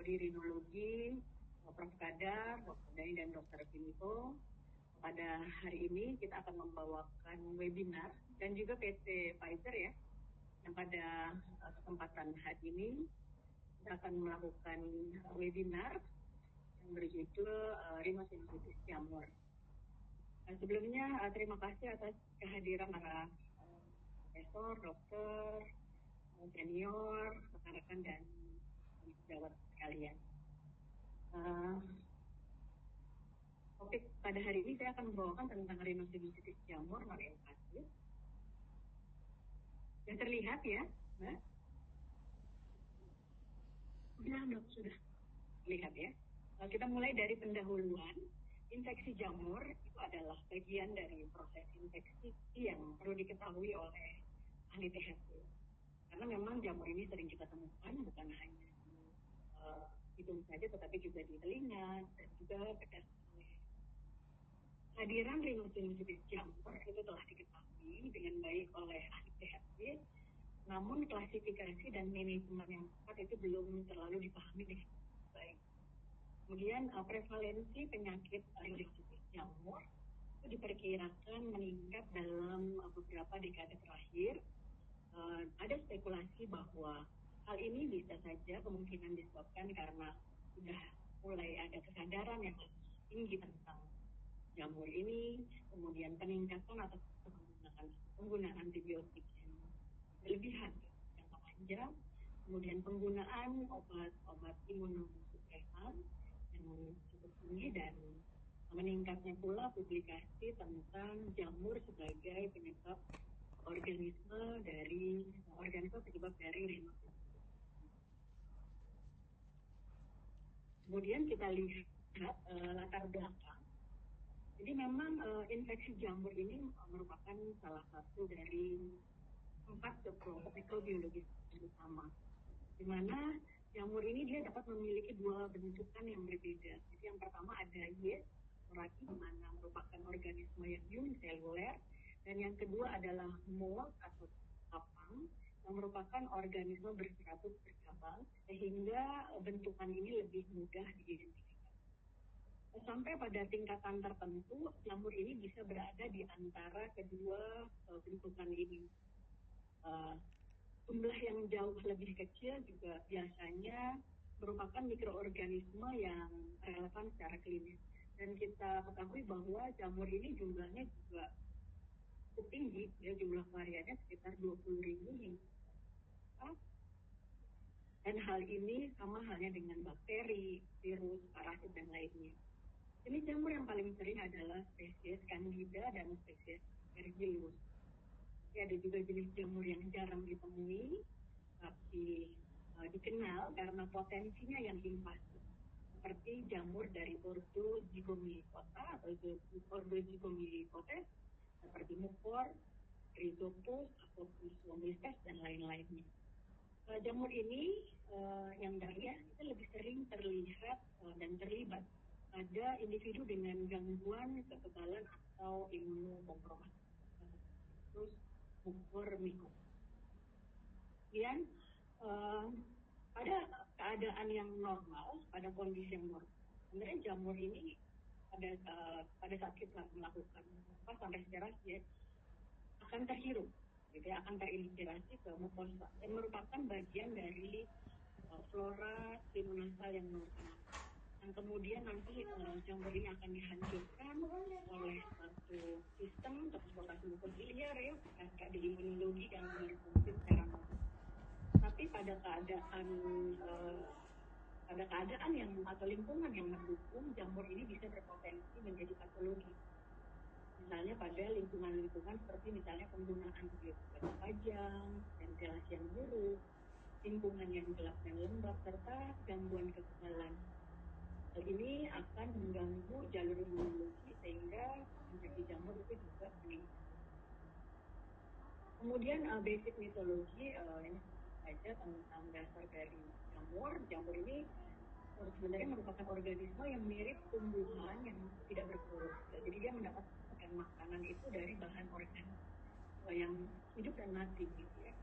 dari Rinologi, Prof. Kadar, Dr. Dani, dan Dr. Pinto. Pada hari ini kita akan membawakan webinar dan juga PT Pfizer ya, yang pada kesempatan hari ini kita akan melakukan webinar yang berjudul Rhinosinusitis Jamur. Sebelumnya terima kasih atas kehadiran para profesor, dokter, senior, rekan-rekan dan pejabat sekalian. Topik pada hari ini saya akan membawakan tentang rhinosinusitis jamur non-invasif. Yang terlihat ya, Mbak? Sudah lihat ya. Kita mulai dari pendahuluan. Infeksi jamur itu adalah bagian dari proses infeksi yang perlu diketahui oleh ahli THC. Karena memang jamur ini sering kita temukan bukan hanya di hidung saja, tetapi juga di telinga dan juga pada kulit. Kehadiran rhinosinusitis jamur itu telah diketahui dengan baik oleh ahli THC, namun klasifikasi dan manajemen yang tepat itu belum terlalu dipahami dengan baik. Kemudian prevalensi penyakit rhinosinusitis jamur itu diperkirakan meningkat dalam beberapa dekade terakhir. Ada spekulasi bahwa hal ini bisa saja kemungkinan disebabkan karena sudah mulai ada kesadaran yang lebih tinggi tentang jamur ini, kemudian peningkatan atau penggunaan antibiotik yang berlebihan jangka panjang, kemudian penggunaan obat imunosupresan yang cukup tinggi dan meningkatnya pula publikasi tentang jamur sebagai penyebab organisme penyebab dari rhinosinusitis. Kemudian kita lihat latar belakang. Jadi memang infeksi jamur ini merupakan salah satu dari 4 subkelompok mikrobiologis utama, di mana jamur ini dia dapat memiliki 2 bentukan yang berbeda. Jadi yang pertama ada yeast, di mana merupakan organisme yang uniseluler, dan yang kedua adalah mold atau kapang yang merupakan organisme berseratus bercabang, sehingga bentukan ini lebih mudah diidentifikasi. Sampai pada tingkatan tertentu, jamur ini bisa berada di antara kedua bentukan ini. Jumlah yang jauh lebih kecil juga biasanya merupakan mikroorganisme yang relevan secara klinis. Dan kita ketahui bahwa jamur ini jumlahnya juga cukup tinggi, ya, jumlah variannya sekitar 20.000 hingga. Dan hal ini sama halnya dengan bakteri, virus, parasit, dan lainnya. Jenis jamur yang paling sering adalah spesies Candida dan spesies Aspergillus. Ada juga jenis jamur yang jarang ditemui, tapi dikenal karena potensinya yang invasif, seperti jamur dari Ordo zygomycota atau Ordo zygomycotes, seperti Mucor, Rhizopus, Apophysomites, dan lain-lainnya. Jamur ini yang dahlia itu lebih sering terlihat dan terlibat pada individu dengan gangguan kekebalan atau imunokompromis. Terus Mucor mycos. Kemudian pada keadaan yang normal, pada kondisi yang normal, sebenarnya jamur ini pada saat kita melakukan sampai sekarang dia akan terhirup, gitu ya, akan terinspirasi ke mukosa yang merupakan bagian dari flora simunasal yang normal. Dan kemudian nanti jamur ini akan dihancurkan oleh satu sistem transportasi glukosa biliar ya, kayak di imunologi yang berfungsi secara normal. Tapi pada keadaan yang atau lingkungan yang mendukung, jamur ini bisa berpotensi menjadi patologi. Misalnya pada lingkungan-lingkungan seperti misalnya penggunaan antibiotik panjang, ventilasi yang buruk, lingkungan yang gelap dan lembab, serta gangguan kekebalan. Hal ini akan mengganggu jalur imunologi sehingga infeksi jamur itu juga meningkat. Kemudian basic mitologi ini saja tentang dasar dari jamur. Jamur ini sebenarnya merupakan organisme yang mirip tumbuhan yang tidak berklorofikal. Jadi dia mendapatkan makanan itu dari bahan organik yang hidup dan mati, gitu ya.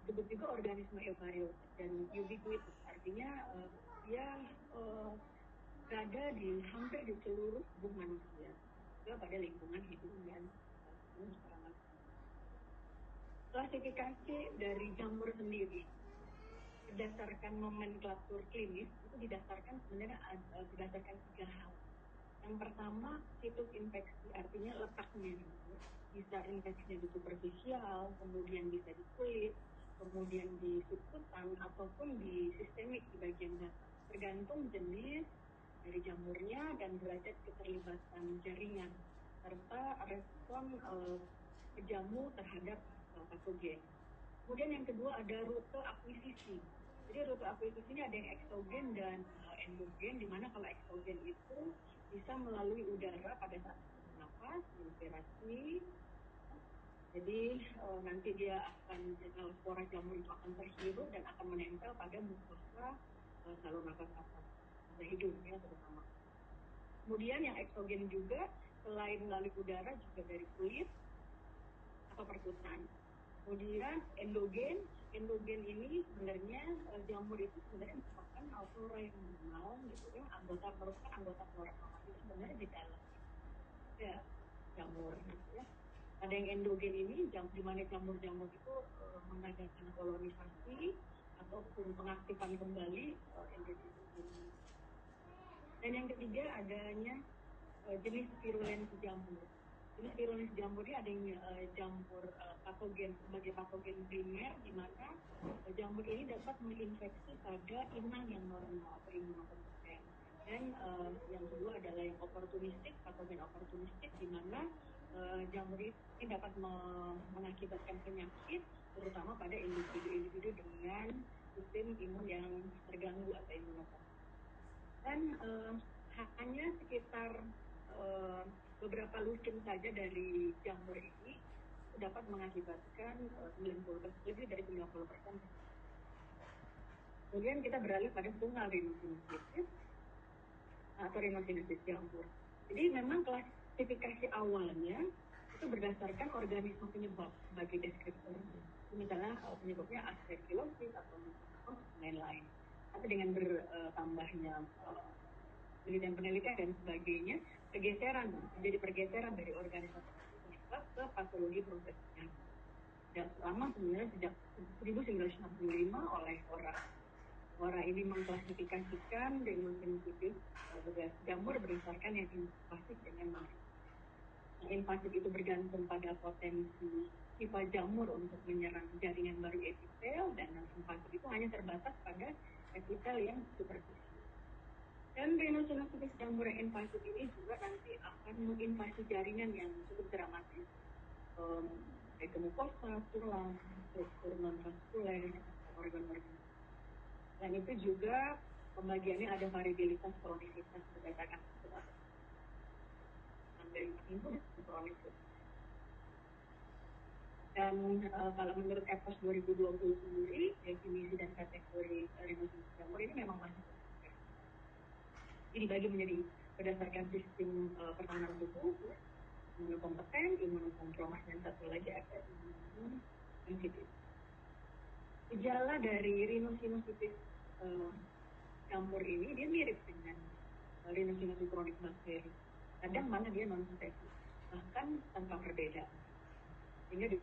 disebut juga organisme eukariotik dan ubiquitous, artinya dia berada di hampir di seluruh tubuh manusia, juga pada lingkungan hidup dan secara langsung. Klasifikasi dari jamur sendiri berdasarkan nomenklatur klinis itu didasarkan sebenarnya berdasarkan 3 hal. Yang pertama, situs infeksi, artinya letaknya. Bisa infeksinya di superficial, kemudian bisa di kulit, kemudian di subkutan, ataupun di sistemik di bagian datar. Tergantung jenis dari jamurnya dan derajat keterlibatan jaringan, serta respon penjamu terhadap patogen. Kemudian yang kedua ada rute akuisisi. Jadi rute akuisisi ini ada yang eksogen dan endogen, di mana kalau eksogen itu bisa melalui udara pada saat bernafas, inspirasi. Jadi nanti dia akan, spora jamur itu akan terhirup dan akan menempel pada mukosa saluran nafas atas pada hidung ya terutama. Kemudian yang eksogen juga selain melalui udara juga dari kulit atau perkutan. Kemudian endogen ini sebenarnya jamur itu sebenarnya merupakan flora yang normal gitu ya, merupakan anggota flora normal itu sebenarnya di dalam ya jamur gitu ya. Ada yang endogen ini di mana jamur-jamur itu mengadakan kolonisasi ataupun pengaktifan kembali endogen. Dan yang ketiga adanya jenis virulensi jamur. Jenis virulensi jamur ini ada yang jamur patogen sebagai patogen primer, di mana jamur ini dapat menginfeksi pada inang yang normal atau imunokompetent. Dan yang kedua adalah yang oportunistik, patogen oportunistik, di mana jamur ini dapat mengakibatkan penyakit, terutama pada individu-individu dengan sistem imun yang terganggu atau imunokompetent. Dan hanya sekitar beberapa lusin saja dari jamur ini dapat mengakibatkan 90%, lebih dari 90%. Kemudian kita beralih pada fungal rhinosinusitis atau rhinosinusitis jamur. Jadi memang klasifikasi awalnya itu berdasarkan organisme penyebab sebagai deskriptor. Misalnya penyebabnya aspergillosis atau lain-lain. Tapi dengan bertambahnya penelitian dan sebagainya, jadi pergeseran dari organisme penyebab ke patologi prosesnya. Dan selama sebenarnya sejak 1965 oleh orang ini mengklasifikasikan rhinosinusitis jamur berdasarkan yang invasif dengan non-invasif. Yang invasif itu bergantung pada potensi tipe jamur untuk menyerang jaringan baru epitel, dan non-invasif itu hanya terbatas pada epitel yang superficial. Dan rhinosinusitis jamur yang invasif ini juga nanti akan menginvasi jaringan yang cukup dramatis, baik ke mukosa, tulang, struktur non-vaskuler, organ-organ. Dan itu juga pembagiannya ada variabilitas kronisitas berdasarkan dari itu kronis. Dan kalau menurut EPOS 2020 sendiri, definisi dan kategori rhinosinusitis jamur ini memang masih ini dibagi menjadi berdasarkan sistem pertahanan tubuh, imunokompeten, imunokompromis, dan satu lagi ada imunosensitif. Gejala dari rhinosinusitis jamur ini dia mirip dengan rhinosinusitis kronik bakteri. Kadang malah dia non-spesifik, bahkan tanpa perbedaan. Sehingga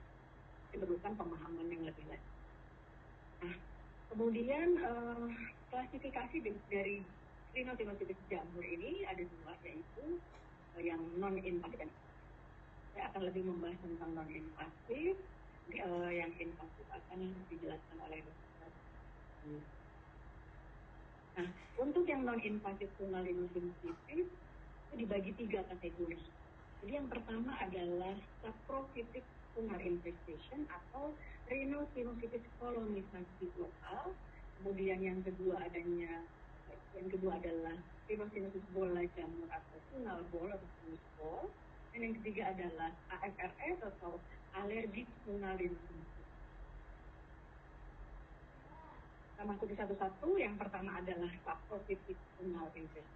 diperlukan pemahaman yang lebih lanjut. Nah, kemudian klasifikasi dari rhinosinusitis jamur ini ada dua, yaitu yang non-invasif. Saya akan lebih membahas tentang non-invasif, yang invasif akan dijelaskan oleh dokter. Nah, untuk yang non-invasif fungal rhinosinusitis itu dibagi 3 kategori. Jadi yang pertama adalah saprophytic fungal infestation atau rhinosinusitis kolonisasi lokal. Kemudian yang kedua adalah rhinosinusitis bola jamur atau fungal ball atau fungus ball. Dan yang ketiga adalah AFRS atau allergic fungal rhinosinusitis. Kita masuk ke satu-satu. Yang pertama adalah saprophytic fungal infestation.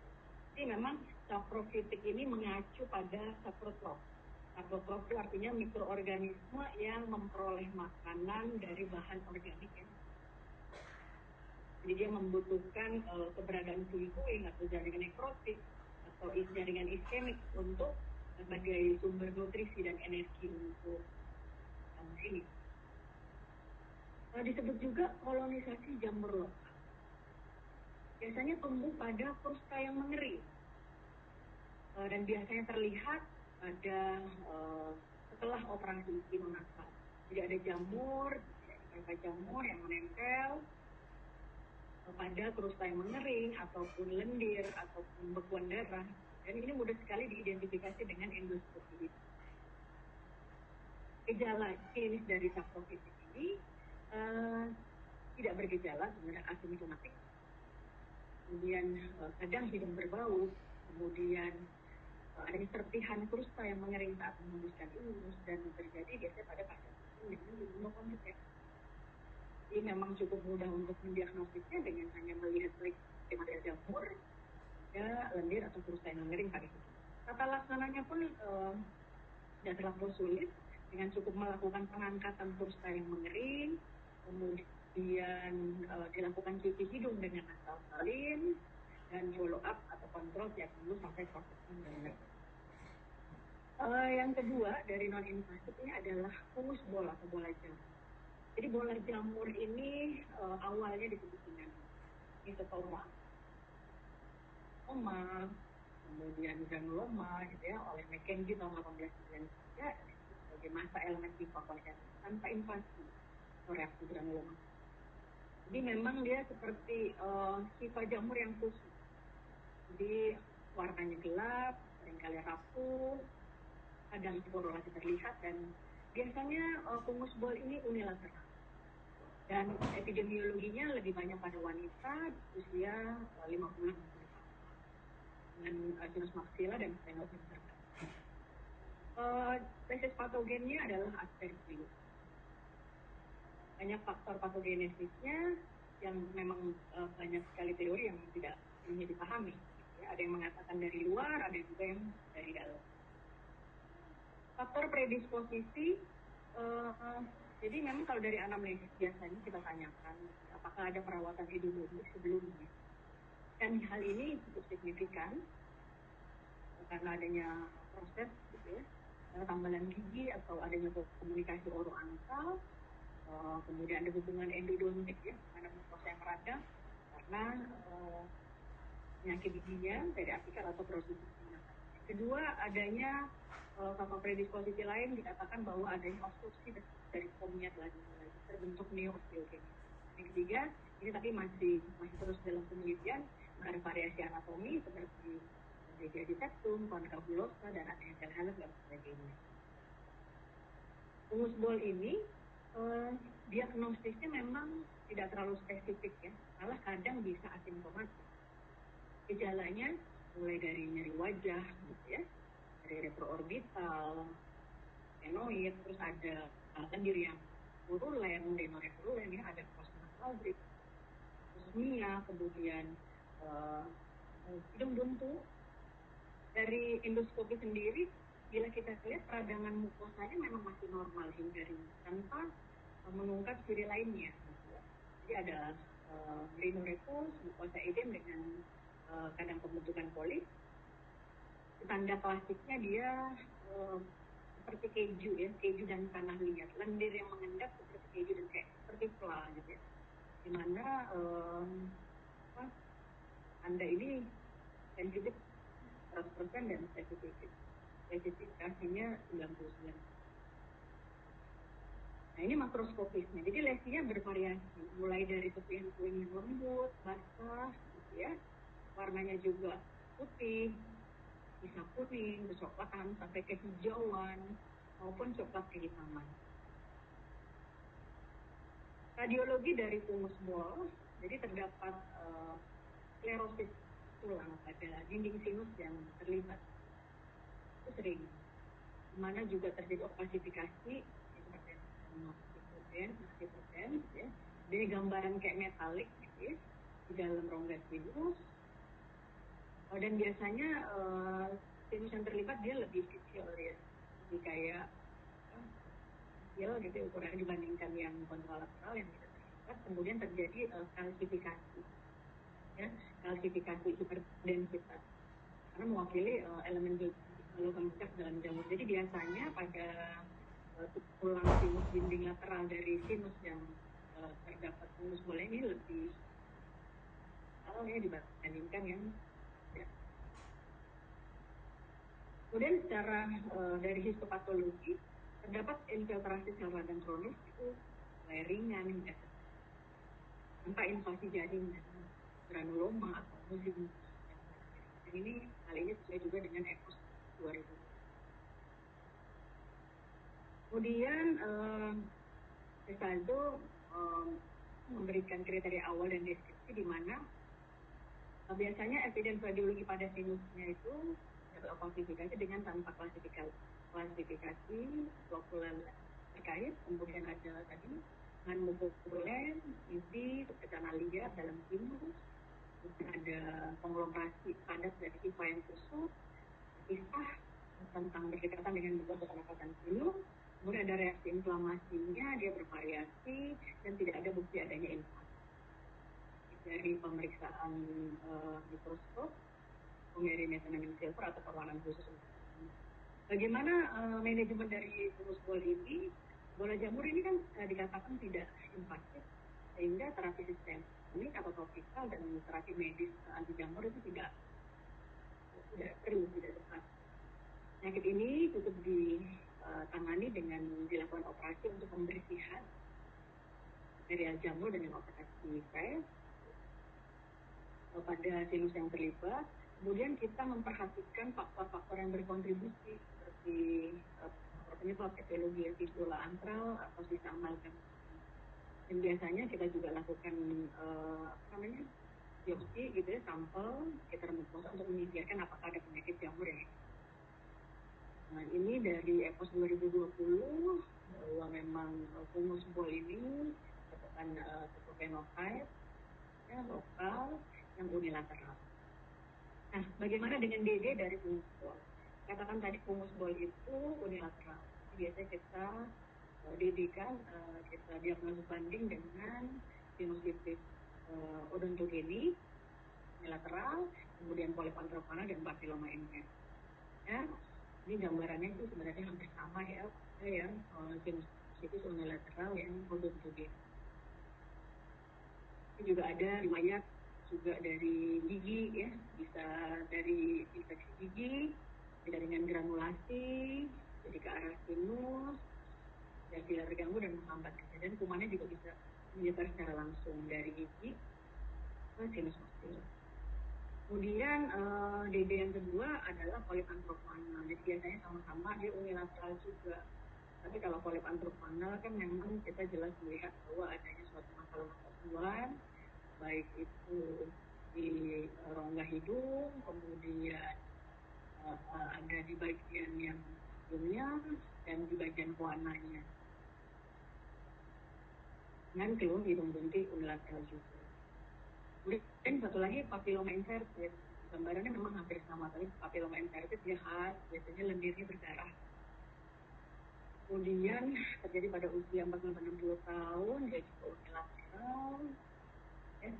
Jadi memang saprophytic ini mengacu pada saprotrop Saprotrof itu artinya mikroorganisme yang memperoleh makanan dari bahan organik ya. Jadi dia membutuhkan keberadaan puing-puing atau jaringan nekrotik atau jaringan iskemik untuk sebagai sumber nutrisi dan energi untuk jamur ini. Disebut juga kolonisasi jamur lokal. Biasanya tumbuh pada krusta yang mengering dan biasanya terlihat pada setelah operasi imunasal. Jadi ada jamur, jamur yang menempel pada krusta yang mengering ataupun lendir ataupun bekuan darah. Dan ini mudah sekali diidentifikasi dengan endoskopi. Gejala klinis dari saprofitis ini tidak bergejala, sebenarnya asimptomatik. Kemudian kadang hidung berbau, kemudian ada serpihan krusta yang mengering saat menghembuskan ingus dan terjadi biasanya pada pasien dengan imunokompetensi. Jadi memang cukup mudah untuk mendiagnosisnya dengan hanya melihat baik ada jamur, ada lendir atau krusta yang mengering pada itu. Tata laksananya pun tidak terlalu sulit, dengan cukup melakukan pengangkatan krusta yang mengering, kemudian dilakukan cuci hidung dengan nasal salin, dan follow up atau kontrol tiap minggu sampai proses benar. Yang kedua dari non-invasif ini adalah fungus bola atau bola jamur. Jadi bola jamur ini awalnya disebut dengan misotoma, kemudian granuloma gitu ya, oleh McKenzie tahun 1893 sebagai masa elemen pipa konsentrasi tanpa invasi atau reaksi granuloma. Jadi memang dia seperti pipa jamur yang khusus. Jadi warnanya gelap, seringkali rapuh, kadang sporulasi terlihat, dan biasanya fungus bol ini unilateral. Dan epidemiologinya lebih banyak pada wanita usia 50 tahun dengan sinus maksila dan stenosis. Spesies patogennya adalah Aspergillus. Banyak faktor patogenesisnya yang memang banyak sekali teori yang tidak ingin dipahami. Ya, ada yang mengatakan dari luar, ada juga yang dari dalam. Faktor predisposisi, jadi memang kalau dari anamnesis biasanya kita tanyakan apakah ada perawatan epidemiologis sebelumnya. Dan hal ini cukup signifikan karena adanya proses gitu ya, tambalan gigi atau adanya komunikasi oroanal, kemudian ada hubungan endodontik ya, mana mukosa yang meradang karena penyakit giginya dari apikal atau proses. Kedua, adanya faktor predisposisi lain dikatakan bahwa adanya obstruksi dari fomiat lagi terbentuk neosteogenesis. Yang ketiga, ini tapi masih terus dalam penelitian, ada variasi anatomi seperti deviasi septum, konkabulosa, dan adanya sel halus dan sebagainya. Fungus bol ini diagnosisnya memang tidak terlalu spesifik ya, malah kadang bisa asimptomatik. Gejalanya mulai dari nyeri wajah, gitu ya, dari retroorbital, sphenoid, terus ada lendir yang purulen, denorepurulen, ya, ada postnasal drip, anosmia, kemudian hidung buntu. Dari endoskopi sendiri, bila kita lihat peradangan mukosanya memang masih normal hingga ringan, tanpa mengungkap ciri lainnya. Gitu ya. Jadi ada rhinorhexis, mukosa edem dengan kadang pembentukan polip. Tanda klasiknya dia seperti keju ya, keju dan tanah liat, lendir yang mengendap seperti keju dan kayak seperti pla gitu ya. Dimana tanda ini sensitif 100% dan spesifikasinya 99%. Nah ini makroskopisnya, jadi lesinya bervariasi, mulai dari puing-puing yang lembut, basah, gitu ya, warnanya juga putih, bisa kuning, kecoklatan, sampai kehijauan, maupun coklat kehitaman. Radiologi dari fungus bol, jadi terdapat sklerosis tulang pada dinding sinus yang terlibat. Itu sering. Dimana juga terjadi opasifikasi, seperti maksiputen, ya. Dia gambaran kayak metalik gitu ya, di dalam rongga sinus. Dan biasanya sinus yang terlibat dia lebih kecil ya, Jadi kayak kecil gitu ukurannya dibandingkan yang kontralateral yang tidak terlibat, kemudian terjadi kalsifikasi, ya, kalsifikasi hiperdensitas karena mewakili elemen logam cat dalam jamur. Jadi biasanya pada tulang sinus dinding lateral dari sinus yang terdapat fungus bola ini lebih ya dibandingkan yang ya. Kemudian secara dari histopatologi terdapat infiltrasi sel radang kronis itu mulai ringan ya, tanpa invasi jaringan granuloma atau musim. Dan ini hal ini sesuai juga dengan EPOS 2000. Kemudian itu memberikan kriteria awal dan deskripsi di mana biasanya evidence radiologi pada sinusnya itu dapat klasifikasi dengan tanpa klasifikasi lokular terkait, kemudian ada tadi dengan mukopolen, isi, tekanan liar dalam sinus, ada konglomerasi padat dari pipa yang kusut, pisah tentang berdekatan dengan bekas pernafasan sinus, kemudian ada reaksi inflamasinya, dia bervariasi dan tidak ada bukti adanya infeksi. Dari pemeriksaan mikroskop, methanomin silver atau perwarnaan khusus. Bagaimana manajemen dari fungus bola ini? Bola jamur ini kan dikatakan tidak invasif, sehingga terapi sistemik atau topikal dan terapi medis anti jamur itu tidak perlu, tidak tepat. Penyakit ini cukup ditangani dengan dilakukan operasi untuk pembersihan material jamur dengan operasi PES pada sinus yang terlibat. Kemudian kita memperhatikan faktor-faktor yang berkontribusi seperti penyebab etiologi fistula antral atau sisa amalgam. Dan biasanya kita juga lakukan biopsi gitu ya, sampel sekitar mukosa untuk menyingkirkan apakah ada penyakit jamur ya. Nah, ini dari EPOS 2020 bahwa memang fungus bola ini merupakan fenotype ya, lokal yang unilateral. Nah, bagaimana dengan DD dari fungus bola? Katakan tadi fungus bola itu unilateral. Biasanya kita DD-kan, kita diagnosis banding dengan sinusitis odontogeni unilateral, kemudian polip antropana dan papilloma NF. Ya, ini gambarannya itu sebenarnya hampir sama ya, sinusitis unilateral yang odontogeni. Ini juga ada riwayat juga dari gigi ya, bisa dari infeksi gigi, bisa dengan granulasi, jadi ke arah sinus, dan tidak terganggu dan menghambat kejadian. Kumannya juga bisa menyebar secara langsung dari gigi ke sinus maksil. Kemudian DD yang kedua adalah polip antropana. Jadi biasanya sama-sama dia unilateral juga. Tapi kalau polip antropana kan memang kita jelas melihat bahwa adanya suatu masalah kemaluan, baik itu di rongga hidung, kemudian ada di bagian yang hidungnya dan di bagian koananya. Dengan keluh hidung bintik unilateral juga. Kemudian satu lagi papilloma inverted. Gambarannya memang hampir sama, tapi papilloma inverted dia khas, biasanya lendirnya berdarah. Kemudian terjadi pada usia 40-60 tahun, dia juga unilateral. Ya.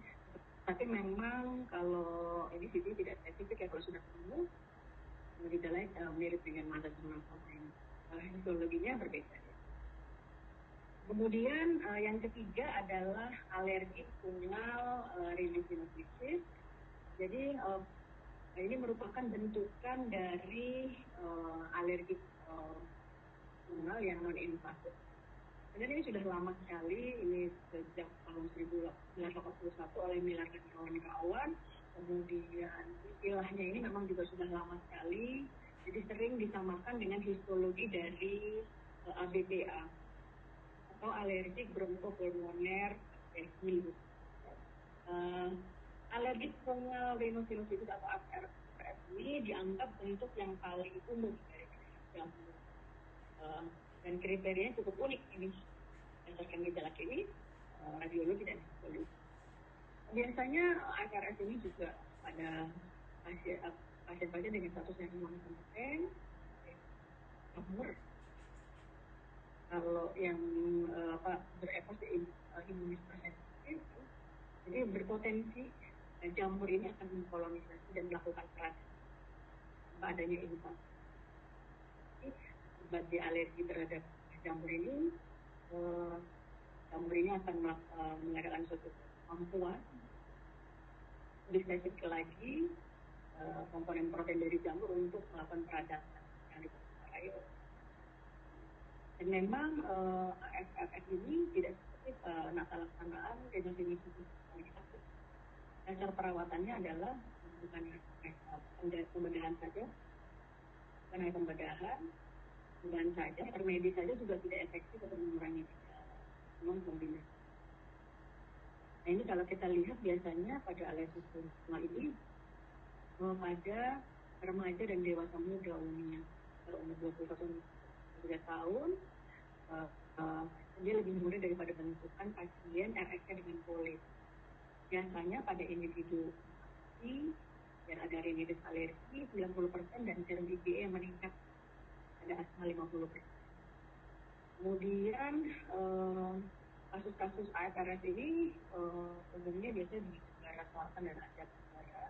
Tapi memang kalau ini sih tidak spesifik ya, kalau sudah penuh, gejalanya mirip dengan mata semang lain. Histologinya berbeda. Ya. Kemudian yang ketiga adalah alergi fungal rhinosinusitis. Jadi ini merupakan bentukan dari alergi fungal yang non-invasif. Sebenarnya ini sudah lama sekali, ini sejak tahun 1981 oleh Miller dan kawan-kawan. Kemudian istilahnya ini memang juga sudah lama sekali, jadi sering disamakan dengan histologi dari ABPA atau alergik bronchopulmoner virus. Alergik fungal rhinosinusitis atau ARVS ini dianggap bentuk yang paling umum dari jamur. Dan kriterianya cukup unik ini. Berdasarkan gejala klinis, radiologi dan histologi. Biasanya ARVS ini juga pada pasien-pasien dengan status yang non-kompeten, jamur Kalau yang berefek imunitas sensitif, jadi berpotensi jamur ini akan mengkolonisasi dan melakukan peradangan adanya infeksi. Akibat dia alergi terhadap jamur ini akan mengadakan suatu kemampuan lebih spesifik lagi komponen protein dari jamur untuk melakukan peradangan yang diperlukan air. Dan memang AFFF ini tidak seperti laksanaan rhinosinusitis. Cara perawatannya adalah bukan pembedahan saja, bukan hanya pembedahan saja, remedi saja juga tidak efektif untuk mengurangi memang kombinasi. Nah ini kalau kita lihat biasanya pada alergi semua ini pada remaja dan dewasa muda umumnya. Kalau umur 21 tahun, dia lebih mudah daripada bentukan pasien RX-nya dengan polit. Biasanya pada individu yang ada rinitis alergi 90% dan serum IgE yang meningkat, ada asma 50%. Kemudian kasus-kasus AFRS ini umumnya biasanya di negara selatan dan Asia Tenggara,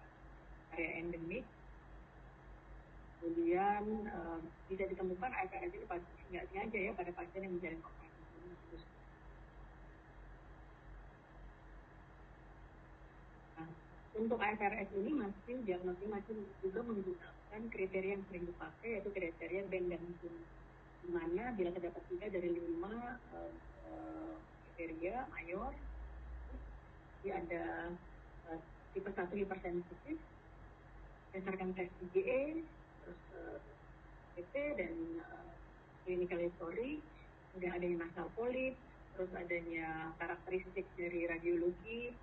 area endemik. Kemudian bisa ditemukan AFRS itu nggak sengaja ya pada pasien yang menjalani operasi. Nah, untuk AFRS ini diagnosis masih juga menggunakan kriteria yang sering dipakai, yaitu kriteria Bent dan Kuhn, di mana bila terdapat 3 dari 5 kriteria mayor, ada tipe 1 hipersensitif berdasarkan tes IgE, terus PT dan clinical history, kemudian adanya nasal polyp, terus adanya karakteristik dari radiologi,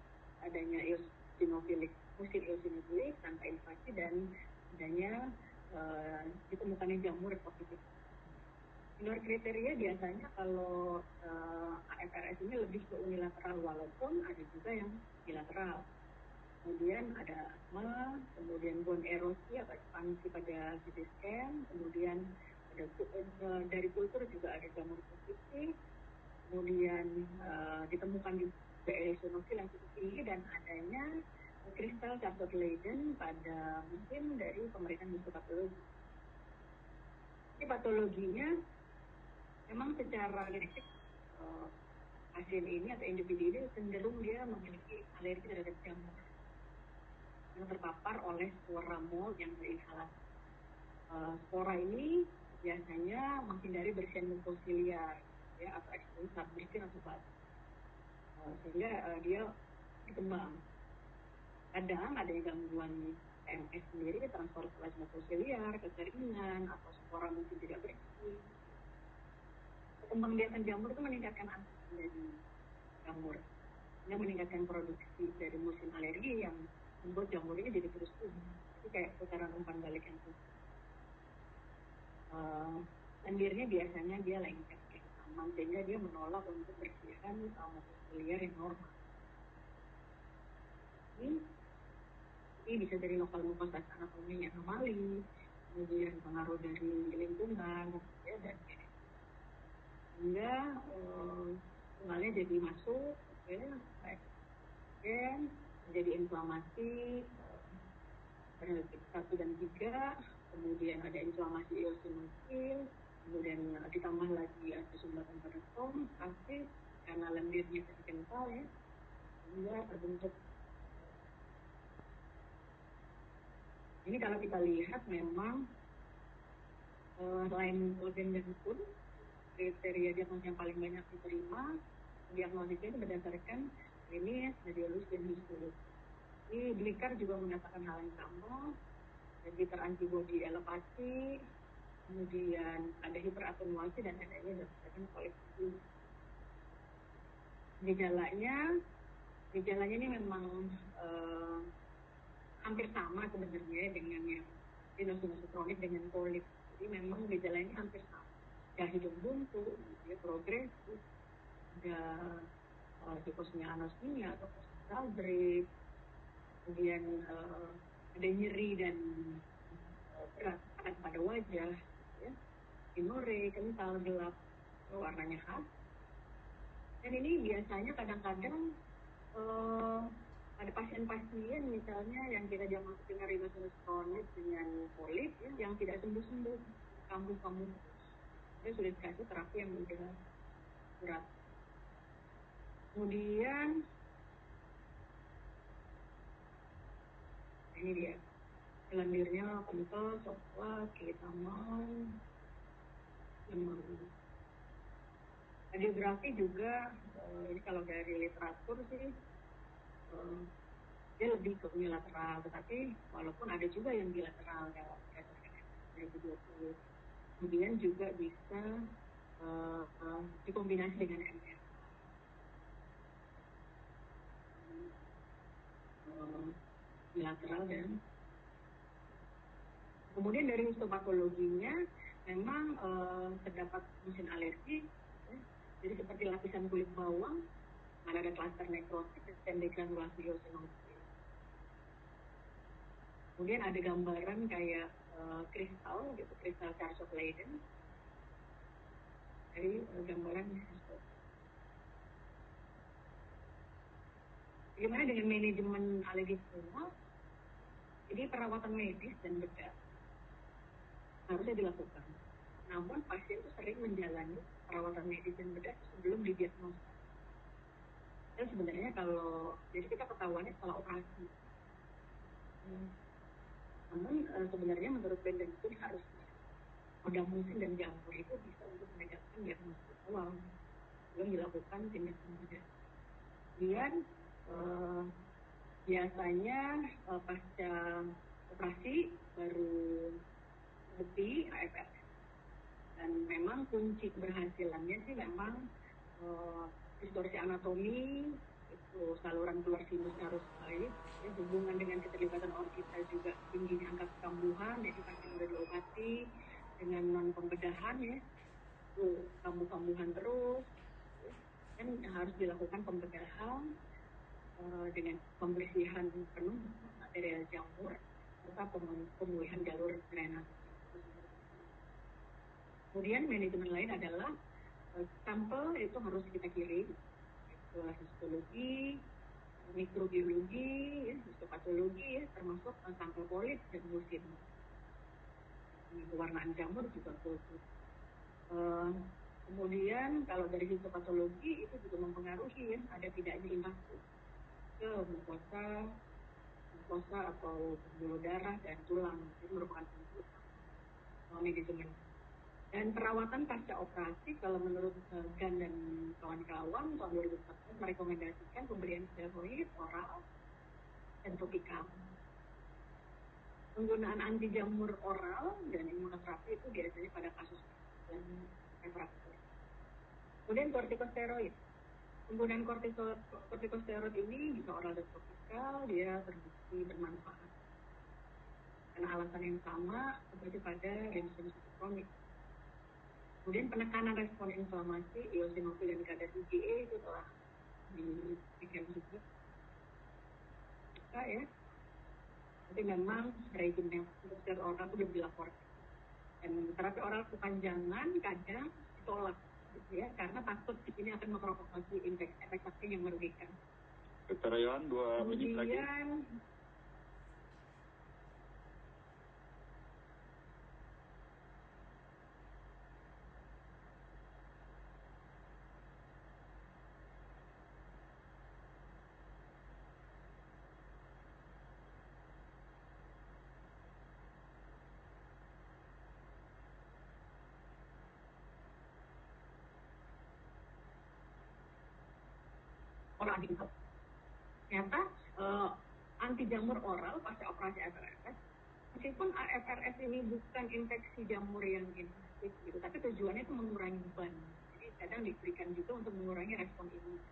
adanya musil eosinofilik tanpa invasi, dan adanya ditemukannya jamur positif. Di luar kriteria biasanya kalau AFRS ini lebih ke unilateral, walaupun ada juga yang bilateral. Kemudian ada asma, kemudian bone erosi atau ekspansi pada CT scan, kemudian ada dari kultur juga ada jamur positif, kemudian ditemukan juga eosinofil yang cukup tinggi dan adanya kristal Charcot Leyden pada mungkin dari pemeriksaan histopatologi. Jadi patologinya memang secara genetik pasien ini atau individu ini cenderung dia memiliki alergi terhadap jamur yang terpapar oleh spora mold yang terinhalasi. Spora ini biasanya menghindari bersihan mukosiliar ya, atau eksposisi saat bersin atau batuk, sehingga dia berkembang. Kadang ada gangguan TMS sendiri, transfer plasma mukosiliar, kekeringan, atau spora mungkin tidak bersih. Pengembang jamur itu meningkatkan antibodi dari jamur, yang meningkatkan produksi dari musim alergi yang membuat jamur ini jadi terus tumbuh. Itu kayak putaran umpan balik yang tumbuh. Lendirnya biasanya dia lengket ke taman, sehingga dia menolak untuk bersihan mukosiliar yang normal. Ini bisa dari lokal mukosa anatomi yang anomali, kemudian pengaruh dari lingkungan, ya, dan sehingga tunggalnya jadi masuk, ya, menjadi inflamasi pada 1 dan 3, kemudian ada inflamasi eosinofil, kemudian ditambah lagi ada sumbatan pada foam, aktif karena lendirnya jadi kental ya, sehingga terbentuk. Ini kalau kita lihat memang selain Bent dan Kuhn, kriteria diagnosis yang paling banyak diterima diagnosisnya itu berdasarkan klinis, radiologis, dan histologi. Ini Blicker juga mengatakan hal yang sama, jadi terantibodi elevasi, kemudian ada hiperatenuasi dan adanya berdasarkan kolektif. Gejalanya ini memang hampir sama sebenarnya dengan yang sinusitis kronik dengan polit. Jadi memang gejalanya hampir sama. Ya, hidung buntu, ya, progresif, ada hiposmia anosmia atau postal break, kemudian ada nyeri dan berat pada wajah, ya, sinore, kental, gelap. warnanya khas. Dan ini biasanya kadang-kadang ada pasien-pasien misalnya yang kita diagnosis dengan rhinoceros kronis dengan polip ya, yang tidak sembuh-sembuh, kambuh-kambuh. Dia sudah dikasih terapi yang udah berat. Kemudian ini dia, lendirnya kental, coklat, kehitaman, lemah. Radiografi juga, ini kalau dari literatur sih, dia lebih ke unilateral, tetapi walaupun ada juga yang bilateral ya, berdasarkan 2020. Kemudian juga bisa dikombinasi dengan MR. Bilateral dan kemudian dari histopatologinya memang terdapat mesin alergi, ya. Jadi seperti lapisan kulit bawang, ada klaster nekrotik dan degranulasi eosinophil. Kemudian ada gambaran kayak kristal, gitu, kristal Charles of Leyden. Dari gambaran bagaimana dengan manajemen alergi semua? Jadi perawatan medis dan bedah harusnya dilakukan. Namun pasien itu sering menjalani perawatan medis dan bedah sebelum didiagnosa. Dan sebenarnya kalau jadi kita ketahuannya setelah operasi. Namun sebenarnya menurut Bendenburg harusnya modal musim dan jamur itu bisa untuk membedakan diagnosis awal sebelum dilakukan tindakan bedah. Kemudian biasanya pasca operasi baru bukti AFR. Dan memang kunci keberhasilannya sih memang distorsi anatomi, itu saluran keluar sinus harus baik, ya, hubungan dengan keterlibatan orbita juga tingginya angka kekambuhan, jadi pasien udah diobati dengan non pembedahan ya, itu kambuh-kambuhan terus, ya, dan harus dilakukan pembedahan dengan pembersihan penuh material jamur serta pemulihan jalur drainase. Kemudian manajemen lain adalah sampel itu harus kita kirim ke histologi, mikrobiologi, ya, histopatologi, ya, termasuk sampel polip dan musin. Pewarnaan jamur juga kultur. Kemudian kalau dari histopatologi itu juga mempengaruhi ya, ada tidaknya invasi ke mukosa atau pembuluh darah dan tulang. Itu merupakan kunci manajemen. Dan perawatan pasca operasi, kalau menurut Gan dan kawan-kawan tahun 2014 merekomendasikan pemberian steroid oral dan topikal. Penggunaan anti jamur oral dan imunoterapi itu biasanya pada kasus dan refraktor. Kemudian kortikosteroid. Penggunaan kortikosteroid ini bisa oral dan topikal, dia terbukti bermanfaat. Karena alasan yang sama seperti pada rhinoceros kronis. Kemudian penekanan respon inflamasi, eosinophil dan kadar IgE itu telah diberikan juga. Ya. Tapi memang regimen untuk steroid oral itu belum dilaporkan. Dan terapi oral kepanjangan kadang ditolak, gitu ya, karena takut ini akan memprovokasi efek samping yang merugikan. Dr. Yohan, 2 menit lagi. Ternyata anti jamur oral pasca operasi AFRS, meskipun AFRS ini bukan infeksi jamur yang invasif gitu, tapi tujuannya itu mengurangi beban. Jadi kadang diberikan juga untuk mengurangi respon imun.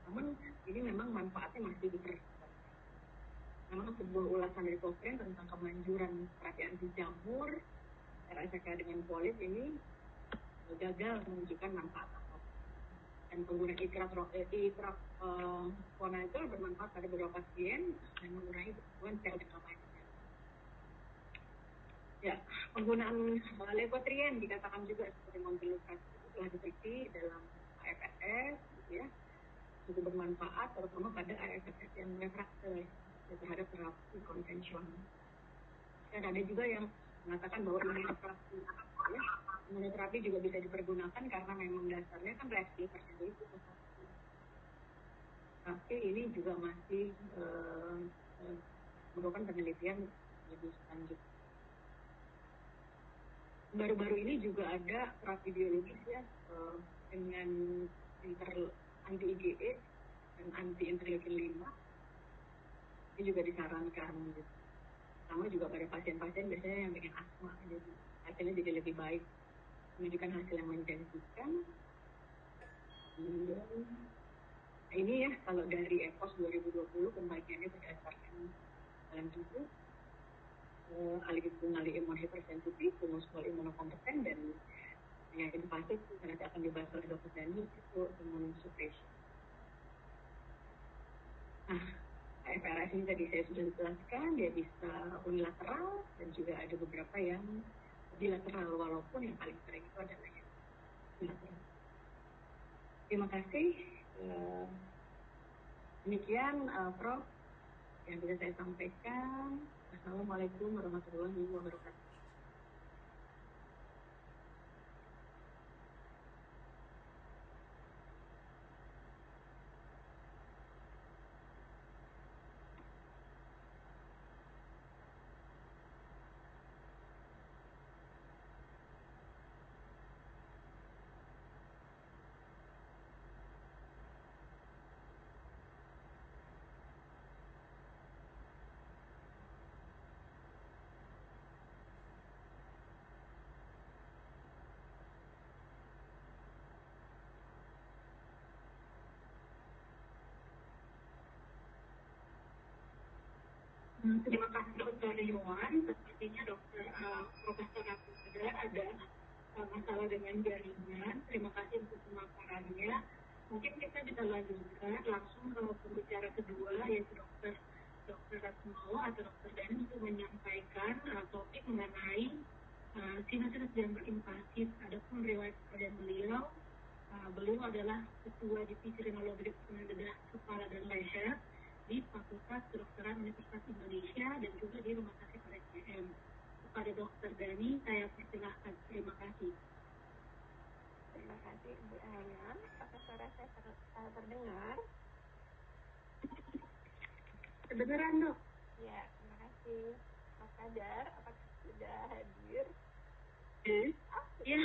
Namun ini memang manfaatnya masih diperlukan. Memang sebuah ulasan dari Cochrane tentang kemanjuran terapi anti jamur RSK dengan polip ini gagal menunjukkan manfaat apa. Dan penggunaan itraconazole bermanfaat pada beberapa pasien dan mengurangi pertumbuhan sel inflamasi. Ya, penggunaan levotrien dikatakan juga seperti montelukast telah diteliti dalam AFSS, gitu ya, cukup bermanfaat terutama pada AFSS yang refraktif terhadap terapi konvensional. Dan ada juga yang mengatakan bahwa imunoterapi, ya, imunoterapi juga bisa dipergunakan karena memang dasarnya kan reaksi terjadi itu. Tapi ini juga masih merupakan penelitian lebih lanjut. Baru-baru ini juga ada terapi biologis ya dengan anti-IgE dan anti-interleukin 5. Ini juga disarankan gitu. Sama juga pada pasien-pasien biasanya yang dengan asma, jadi hasilnya jadi lebih baik, menunjukkan hasil yang menjanjikan. Nah, ini ya kalau dari EPOS 2020 pembagiannya berdasarkan dalam tubuh, alih imun hipersensitif, small imunokompeten, dan yang invasif nanti akan dibahas oleh Dr. Dani itu imun suppression. Nah, FRS ini tadi saya sudah jelaskan, dia bisa unilateral dan juga ada beberapa yang bilateral, walaupun yang paling sering itu adalah yang bilateral. Terima kasih. Demikian Prof yang bisa saya sampaikan. Assalamualaikum warahmatullahi wabarakatuh. Terima kasih Dr. Iwan. Sepertinya Profesor Raffesda ada masalah dengan jaringan. Terima kasih untuk pemaparannya. Mungkin kita bisa lanjutkan langsung ke pembicara kedua, yaitu Dr. Ratmo atau Dr. Dani untuk menyampaikan topik mengenai sinusitis jamur invasif. Adapun riwayat pekerjaan beliau adalah ketua divisi rinologi Departemen Bedah Kepala dan Leher di Fakultas Kedokteran Universitas Indonesia dan juga di Rumah Sakit RSCM. Kepada Dr. Dani, saya persilahkan. Terima kasih. Terima kasih Ibu Ayam. Apakah suara saya terdengar? Kedengaran, Dok? Ya, terima kasih. Mas Kadar, apakah sudah hadir? Iya.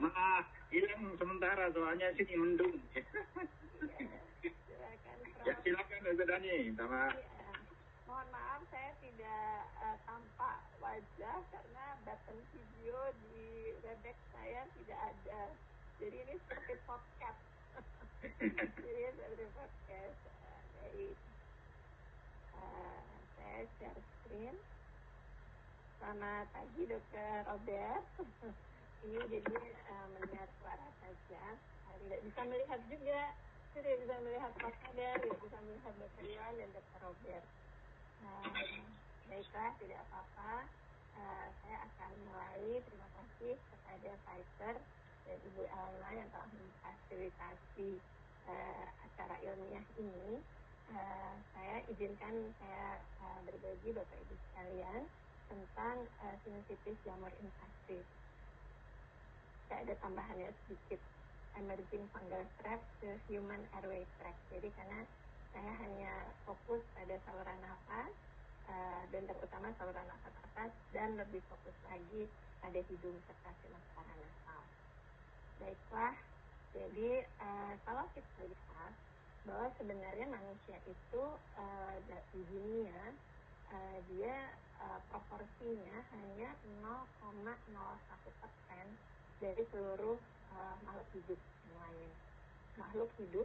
Maaf, hilang sementara soalnya sini mendung. Silakan, Prof. Ya, silakan Dr. Dani. Sama. Ya. Mohon maaf saya tidak tampak wajah karena button video di Webex saya tidak ada. Jadi ini seperti podcast. Jadi seperti podcast. Baik. Saya share screen. Selamat pagi Dr. Robert. Ini jadi melihat suara saja. Tidak bisa melihat juga. Tidak bisa melihat Pak Kadar, tidak bisa melihat Dr. Iwan dan Dr. Robert. Baiklah, tidak apa-apa. Saya akan mulai. Terima kasih kepada Pfizer dan Ibu Elma yang telah memfasilitasi acara ilmiah ini. Saya izinkan saya berbagi Bapak Ibu sekalian tentang sinusitis jamur invasif. Saya ada tambahannya sedikit, emerging fungal tract to human airway tract. Jadi karena saya hanya fokus pada saluran nafas dan terutama saluran nafas atas dan lebih fokus lagi pada hidung serta sinus paranasal. Baiklah, jadi kalau kita lihat bahwa sebenarnya manusia itu di dunia dia proporsinya hanya 0,01% dari seluruh makhluk hidup yang lain. Makhluk hidup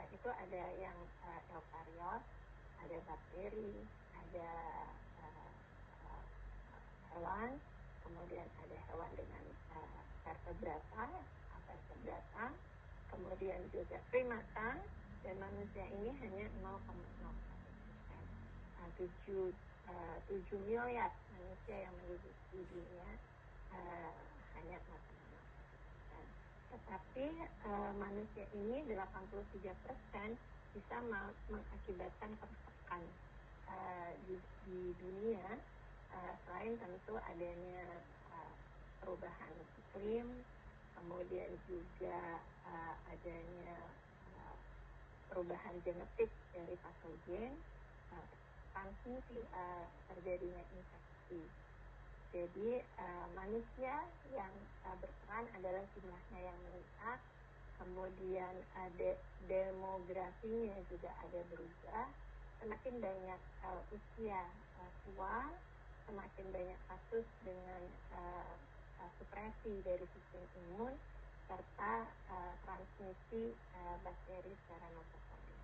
itu ada yang eukariot, ada bakteri, ada hewan, kemudian ada hewan dengan vertebrata, kemudian juga primata, dan manusia ini hanya 0,01%. 7 miliar manusia yang menduduki dunia hanya 0,01%. Tetapi manusia ini 83% bisa mengakibatkan kerusakan di dunia, selain tentu adanya perubahan iklim, kemudian juga adanya perubahan genetik dari patogen, transmisi terjadinya infeksi. Jadi manusia yang berperan adalah jumlahnya yang meningkat, kemudian demografinya juga ada berubah, semakin banyak usia tua, semakin banyak kasus dengan supresi dari sistem imun, serta transmisi bakteri secara nosokomial.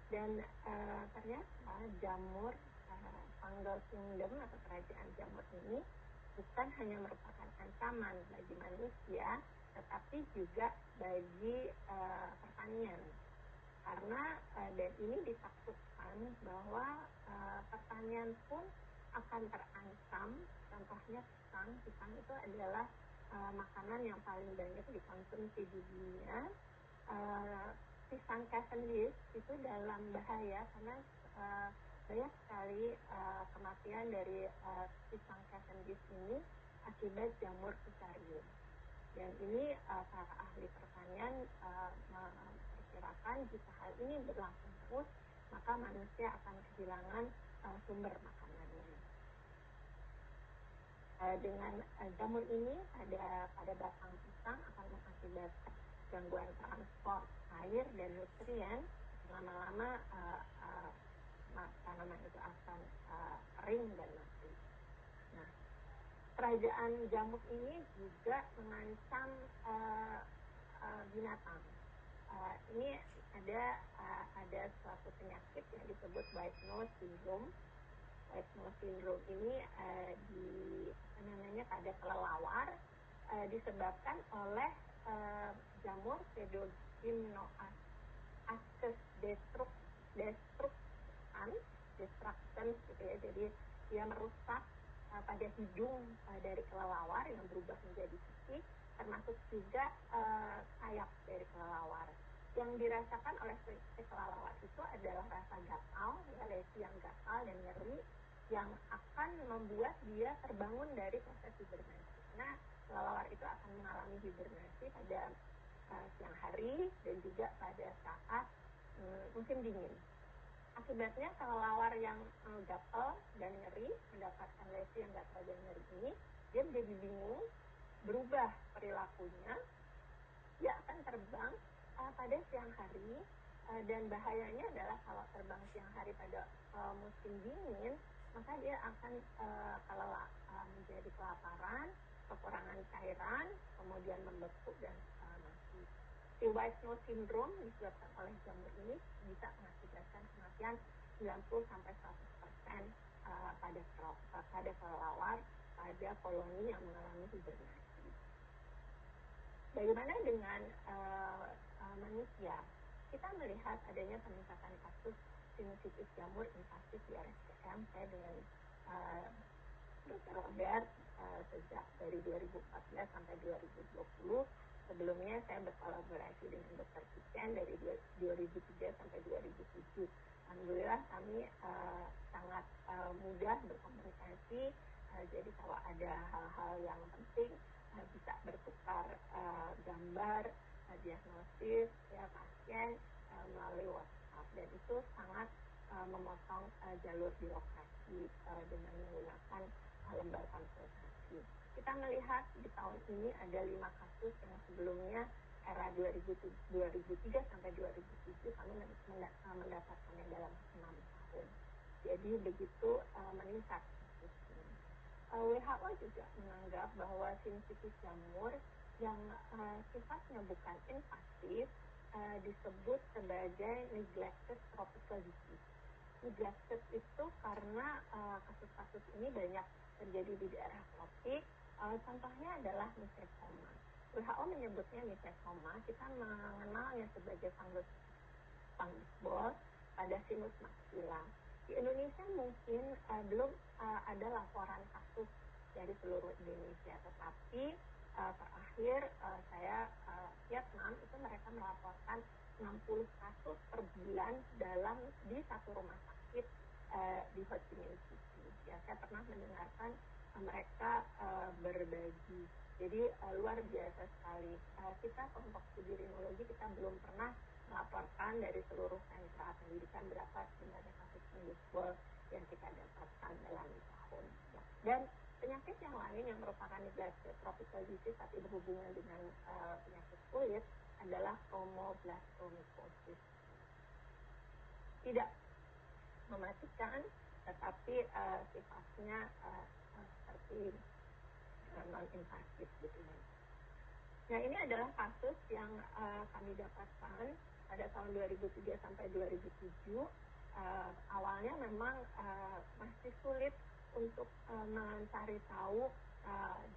Dan ternyata jamur fungal kingdom atau kerajaan jamur ini bukan hanya merupakan ancaman bagi manusia, tetapi juga bagi pertanian. Karena dan ini ditakutkan bahwa pertanian pun akan terancam. Contohnya pisang itu adalah makanan yang paling banyak dikonsumsi di dunia. Pisang Cavendish itu dalam bahaya karena banyak sekali kematian dari pisang Cavendish ini akibat jamur fusarium. Dan ini para ahli pertanian memperkirakan jika hal ini berlangsung terus, maka manusia akan kehilangan sumber makanannya. Dengan jamur ini pada batang pisang akan mengakibatkan gangguan transport air dan nutrien, lama-lama tanaman itu akan kering dan mati. Nah, kerajaan jamur ini juga mengancam binatang. Ini ada suatu penyakit yang disebut white nose syndrome. White nose syndrome ini pada kelelawar disebabkan oleh jamur Pseudogymnoascus destructans gitu ya. Jadi dia merusak pada hidung dari kelelawar yang berubah menjadi putih, termasuk juga sayap dari kelelawar. Yang dirasakan oleh kelelawar itu adalah rasa gatal, lesi yang gatal dan nyeri, yang akan membuat dia terbangun dari proses hibernasi. Nah, kelelawar itu akan mengalami hibernasi pada siang hari dan juga pada saat musim dingin. Akibatnya kelelawar yang gatal dan nyeri, mendapatkan lesi yang gatal dan nyeri ini, dia menjadi bingung, berubah perilakunya, dia akan terbang pada siang hari, dan bahayanya adalah kalau terbang siang hari pada musim dingin, maka dia akan menjadi kelaparan, kekurangan cairan, kemudian membeku dan mati. Si white nose syndrome disebabkan oleh jamur ini bisa mengakibatkan kematian 90-100% pada kelelawar pada koloni yang mengalami hibernasi. Bagaimana dengan manusia? Kita melihat adanya peningkatan kasus sinusitis jamur invasif di RSCM. Saya dengan Dr. Robert sejak dari 2014 sampai 2020. Sebelumnya saya berkolaborasi dengan Dr. Kitchen dari 2003 sampai 2007. Alhamdulillah kami sangat mudah berkomunikasi. Jadi kalau ada hal-hal yang penting bisa bertukar gambar, diagnosis ya pasien melalui WhatsApp, dan itu sangat memotong jalur birokrasi dengan menggunakan lembar konsultasi. Kita melihat di tahun ini ada 5 kasus yang sebelumnya era 2003 sampai 2007 kami mendapatkannya dalam 6 tahun. Jadi begitu meningkat kasus ini. WHO juga menganggap bahwa sinusitis jamur yang sifatnya bukan invasif disebut sebagai neglected tropical disease. Neglected itu karena kasus-kasus ini banyak terjadi di daerah tropik. Contohnya adalah misesoma. WHO menyebutnya misesoma, kita mengenalnya sebagai fungus ball pada sinus maxilla. Di Indonesia mungkin belum ada laporan kasus dari seluruh Indonesia, tetapi terakhir saya Vietnam itu mereka melaporkan 60 kasus per bulan di satu rumah sakit di Ho Chi Minh City. Ya, saya pernah mendengarkan mereka berbagi. Jadi luar biasa sekali. Kita kelompok studi rimologi kita belum pernah melaporkan dari seluruh sentra pendidikan berapa sebenarnya kasus industrial yang kita dapatkan dalam tahun. Ya. Dan penyakit yang lain yang merupakan neglected tropical disease tapi berhubungan dengan penyakit kulit adalah chromoblastomycosis. Tidak mematikan, tetapi sifatnya seperti non-invasif gitu. Nah, ini adalah kasus yang kami dapatkan pada tahun 2003 sampai 2007. Awalnya memang masih sulit untuk mencari tahu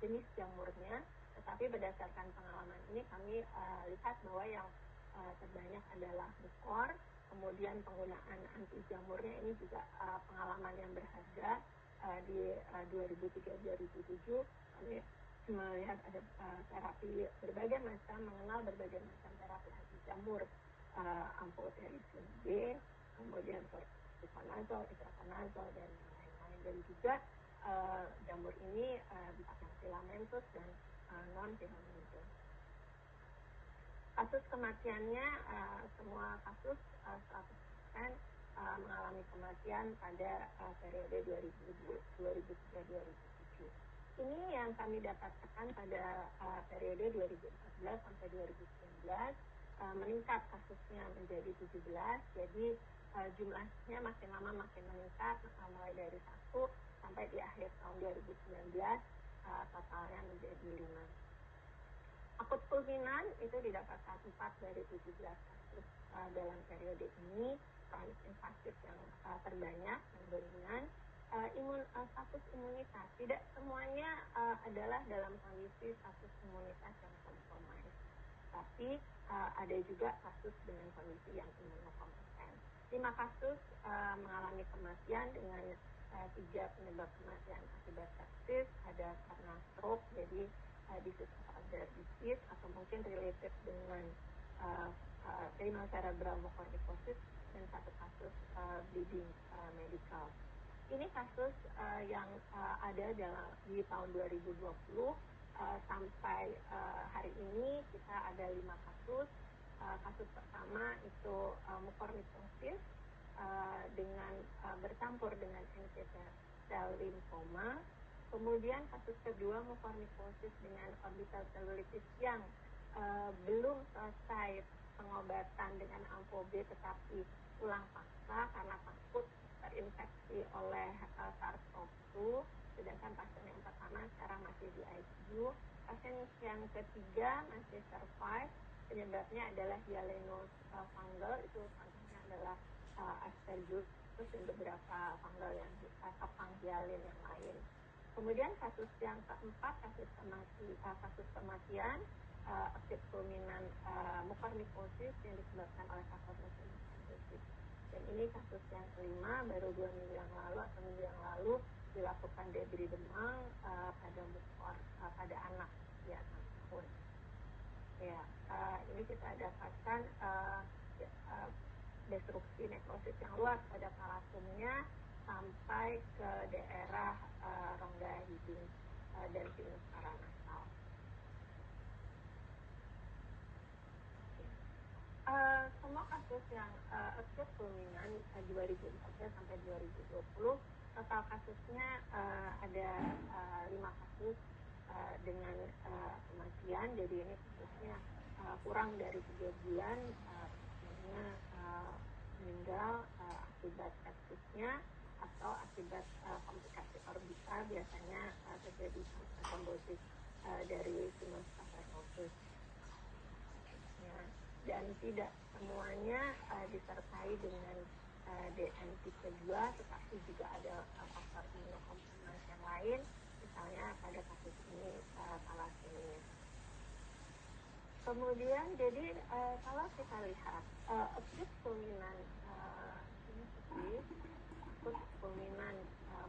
jenis jamurnya, tetapi berdasarkan pengalaman ini kami lihat bahwa yang terbanyak adalah mukor, kemudian penggunaan anti jamurnya ini juga pengalaman yang berharga di 2003-2007 kami melihat ada terapi berbagai macam, mengenal berbagai macam terapi anti jamur, amphotericin B, kemudian fluconazole, itraconazole, dan lain-lain. Dan juga jamur ini yang filamentus dan non-filamentus. Kasus kematiannya, semua kasus 100% mengalami kematian pada periode 2003-2007. Ini yang kami dapatkan pada periode 2014 sampai 2019, meningkat kasusnya menjadi 17, jadi jumlahnya makin lama makin meningkat, mulai dari 1 sampai di akhir tahun 2019 totalnya menjadi 5. Akut fulminan itu didapatkan 4 dari 17 kasus dalam periode ini, kronik invasif yang terbanyak, yang dominan. Status imunitas tidak semuanya adalah dalam kondisi status imunitas yang kompromis, tapi ada juga kasus dengan kondisi yang imunokompeten. 5 kasus mengalami kematian dengan 3 penyebab kematian akibat sepsis, ada karena stroke, jadi disease of other disease, atau mungkin related dengan renal cerebral mucormycosis, dan 1 kasus bleeding medical. Ini kasus yang ada di tahun 2020 sampai hari ini kita ada 5 kasus. Kasus pertama itu mucormycosis dengan bercampur dengan NK-cell lymphoma. Kemudian kasus kedua mucormycosis dengan orbital cellulitis yang belum selesai pengobatan dengan ampo B tetapi ulang paksa karena takut terinfeksi oleh SARS-CoV-2, sedangkan pasien yang pertama sekarang masih di ICU. Pasien yang ketiga masih survive, penyebabnya adalah Galenos fungal, itu contohnya adalah Aspergillus dan beberapa fungal yang Panghialin yang lain. Kemudian kasus yang keempat, kasus kematian akut fulminan mucormycosis yang disebabkan oleh faktor mucormycosis. Dan ini kasus yang kelima, baru 2 minggu yang lalu atau minggu yang lalu dilakukan debri demam pada mukor pada anak usia 6 tahun. Ya, ini kita dapatkan destruksi nekrosis yang luas pada palasumnya sampai ke daerah rongga hidung dan sinus paranasal. Semua kasus yang akut fulminan 2014 sampai 2020, total kasusnya ada 5 kasus dengan kematian. Jadi ini kasusnya kurang dari 3 bulan, pasiennya meninggal akibat sepsisnya atau akibat komplikasi orbital, biasanya terjadi trombosis dari sinus cavernosus. Ya. Dan tidak semuanya disertai dengan DM tipe 2, tetapi juga ada faktor imunokompromis yang lain, misalnya pada kasus ini thalassemia. Kemudian, jadi kalau kita lihat akut fulminan akut fulminan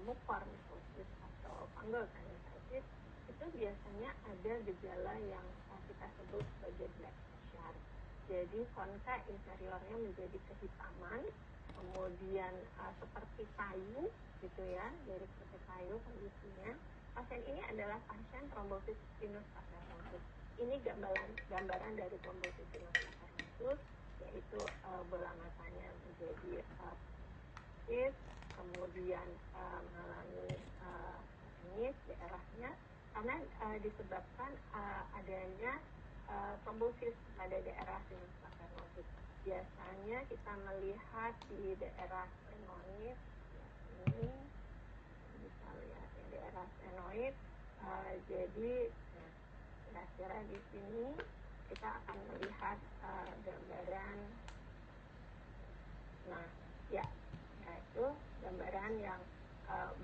mucormycosis atau fungal sinusitis, itu itu biasanya ada gejala yang kita sebut sebagai black pressure. Jadi konka inferiornya menjadi kehitaman, kemudian seperti kayu gitu ya, jadi seperti kayu kondisinya. Pasien ini adalah pasien trombosis sinus cavernosus. Ini gambaran dari trombosis sinus cavernosus, yaitu bola matanya menjadi aktif, kemudian mengalami ini daerahnya karena disebabkan adanya trombosis pada daerah sinus cavernosus. Biasanya kita melihat di daerah sphenoid, ini bisa lihat di daerah sphenoid. Jadi kira-kira di sini kita akan melihat gambaran. Nah, yaitu gambaran yang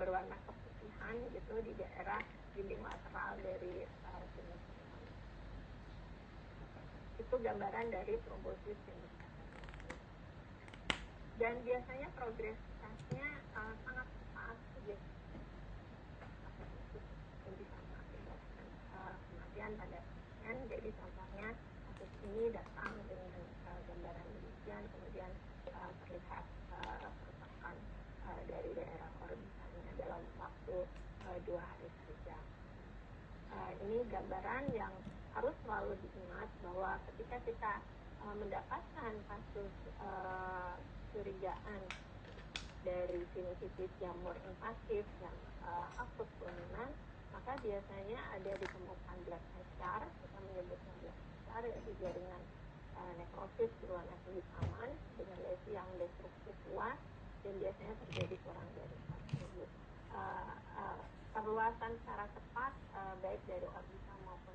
berwarna keputihan gitu di daerah dinding lateral dari sinus sphenoid. Itu gambaran dari trombosis sinus cavernosus. Dan biasanya progresitasnya sangat cepat, yang bisa mengakibatkan kematian pada pasien. Jadi contohnya kasus ini datang dengan gambaran demikian, kemudian terlihat kerusakan dari daerah orbitalnya dalam waktu 2 hari saja. Ini gambaran yang harus selalu diingat bahwa ketika kita mendapatkan kasus curigaan dari sinusitis jamur invasif yang akut dominan, maka biasanya ada ditemukan black pressure, kita menyebutnya black pressure, yaitu jaringan nekrosis berwarna kehitaman dengan lesi yang destruktif luas, dan biasanya terjadi kurang dari 4 minggu. Perluasan secara cepat baik dari orbital maupun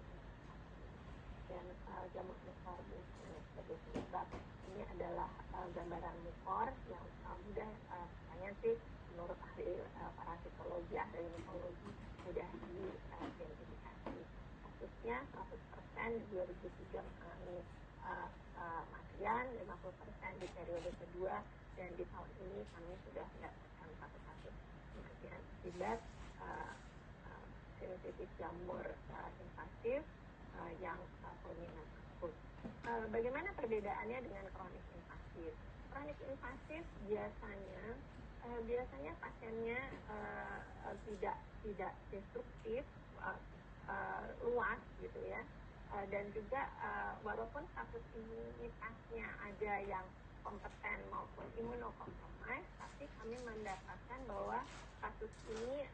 dan jamur mukor biasanya sebagai penyebab. Ini adalah gambaran mukor yang mudah, katanya sih menurut ahli parasitologi, ahli mukologi mudah diidentifikasi. Kasusnya 100% di 2003 mengalami kematian, 50% di periode kedua, dan di tahun ini kami sudah mendapatkan 1 kasus kematian akibat sinusitis jamur invasif yang fulminan akut. Bagaimana perbedaannya dengan kronik invasif? Kronik invasif biasanya pasiennya tidak destruktif, luas gitu ya, dan juga walaupun status imunitasnya ada yang kompeten maupun imunokompromis, tapi kami mendapatkan bahwa kasus ini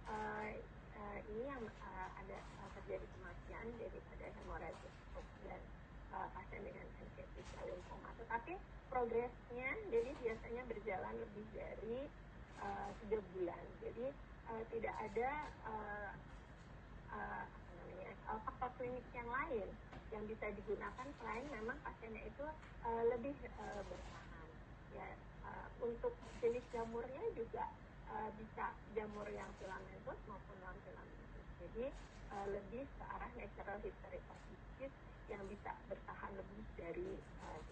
yang ada terjadi kematian daripada hemorragic stroke dan pasien dengan NK-T lymphoma. Tetapi progresnya jadi biasanya berjalan lebih dari 3 bulan. Jadi tidak ada faktor klinis yang lain yang bisa digunakan selain memang pasiennya itu lebih bertahan. Ya, untuk jenis jamurnya juga bisa jamur yang filamentos maupun non filamentos. Jadi lebih ke arah natural history of disease yang bisa bertahan lebih dari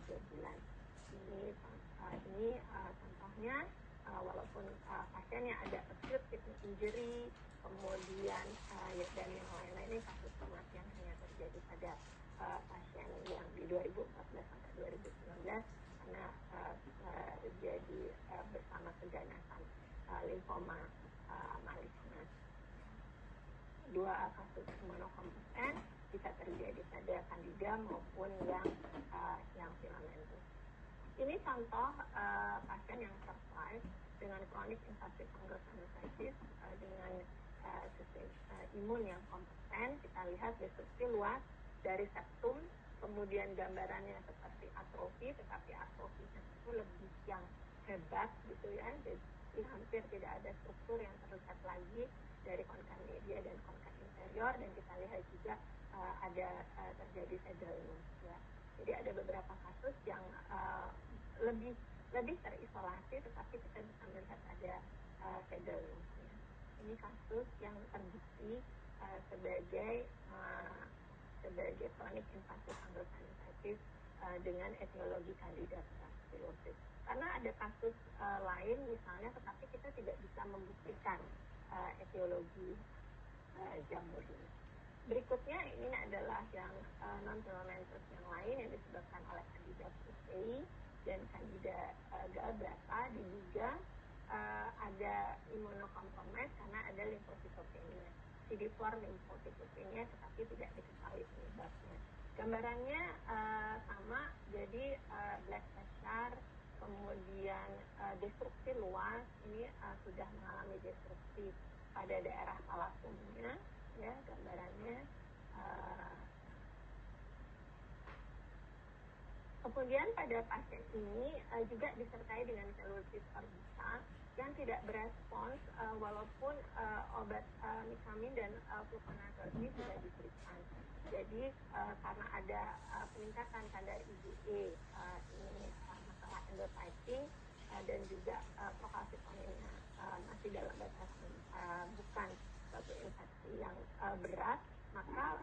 3 bulan. Ini contohnya, walaupun pasiennya ada acute kidney injury, kemudian dan yang lain-lain, kasus kematian hanya terjadi pada pasien yang di 2014 sampai 2019 karena jadi bersama keganasan limfoma malignas. 2 kasus imunokompeten bisa terjadi pada Candida maupun yang filamentos. Ini contoh pasien yang survive dengan chronic invasive fungal sinusitis dengan sistem imun yang kompeten. Kita lihat destruksi luas dari septum, kemudian gambarannya seperti atrofi, tetapi atrofinya itu lebih yang hebat gitu ya. Jadi hampir tidak ada struktur yang terlihat lagi dari konka media dan konka inferior, dan kita lihat juga ada terjadi sedalnus ya. Jadi ada beberapa kasus yang lebih terisolasi, tetapi kita bisa melihat ada sedalnus ya. Ini kasus yang terbukti sebagai chronic invasive fungal sinusitis dengan etiologi Candida tuberculosis. Karena ada kasus lain misalnya, tetapi kita tidak bisa membuktikan etiologi jamur ini. Berikutnya ini adalah yang non-filamentous yang lain yang disebabkan oleh Candida putih dan Candida glabrata. Diduga ada imunokompromis karena ada limfositopenia, CD4 limfositopenia, tetapi tidak diketahui penyebabnya. Gambarannya sama, jadi black pressure, kemudian destruksi luas, ini sudah mengalami destruksi pada daerah talassemia, ya gambarannya. Kemudian pada pasien ini juga disertai dengan selulitis orbita yang tidak berespons walaupun obat mikamin dan fluconazol ini sudah diberikan. Jadi karena ada peningkatan kadar IgE, ini masalah endotyping dan juga procalcitoninnya masih dalam batas bukan suatu infeksi yang berat, maka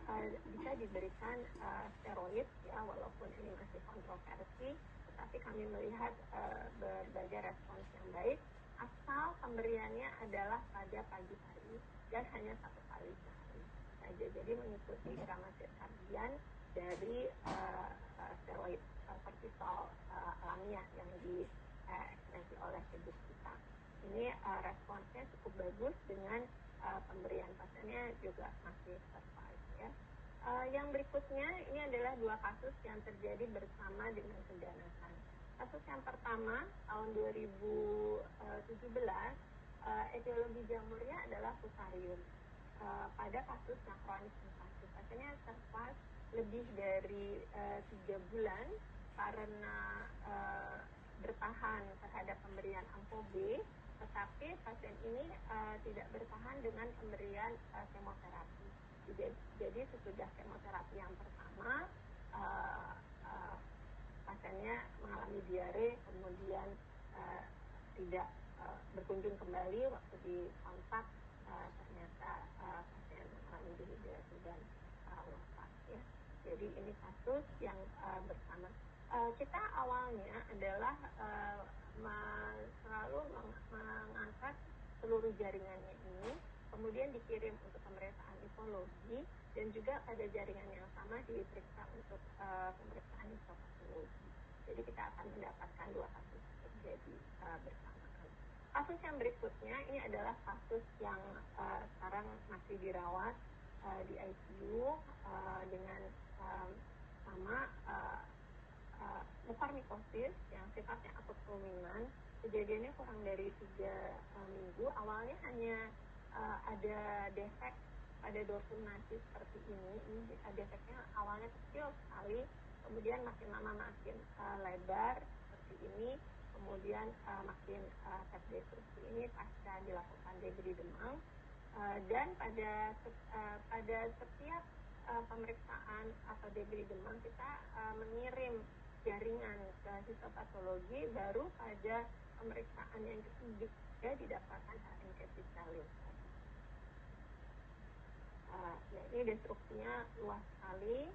bisa diberikan steroid, ya walaupun ini masih kontroversi, tetapi kami melihat berbagai respons yang baik asal pemberiannya adalah pada pagi hari dan hanya 1 kali sehari saja. Jadi mengikuti irama sirkadian dari steroid kortisol alamiah yang diekspresi oleh tubuh kita. Ini responsnya cukup bagus dengan pemberian pasiennya juga masih survive, ya. Yang berikutnya ini adalah 2 kasus yang terjadi bersama dengan keganasan. Kasus yang pertama tahun 2017, etiologi jamurnya adalah Fusarium. Pada kasus yang kronis invasif, pasiennya survive lebih dari 3 bulan karena bertahan terhadap pemberian ampo B, tetapi pasien ini tidak bertahan dengan pemberian kemoterapi. Jadi sesudah kemoterapi yang pertama, pasiennya mengalami diare, kemudian tidak berkunjung kembali. Waktu dikontak ternyata pasien mengalami dehidrasi dan wafat, ya. Jadi ini kasus yang bersama. Kita awalnya adalah selalu mengangkat seluruh jaringannya ini, kemudian dikirim untuk pemeriksaan histologi, dan juga pada jaringan yang sama diperiksa untuk pemeriksaan histopatologi. Jadi kita akan mendapatkan 2 kasus terjadi bersamaan. Kasus yang berikutnya ini adalah kasus yang sekarang masih dirawat di ICU dengan sama mukormikosis yang sifatnya akut fulminan. Kejadiannya kurang dari 3 minggu. Awalnya hanya ada defek pada dorsum nasi seperti ini. Ini defeknya awalnya kecil sekali, kemudian makin lama makin lebar seperti ini, kemudian makin terdestruksi. Ini pasca dilakukan debri demam, dan pada setiap pemeriksaan atau debri demam kita mengirim jaringan ke histopatologi, baru pada pemeriksaan yang ketiga didapatkan HNK T-cell lymphoma. Ya, ini destruksinya luas sekali.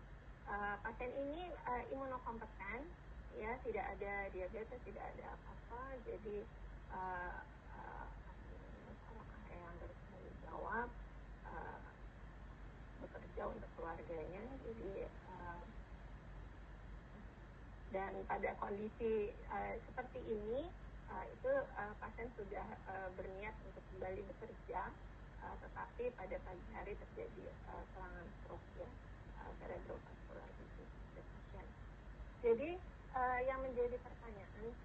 Pasien ini imunokompeten, ya, tidak ada diabetes, tidak ada apa-apa. Jadi seorang ayah yang bertanggung jawab, bekerja untuk keluarganya. Jadi dan pada kondisi seperti ini itu pasien sudah berniat untuk kembali bekerja, tetapi pada pagi hari terjadi serangan stroke, ya, cerebrovascular deficient. Jadi yang menjadi pertanyaan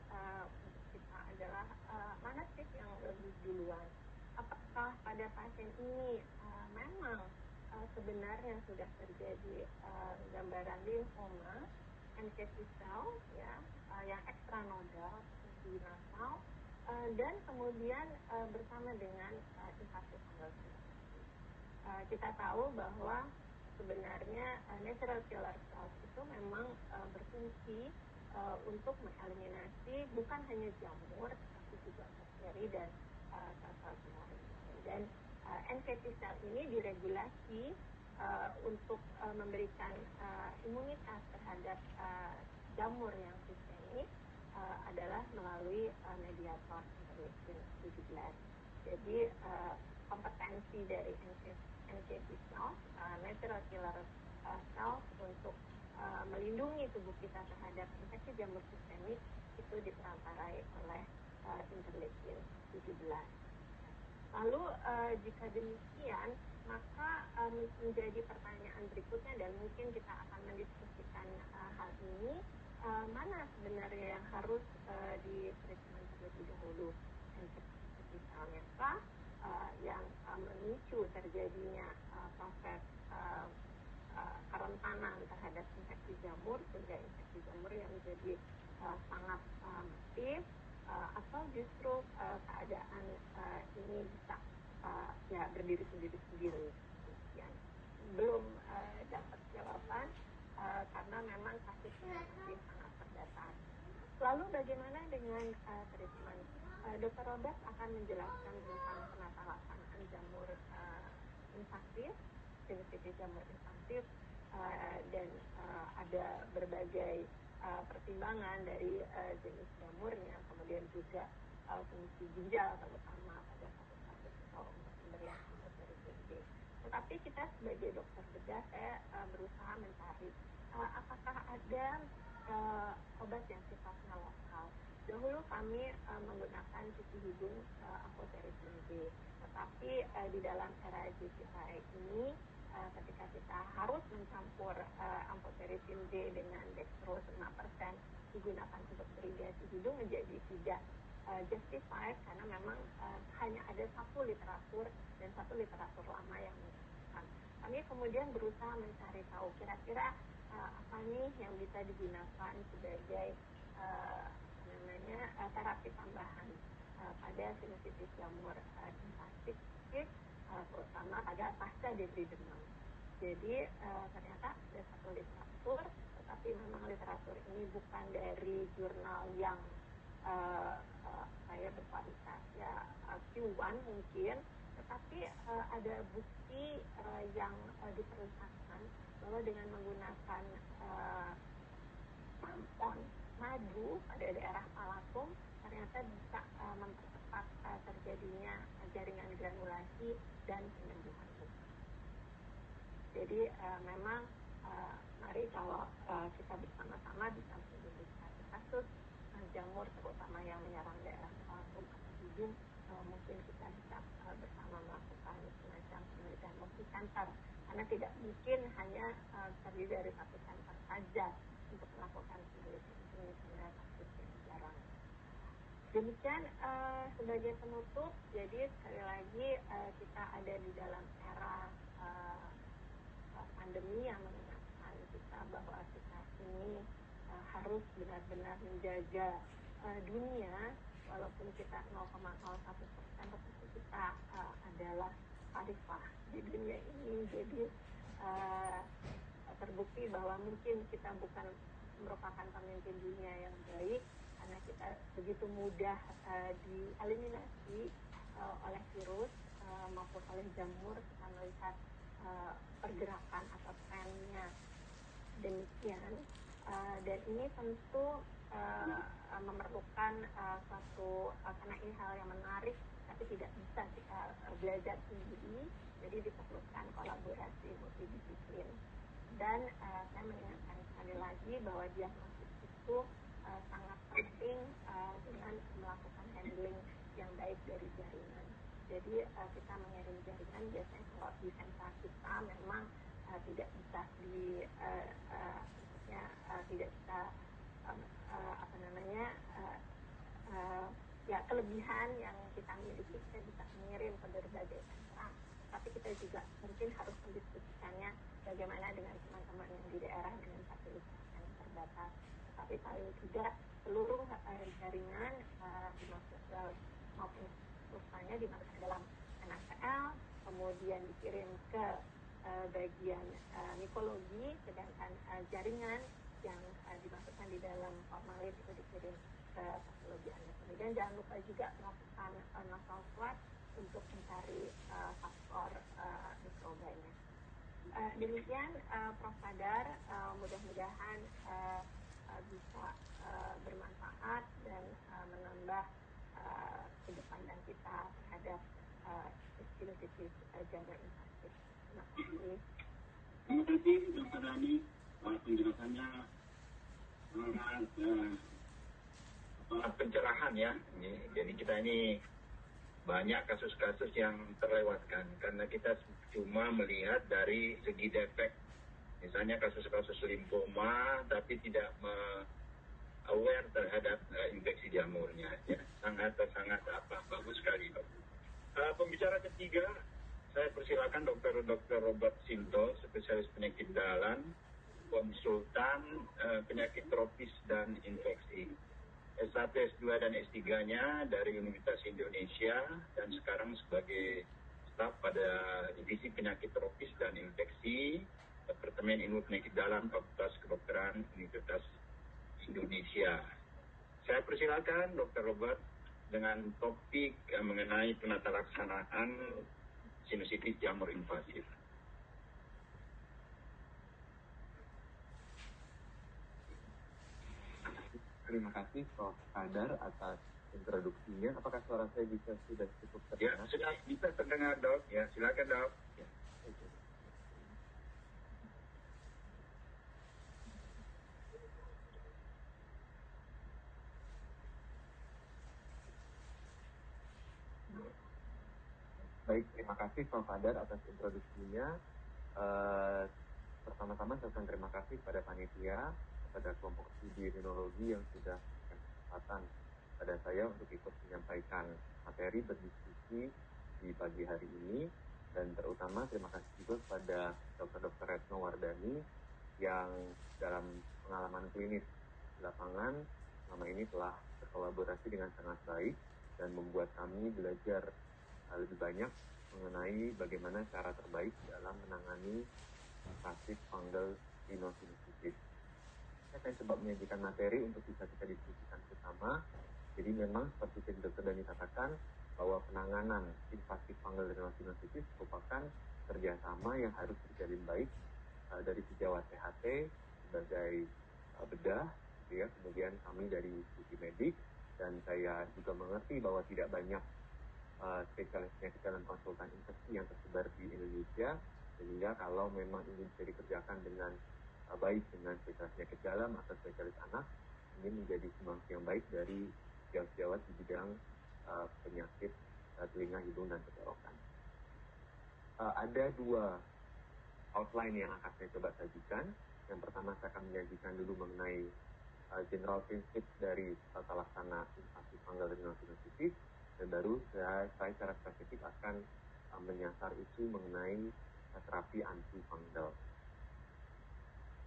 untuk kita adalah mana sih yang lebih duluan? Apakah pada pasien ini memang sebenarnya sudah terjadi gambaran limfoma NK T-cell, ya, yang ekstranodal di nasal, dan kemudian bersama dengan invasi fungal infeksi. Kita tahu bahwa sebenarnya natural killer cells itu memang berfungsi untuk mengeliminasi bukan hanya jamur, tapi juga bakteri dan sel-sel tumor. Dan NK T-cell ini diregulasi untuk memberikan imunitas terhadap jamur yang sistemik adalah melalui mediator interleukin 17. Jadi kompetensi dari NKT cells, natural killer cells untuk melindungi tubuh kita terhadap infeksi jamur sistemik itu diperantarai oleh interleukin 17. Lalu jika demikian, maka menjadi pertanyaan berikutnya dan mungkin kita akan mendiskusikan hal ini, mana sebenarnya yang harus ditreatment terlebih dahulu, infeksi selnya kah yang memicu terjadinya proses kerentanan terhadap infeksi jamur sehingga infeksi jamur yang menjadi sangat masif, atau justru keadaan ini bisa berdiri sendiri. Belum dapat jawaban karena memang kasusnya masih sangat terbatas. Lalu bagaimana dengan treatment? Dr. Robert akan menjelaskan tentang penata laksanaan jamur invasif, jenis jamur invasif, dan ada berbagai pertimbangan dari jenis jamurnya, kemudian juga fungsi ginjal terutama pada kasus-kasus untuk pemberian amphotericin B. Tetapi kita sebagai dokter bedah, saya berusaha mencari apakah ada obat yang sifatnya lokal. Dahulu kami menggunakan cuci hidung amphotericin B, tetapi di dalam era JCI ini ketika kita harus mencampur amphotericin B dengan dextrose 5% digunakan untuk irigasi hidung menjadi tidak justified karena memang hanya ada satu literatur dan satu literatur lama yang menyebutkan. Kami kemudian berusaha mencari tahu kira-kira apa nih yang bisa digunakan sebagai terapi tambahan pada sinusitis jamur invasif, terutama pada pasca debris demam. Jadi ternyata ada satu literatur, tetapi memang literatur ini bukan dari jurnal yang berkualitas Q1 mungkin, tetapi ada bukti yang diperlihatkan bahwa dengan menggunakan tampon madu pada daerah palatum ternyata bisa mempercepat terjadinya jaringan granulasi dan penyembuhan luka. Jadi memang mari kalau kita bersama-sama bisa menyembuhkan kasus jamur terutama yang menyerang daerah palatum atau hidung, mungkin kita bisa bersama melakukan semacam penelitian multi-center karena tidak mungkin hanya terdiri dari satu center saja untuk melakukan penelitian ini karena kasus yang jarang. Demikian sebagai penutup, jadi sekali lagi kita ada di dalam era pandemi yang mengingatkan kita bahwa kita ini harus benar-benar menjaga dunia, walaupun kita 0,01%, tetapi kita adalah khalifah di dunia ini. Jadi terbukti bahwa mungkin kita bukan merupakan pemimpin dunia yang baik karena kita begitu mudah dieliminasi oleh virus maupun oleh jamur. Kita melihat pergerakan atau trennya demikian, dan ini tentu memerlukan suatu karena ini hal yang menarik tapi tidak bisa kita belajar sendiri, jadi diperlukan kolaborasi multidisiplin. Dan saya mengingatkan sekali lagi bahwa diagnosis itu sangat penting dengan melakukan handling yang baik dari jaringan. Jadi kita mengirim jaringan biasanya kalau di sentra kita memang tidak bisa tidak bisa kelebihan yang kita miliki kita bisa mengirim ke berbagai sentra, tapi kita juga mungkin harus mendiskusikannya bagaimana dengan teman-teman yang di daerah dengan fasilitas yang terbatas, tetapi paling tidak seluruh jaringan maupun perusahaannya dimasukkan dalam NaCl, kemudian dikirim ke bagian mikologi, sedangkan jaringan yang dimasukkan di dalam formalin itu dikirim ke patologi anatomi. Dan jangan lupa juga melakukan nasal swab untuk mencari faktor mikrobanya. Demikian Prof. Sadar, mudah-mudahan bisa bermanfaat dan menambah sudut pandang kita terhadap sinusitis jamur invasif. Terima kasih. Terima kasih Dr. Rani, penjelasannya sangat pencerahan ya. Jadi kita ini banyak kasus-kasus yang terlewatkan karena kita cuma melihat dari segi defek. Misalnya kasus-kasus limfoma tapi tidak aware terhadap infeksi jamurnya. Ya, sangat bagus sekali, Pak. Pembicara ketiga, saya persilakan Dr. Robert Sinto, spesialis penyakit dalam, konsultan penyakit tropis dan infeksi. S1, S2 dan S3-nya dari Universitas Indonesia dan sekarang sebagai staf pada divisi penyakit tropis dan infeksi Departemen Ilmu Penyakit Dalam Fakultas Kedokteran Universitas Indonesia. Saya persilakan Dr. Robert dengan topik mengenai penata laksanaan sinusitis jamur invasif. Terima kasih Prof. Kadar atas introduksinya. Apakah suara saya sudah cukup terdengar? Ya, sudah bisa terdengar, Dok. Ya, silakan, Dok. Ya. Baik, terima kasih Prof. Kadar atas introduksinya. Pertama-tama saya ucapkan terima kasih pada panitia, kepada kelompok studi rinologi yang sudah memberikan kesempatan pada saya untuk ikut menyampaikan materi berdiskusi di pagi hari ini, dan terutama terima kasih juga kepada Dr. Retno Wardani yang dalam pengalaman klinis di lapangan selama ini telah berkolaborasi dengan sangat baik dan membuat kami belajar lebih banyak mengenai bagaimana cara terbaik dalam menangani invasive fungal rhinosinusitis. Saya akan coba menyajikan materi untuk bisa kita diskusikan bersama. Jadi memang seperti yang Dr. Dani katakan, bahwa penanganan invasive fungal rhinosinusitis merupakan kerjasama yang harus terjalin baik dari sejawat THT sebagai bedah, gitu ya. Kemudian kami dari sisi medik, dan saya juga mengerti bahwa tidak banyak spesialis penyakit dalam konsultan infeksi yang tersebar di Indonesia, sehingga kalau memang ini bisa dikerjakan dengan baik dengan spesialis penyakit dalam atau spesialis anak, ini menjadi sumbangsi yang baik dari sejawat di bidang penyakit telinga, hidung, dan tenggorokan. Ada dua outline yang akan saya coba sajikan. Yang pertama saya akan menyajikan dulu mengenai general prinsip dari tata laksana invasive fungal rhinosinusitis, dan baru saya secara spesifik akan menyasar isu mengenai terapi antifungal.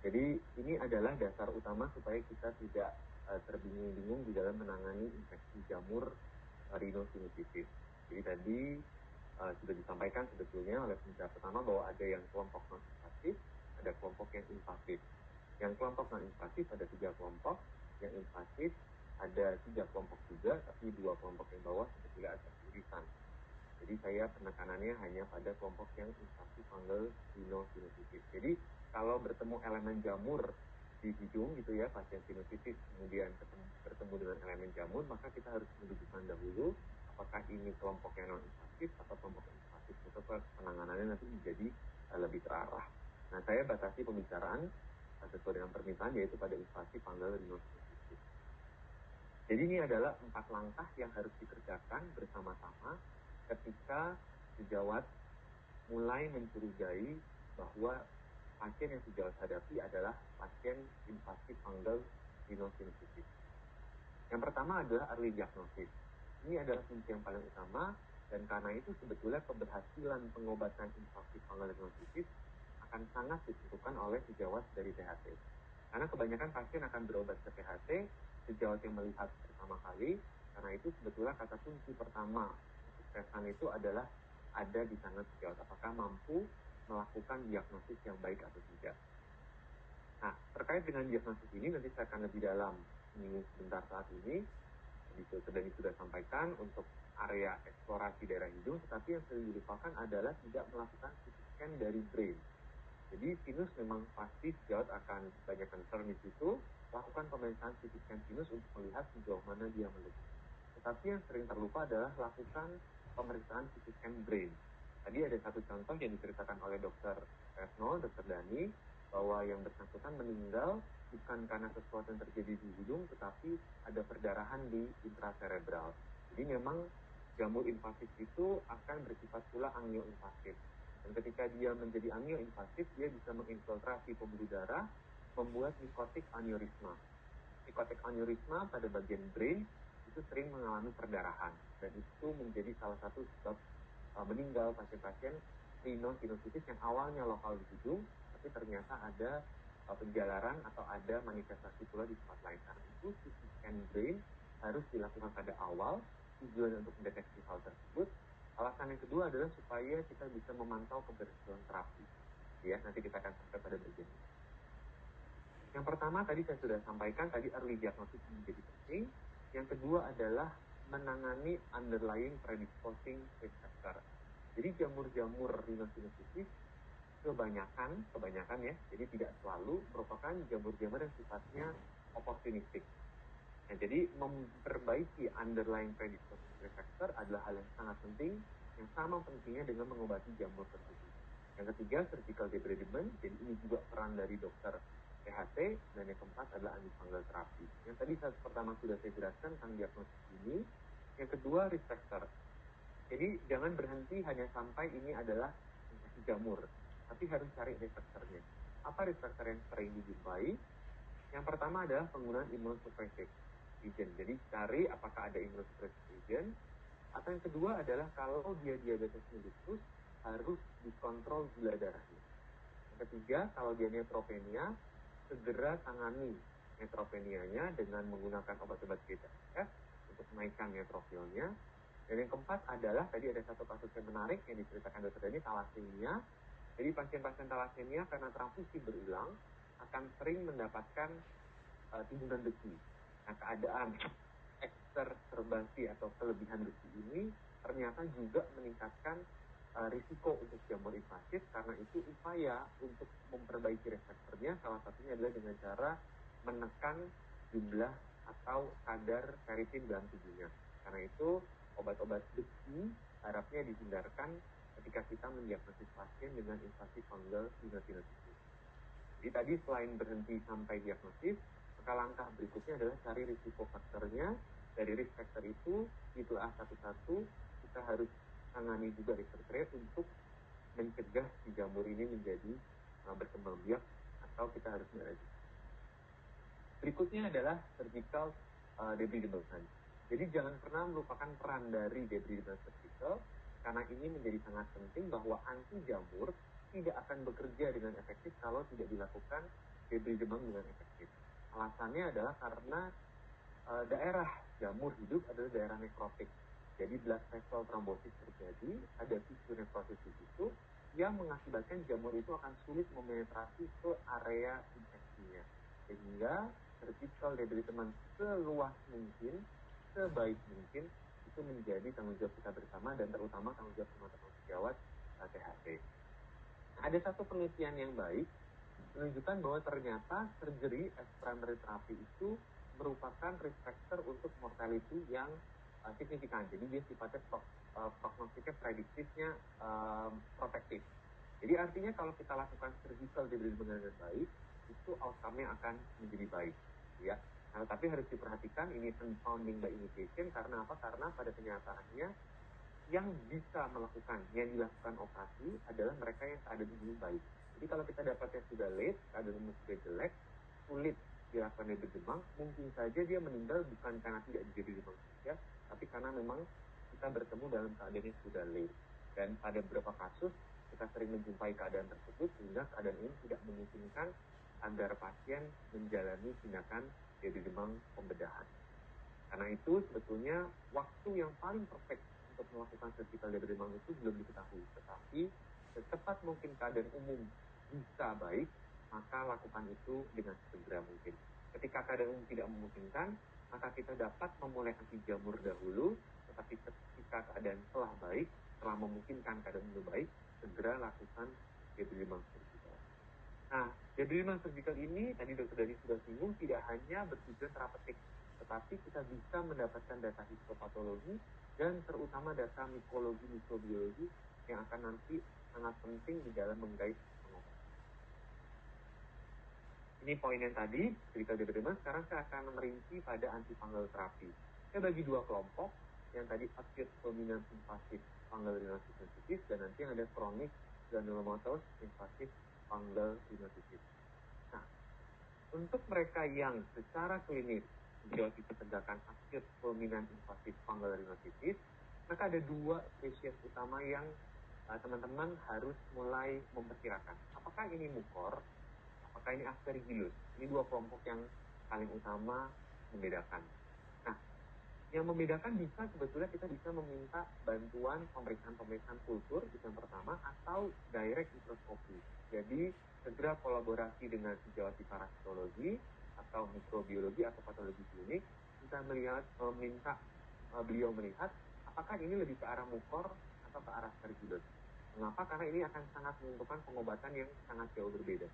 Jadi ini adalah dasar utama supaya kita tidak terbingung-bingung di dalam menangani infeksi jamur rhinosinusitis. Jadi tadi sudah disampaikan sebetulnya oleh pembicara pertama bahwa ada yang kelompok non-invasif, ada kelompok yang invasif. Yang kelompok non-invasif ada 3 kelompok, yang invasif ada 3 kelompok juga, tapi 2 kelompok yang bawah sebetulnya ada irisan. Jadi saya penekanannya hanya pada kelompok yang invasive fungal rhinosinusitis. Jadi kalau bertemu elemen jamur di hidung gitu ya, pasien sinusitis kemudian bertemu dengan elemen jamur, maka kita harus mendudukan dahulu apakah ini kelompok yang non-invasif atau kelompok invasif, atau penanganannya nanti menjadi lebih terarah. Nah, saya batasi pembicaraan sesuai dengan permintaan, yaitu pada invasive fungal rhinosinusitis. Jadi ini adalah 4 langkah yang harus dikerjakan bersama-sama ketika sejawat mulai mencurigai bahwa pasien yang sejawat hadapi adalah pasien invasive fungal rhinosinusitis. Yang pertama adalah early diagnosis. Ini adalah kunci yang paling utama, dan karena itu sebetulnya keberhasilan pengobatan invasive fungal rhinosinusitis akan sangat ditentukan oleh sejawat dari THT. Karena kebanyakan pasien akan berobat ke THT, sejawat yang melihat pertama kali, karena itu sebetulnya kata kunci pertama kesuksesan itu adalah ada di tangan sejawat, apakah mampu melakukan diagnosis yang baik atau tidak. Nah, terkait dengan diagnosis ini nanti saya akan lebih dalam menyinggung sebentar saat ini. Tadi sudah sampaikan untuk area eksplorasi daerah hidung, tetapi yang sering dilupakan adalah tidak melakukan CT scan dari brain. Jadi sinus memang pasti sejawat akan banyak concern di situ, lakukan pemeriksaan CT scan sinus untuk melihat sejauh mana dia melebihi. Tetapi yang sering terlupa adalah lakukan pemeriksaan CT scan brain. Tadi ada satu contoh yang diceritakan oleh Dr. Retno, Dr. Dani, bahwa yang bersangkutan meninggal bukan karena sesuatu yang terjadi di hidung, tetapi ada perdarahan di intracerebral. Jadi memang jamur invasif itu akan bersifat pula angioinvasif. Dan ketika dia menjadi angioinvasif, dia bisa menginfiltrasi pembuluh darah, membuat nikotik aneurisma. Nikotik aneurisma pada bagian brain itu sering mengalami perdarahan, dan itu menjadi salah satu sebab meninggal pasien-pasien rhinosinusitis yang awalnya lokal di hidung, tapi ternyata ada penjalaran atau ada manifestasi pula di tempat lain. Karena itu CT scan brain harus dilakukan pada awal, tujuan untuk mendeteksi hal tersebut. Alasan yang kedua adalah supaya kita bisa memantau keberhasilan terapi. Ya, nanti kita akan sampai pada bagian ini. Yang pertama tadi saya sudah sampaikan, tadi early diagnosis menjadi penting. Yang kedua adalah menangani underlying predisposing risk factor. Jadi jamur-jamur rhinosinusitis kebanyakan ya, jadi tidak selalu merupakan jamur-jamur yang sifatnya opportunistik. Nah, jadi memperbaiki underlying predisposing risk factor adalah hal yang sangat penting, yang sama pentingnya dengan mengobati jamur tersebut. Yang ketiga, surgical debridement, jadi ini juga peran dari dokter THT, dan yang keempat adalah antifungal terapi. Yang tadi pertama sudah saya jelaskan tentang diagnosis ini. Yang kedua, risk factor. Jadi jangan berhenti hanya sampai ini adalah infeksi jamur, tapi harus cari risk factor-nya. Apa risk factor yang sering dijumpai? Yang pertama adalah penggunaan immunosuppressive agent. Jadi cari apakah ada immunosuppressive agent. Atau yang kedua adalah kalau dia diabetes mellitus, harus dikontrol gula darahnya. Yang ketiga, kalau dia neutropenia, segera tangani neutropenianya dengan menggunakan obat-obat VEGF untuk menaikkan neutrofilnya. Dan yang keempat adalah, tadi ada satu kasus yang menarik yang diceritakan dokter Dani, thalassemia. Jadi pasien-pasien thalassemia karena transfusi berulang akan sering mendapatkan timbunan besi. Nah, keadaan ekserbasi atau kelebihan besi ini ternyata juga meningkatkan risiko untuk jamur invasif. Karena itu upaya untuk memperbaiki reseptornya salah satunya adalah dengan cara menekan jumlah atau kadar ferritin dalam tubuhnya. Karena itu obat-obat besi harapnya dihindarkan ketika kita mendiagnosis pasien dengan invasi fungal rhinosinusitis. Jadi tadi selain berhenti sampai diagnosis, maka langkah berikutnya adalah cari risiko faktornya. Dari risk factor itu satu-satu kita harus tangani juga risk factor untuk mencegah si jamur ini menjadi berkembang biak atau kita harus meredam. Berikutnya adalah surgical debridement. Jadi jangan pernah melupakan peran dari debridement surgical, karena ini menjadi sangat penting bahwa anti jamur tidak akan bekerja dengan efektif kalau tidak dilakukan debridement dengan efektif. Alasannya adalah karena daerah jamur hidup adalah daerah nekrotik. Jadi blood vessel thrombosis terjadi, ada tisu nekrosis di situ yang mengakibatkan jamur itu akan sulit memenetrasi ke area infeksinya. Sehingga surgical debridement seluas mungkin, sebaik mungkin, itu menjadi tanggung jawab kita bersama dan terutama tanggung jawab teman-teman sejawat THT. Ada satu penelitian yang baik menunjukkan bahwa ternyata surgery as primary therapy itu merupakan risk factor untuk mortality yang signifikan. Jadi dia sifatnya prognostiknya, prediktifnya protektif. Jadi artinya kalau kita lakukan surgical debridement dengan baik, itu outcome-nya akan menjadi baik. Ya. Nah, tapi harus diperhatikan ini confounding by imitation. Karena apa? Karena pada kenyataannya yang bisa melakukan, yang dilakukan operasi adalah mereka yang keadaan umum baik. Jadi kalau kita dapatnya sudah late, keadaan umum sudah jelek, sulit dilakukan debridement, mungkin saja dia meninggal bukan karena tidak debridement saja, tapi karena memang kita bertemu dalam keadaan yang sudah late. Dan pada beberapa kasus kita sering menjumpai keadaan tersebut sehingga keadaan ini tidak memungkinkan agar pasien menjalani tindakan debridement pembedahan. Karena itu sebetulnya waktu yang paling perfect untuk melakukan surgical debridement itu belum diketahui. Tetapi secepat mungkin keadaan umum bisa baik, maka lakukan itu dengan segera mungkin. Ketika keadaan umum tidak memungkinkan, maka kita dapat memulai anti jamur dahulu, tetapi ketika keadaan telah baik, telah memungkinkan keadaan umum baik, segera lakukan debridement surgical. Nah, debridement surgical ini, tadi Dr. Dani sudah singgung, tidak hanya bertujuan terapeutik, tetapi kita bisa mendapatkan data histopatologi dan terutama data mikologi, mikrobiologi yang akan nanti sangat penting di dalam menggait pengobatan. Ini poin yang tadi, cerita diterima. Sekarang saya akan merinci pada antifungal terapi. Saya bagi dua kelompok, yang tadi acute fulminant invasive fungal rhinosinusitis, dan nanti yang ada chronic granulomatous invasive fungal rhinosinusitis. Nah, untuk mereka yang secara klinis gejala tegakkan acute fulminant invasive fungal rhinosinusitis, maka ada dua spesies utama yang teman-teman harus mulai memperkirakan. Apakah ini mukor? Apakah ini aspergillus? Ini dua kelompok yang paling utama membedakan. Nah, yang membedakan bisa sebetulnya kita bisa meminta bantuan pemeriksaan kultur, itu yang pertama, atau direct mikroskopi. Jadi, segera kolaborasi dengan sejawat parasitologi atau mikrobiologi atau patologi klinik, kita meminta beliau melihat apakah ini lebih ke arah mukor atau ke arah aspergillus. Mengapa? Karena ini akan sangat menentukan pengobatan yang sangat jauh berbeda.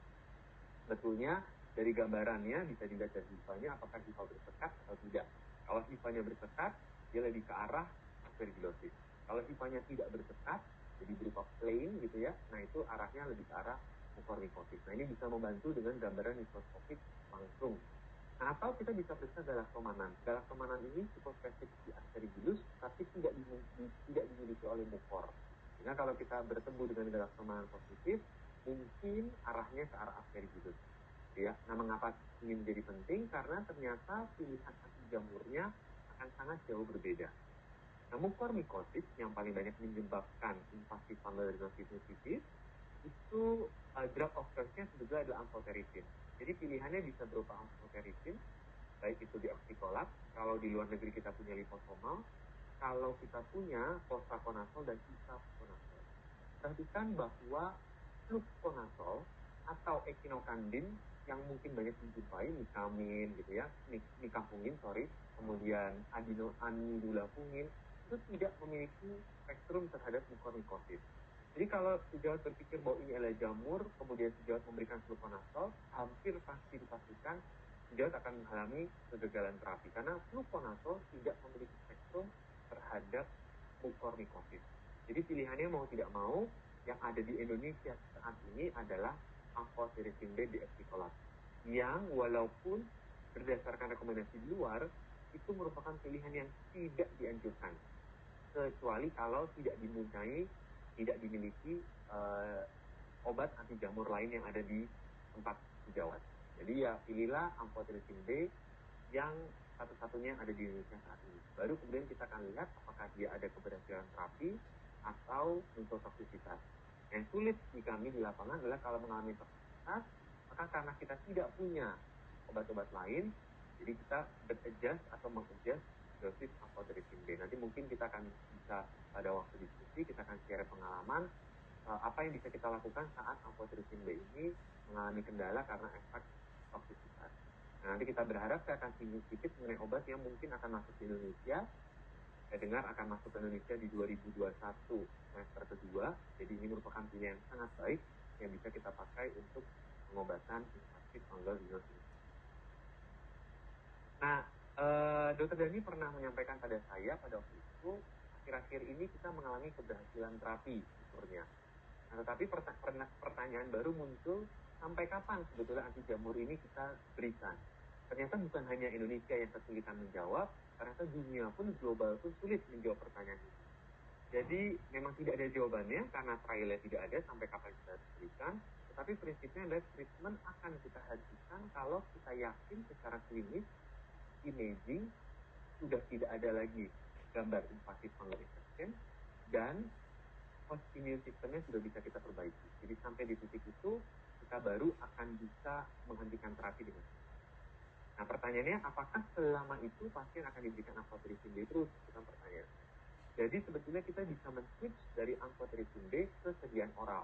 Sebetulnya dari gambarannya bisa dilihat dari hifanya apakah hifa bersekat atau tidak. Kalau hifanya bersekat, dia lebih ke arah aspergillosis. Kalau hifanya tidak bersekat, jadi berupa plain gitu ya, nah itu arahnya lebih ke arah mucormycosis. Nah ini bisa membantu dengan gambaran mikroskopik langsung. Nah, atau kita bisa periksa galaktomanan. Galaktomanan ini cukup spesifik di aspergillus, tapi tidak dimiliki oleh mukor. Nah kalau kita bertemu dengan galaktomanan positif, mungkin arahnya ke arah aspergillus. Ya, nah mengapa ini menjadi penting? Karena ternyata pilihan anti jamurnya akan sangat jauh berbeda. Nah, mucormycosis yang paling banyak menyebabkan invasive fungal rhinosinusitis itu drug of choice-nya sebetulnya adalah amphotericin. Jadi pilihannya bisa berupa amphotericin, baik itu dioxycolat, kalau di luar negeri kita punya liposomal, kalau kita punya fosraconazole dan isavuconazole. Perhatikan bahwa fluconazole atau echinocandin yang mungkin banyak dijumpai, mikamin gitu ya, mikafungin, kemudian anidulafungin, itu tidak memiliki spektrum terhadap mucormycosis. Jadi kalau sejawat berpikir bahwa ini adalah jamur, kemudian sejawat memberikan fluconazole, hampir pasti dipastikan sejawat akan mengalami kegagalan terapi, karena fluconazole tidak memiliki spektrum terhadap mucormycosis. Jadi pilihannya mau tidak mau, yang ada di Indonesia saat ini adalah amphotericin B deoxycolat, yang walaupun berdasarkan rekomendasi di luar, itu merupakan pilihan yang tidak dianjurkan, kecuali kalau tidak dimiliki obat anti jamur lain yang ada di tempat sejawat. Jadi ya pilihlah amphotericin B yang satu-satunya ada di Indonesia saat ini. Baru kemudian kita akan lihat apakah dia ada keberhasilan terapi atau untuk toksisitas. Yang sulit di kami di lapangan adalah kalau mengalami toksisitas, maka karena kita tidak punya obat-obat lain, jadi kita beradjust atau mengadjust dosis amphotericin B. Nanti mungkin kita akan bisa pada waktu diskusi, kita akan share pengalaman apa yang bisa kita lakukan saat amphotericin B ini mengalami kendala karena efek toksisitas. Nah, nanti kita berharap saya akan singgung sedikit mengenai obat yang mungkin akan masuk di Indonesia. Saya dengar akan masuk ke Indonesia di 2021 semester kedua. Jadi ini merupakan pilihan yang sangat baik yang bisa kita pakai untuk pengobatan invasive fungal rhinosinusitis. Nah, Dr. Dani pernah menyampaikan pada saya pada waktu itu, akhir-akhir ini kita mengalami keberhasilan terapi syukurnya. Nah, tetapi pertanyaan baru muncul, sampai kapan sebetulnya anti jamur ini kita berikan? Ternyata bukan hanya Indonesia yang kesulitan menjawab, ternyata dunia pun, global pun sulit menjawab pertanyaan ini. Jadi memang tidak ada jawabannya karena trialnya tidak ada sampai kapan kita harus berikan. Tetapi prinsipnya adalah treatment akan kita hentikan kalau kita yakin secara klinis, imaging, sudah tidak ada lagi gambar invasive fungal infection dan host immune systemnya sudah bisa kita perbaiki. Jadi sampai di titik itu kita baru akan bisa menghentikan terapi dengan itu. Nah pertanyaannya, apakah selama itu pasien akan diberikan amphotericin B terus? Bukan pertanyaan. Jadi sebetulnya kita bisa men-switch dari amphotericin B ke sediaan oral.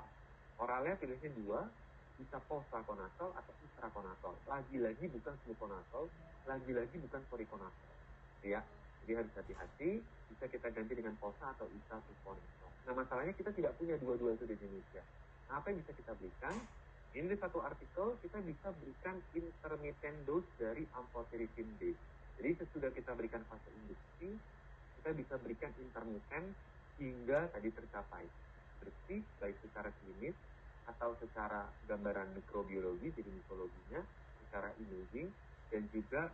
Oralnya pilihannya dua, bisa fosraconazole atau isavuconazole. Lagi-lagi bukan fluconazole, lagi-lagi bukan voriconazole. Ya, jadi harus hati-hati, bisa kita ganti dengan fosa atau isavuconazole. Nah masalahnya kita tidak punya dua-dua itu di Indonesia. Nah, apa yang bisa kita berikan? Ini di satu artikel kita bisa berikan intermittent dose dari amphotericin B. Jadi sesudah kita berikan fase induksi, kita bisa berikan intermittent hingga tadi tercapai. bersih, baik secara klinis atau secara gambaran mikrobiologi, jadi mikologinya, secara imaging, dan juga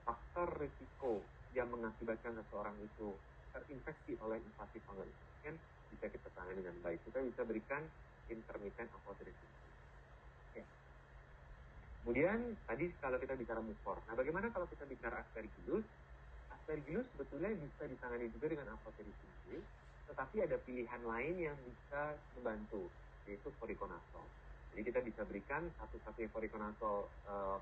faktor risiko yang mengakibatkan seseorang itu terinfeksi oleh invasive fungal infection bisa kita tangani dengan baik. Kita bisa berikan intermittent apoptosis. Ya. Kemudian tadi kalau kita bicara mukor, nah bagaimana kalau kita bicara aspergillus? Aspergillus sebetulnya bisa ditangani juga dengan apoptosis, tetapi ada pilihan lain yang bisa membantu, yaitu voriconazole. Jadi kita bisa berikan satu-satunya voriconazole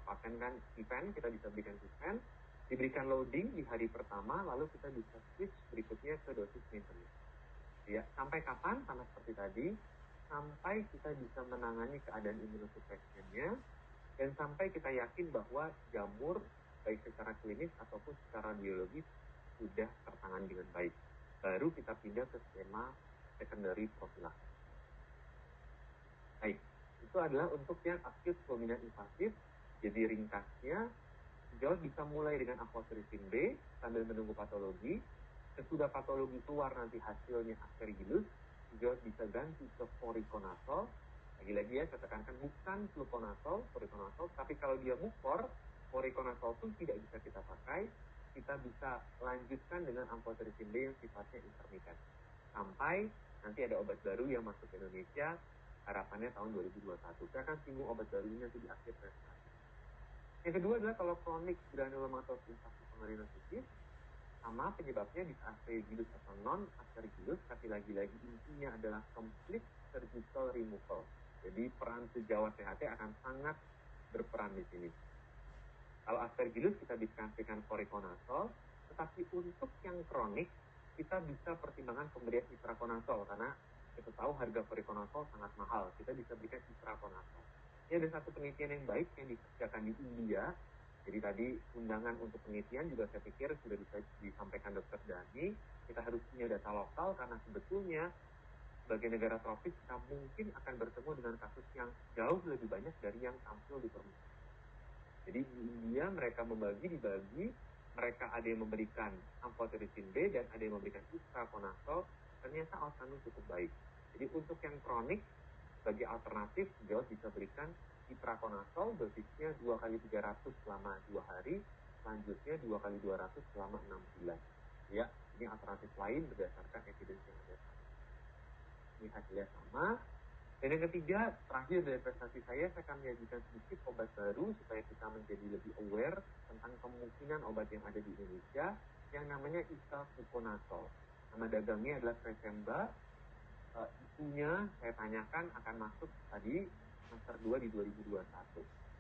paken kan event, kita bisa berikan event, diberikan loading di hari pertama, lalu kita bisa switch berikutnya ke dosis maintenance. Ya, sampai kapan? Sama seperti tadi, sampai kita bisa menangani keadaan imunosupresinya, dan sampai kita yakin bahwa jamur, baik secara klinis ataupun secara biologis, sudah tertangani dengan baik. Baru kita pindah ke skema secondary prophylaxis. Baik, itu adalah untuk yang acute fulminant invasif. Jadi ringkasnya, sejauh bisa mulai dengan amphotericin B sambil menunggu patologi. Sesudah patologi keluar nanti hasilnya aspergillus, sejauh bisa ganti ke voriconazole. Lagi-lagi ya, saya tekankan bukan fluconazole, voriconazole. Tapi kalau dia mukor, voriconazole pun tidak bisa kita pakai. Kita bisa lanjutkan dengan amphotericin B yang sifatnya intermittent. Sampai nanti ada obat baru yang masuk ke Indonesia, harapannya tahun 2021. Saya akan singgung obat baru ini nanti di akhir presentasi. Yang kedua adalah kalau chronic granulomatosis invasive fungal rhinitis, sama penyebabnya bisa aspergillus atau non-aspergillus, tapi lagi-lagi intinya adalah complete surgical removal. Jadi peran sejawat THT akan sangat berperan di sini. Kalau aspergillus kita bisa kasihkan voriconazole, tetapi untuk yang kronik kita bisa pertimbangkan pemberian itraconazole karena kita tahu harga voriconazole sangat mahal. Kita bisa berikan itraconazole. Ini ada satu penelitian yang baik yang dikerjakan di India. Jadi tadi undangan untuk penelitian juga saya pikir sudah bisa disampaikan Dr. Dhani. Kita harus punya data lokal karena sebetulnya sebagai negara tropis kita mungkin akan bertemu dengan kasus yang jauh lebih banyak dari yang tampil di permukaan. Jadi di India mereka dibagi, mereka ada yang memberikan amphotericin B dan ada yang memberikan itraconazole. Ternyata outcome cukup baik. Jadi untuk yang kronik, sebagai alternatif, sejauh bisa berikan itraconazole, dosisnya 2 kali 300 selama 2 hari, selanjutnya 2 kali 200 selama 6 bulan. Ya, ini alternatif lain berdasarkan evidence yang ada. Ini hasilnya sama. Dan yang ketiga, terakhir dari prestasi saya akan menyajikan sedikit obat baru supaya kita menjadi lebih aware tentang kemungkinan obat yang ada di Indonesia yang namanya isavuconazole. Nama dagangnya adalah Cresemba. Isunya saya tanyakan akan masuk tadi semester 2 di 2021.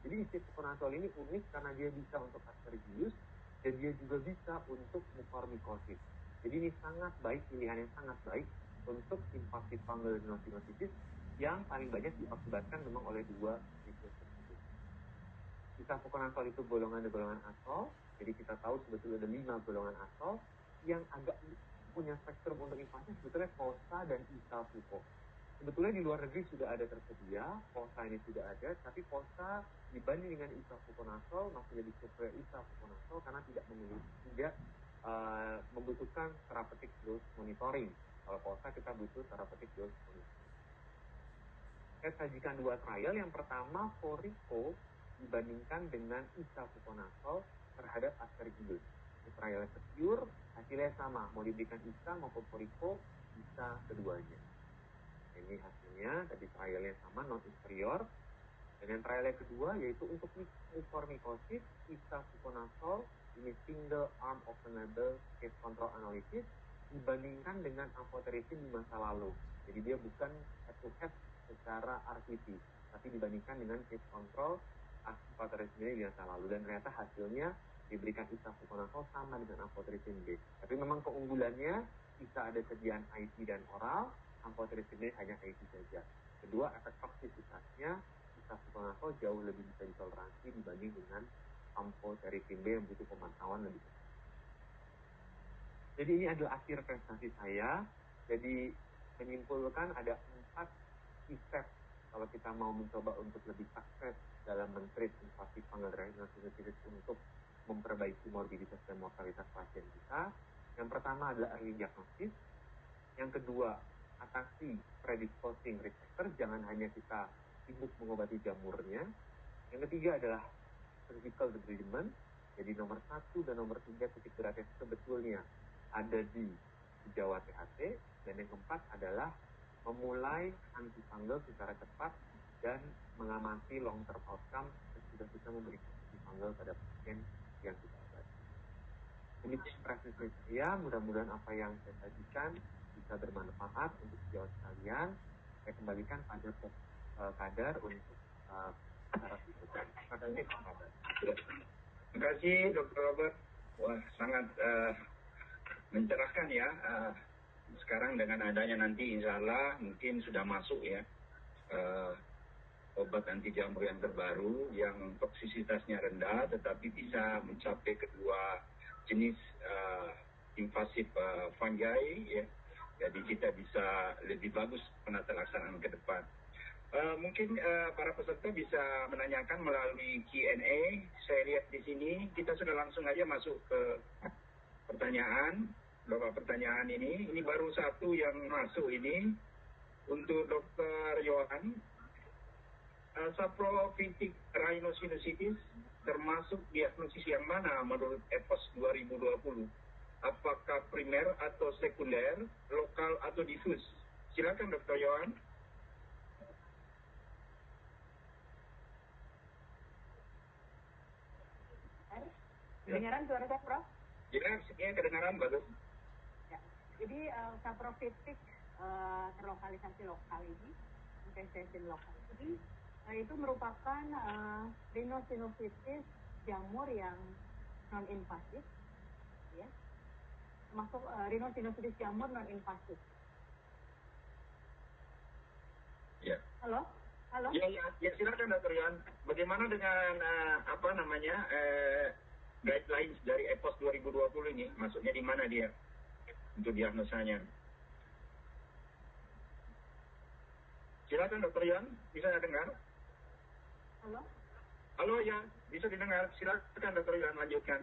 Jadi isavuconazole ini unik karena dia bisa untuk aspergillus dan dia juga bisa untuk mucormycosis. Jadi ini sangat baik, pilihan yang sangat baik untuk invasive fungal rhinitis yang paling banyak diakibatkan memang oleh dua virus tersebut. Isavuconazole itu golongan asol, jadi kita tahu sebetulnya ada 5 golongan asol yang agak punya spektrum untuk invasi sebetulnya POSA dan isavuco. Sebetulnya di luar negeri sudah ada tersedia, POSA ini sudah ada, tapi POSA dibanding dengan isavuconazole masih lebih superior isavuconazole karena tidak membutuhkan therapeutic dose monitoring. Kalau POSA kita butuh therapeutic dose monitoring. Saya sajikan 2 trial. Yang pertama, Vorico dibandingkan dengan isavuconazole terhadap aspergillus. Trial secure, hasilnya sama. Mau diberikan isa maupun Vorico, bisa keduanya. Ini hasilnya, tadi trialnya sama, non-inferior. Dan yang trial yang kedua, yaitu untuk mucormycosis, isavuconazole, ini single arm open label case control analysis, dibandingkan dengan amphotericin di masa lalu. Jadi dia bukan head-to-head secara RCT, tapi dibandingkan dengan case control amphotericin di masa lalu. Dan ternyata hasilnya diberikan isavuconazole sama dengan amphotericin B. Tapi memang keunggulannya bisa ada sediaan IT dan oral, amphotericin B hanya IT saja. Kedua, efek toksisitasnya isavuconazole jauh lebih bisa ditoleransi dibanding dengan amphotericin B yang butuh pemantauan lebih besar. Jadi ini adalah akhir presentasi saya. Jadi menyimpulkan ada 4 step kalau kita mau mencoba untuk lebih sukses dalam men-treat invasive fungal rhinitis untuk memperbaiki morbiditas dan mortalitas pasien kita. Yang pertama adalah early diagnosis. Yang kedua, atasi predisposing risk factor, jangan hanya kita sibuk mengobati jamurnya. Yang ketiga adalah surgical debridement. Jadi nomor 1 dan nomor 3 titik beratnya sebetulnya ada di sejawat THT. Dan yang keempat adalah memulai antifungal secara cepat dan mengamati long term outcome sesudah kita memberikan antifungal pada pasien yang kita obati. Demikian praktis saya, mudah-mudahan apa yang saya sajikan bisa bermanfaat untuk sejawat sekalian. Saya kembalikan pada Kadar untuk cara berikutnya. Terima kasih Pak Kadar. Terima kasih Dr. Robert. Wah, sangat mencerahkan ya. Sekarang dengan adanya nanti insya Allah mungkin sudah masuk ya obat anti jamur yang terbaru yang toksisitasnya rendah tetapi bisa mencapai kedua jenis invasif fungi ya. Jadi kita bisa lebih bagus penata laksanaan ke depan. Mungkin para peserta bisa menanyakan melalui Q&A. Saya lihat di sini kita sudah langsung aja masuk ke pertanyaan. Beberapa pertanyaan ini baru satu yang masuk ini untuk Dr. Yohan. Saprophytic rhinosinusitis termasuk diagnosis yang mana menurut EPOS 2020? Apakah primer atau sekunder, lokal atau difus? Silakan Dr. Yohan. Kedengaran suara saya, Prof? Ya, kedengaran bagus. Ya. Jadi saprophytic terlokalisasi lokal ini, infestation lokal ini, itu merupakan rhinosinusitis jamur yang non-invasif, ya, termasuk rhinosinusitis jamur non-invasif. Ya. Halo? Ya, silakan Dr. Yohan. Bagaimana dengan guidelines dari EPOS 2020 ini? Maksudnya di mana dia untuk diagnosanya? Silakan Dr. Yohan, bisa dengar? Halo? Halo ya, bisa didengar. Silakan Dr. Yohan, lanjutkan.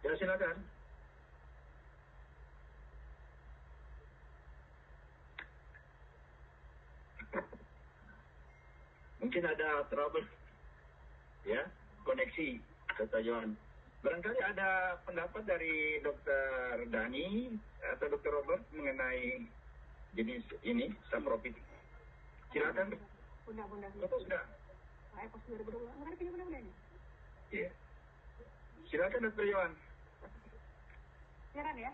Ya, silakan. Mungkin ada trouble, ya, koneksi, Dr. Yohan. Barangkali ada pendapat dari Dr. Dani atau Dr. Robert mengenai jenis ini, saprophytic. Silakan. Undang-undang. Betul sudah. EPOS 2020, ngerti undang-undangnya? Iya. Silakan Dr. Yohan. Silakan ya.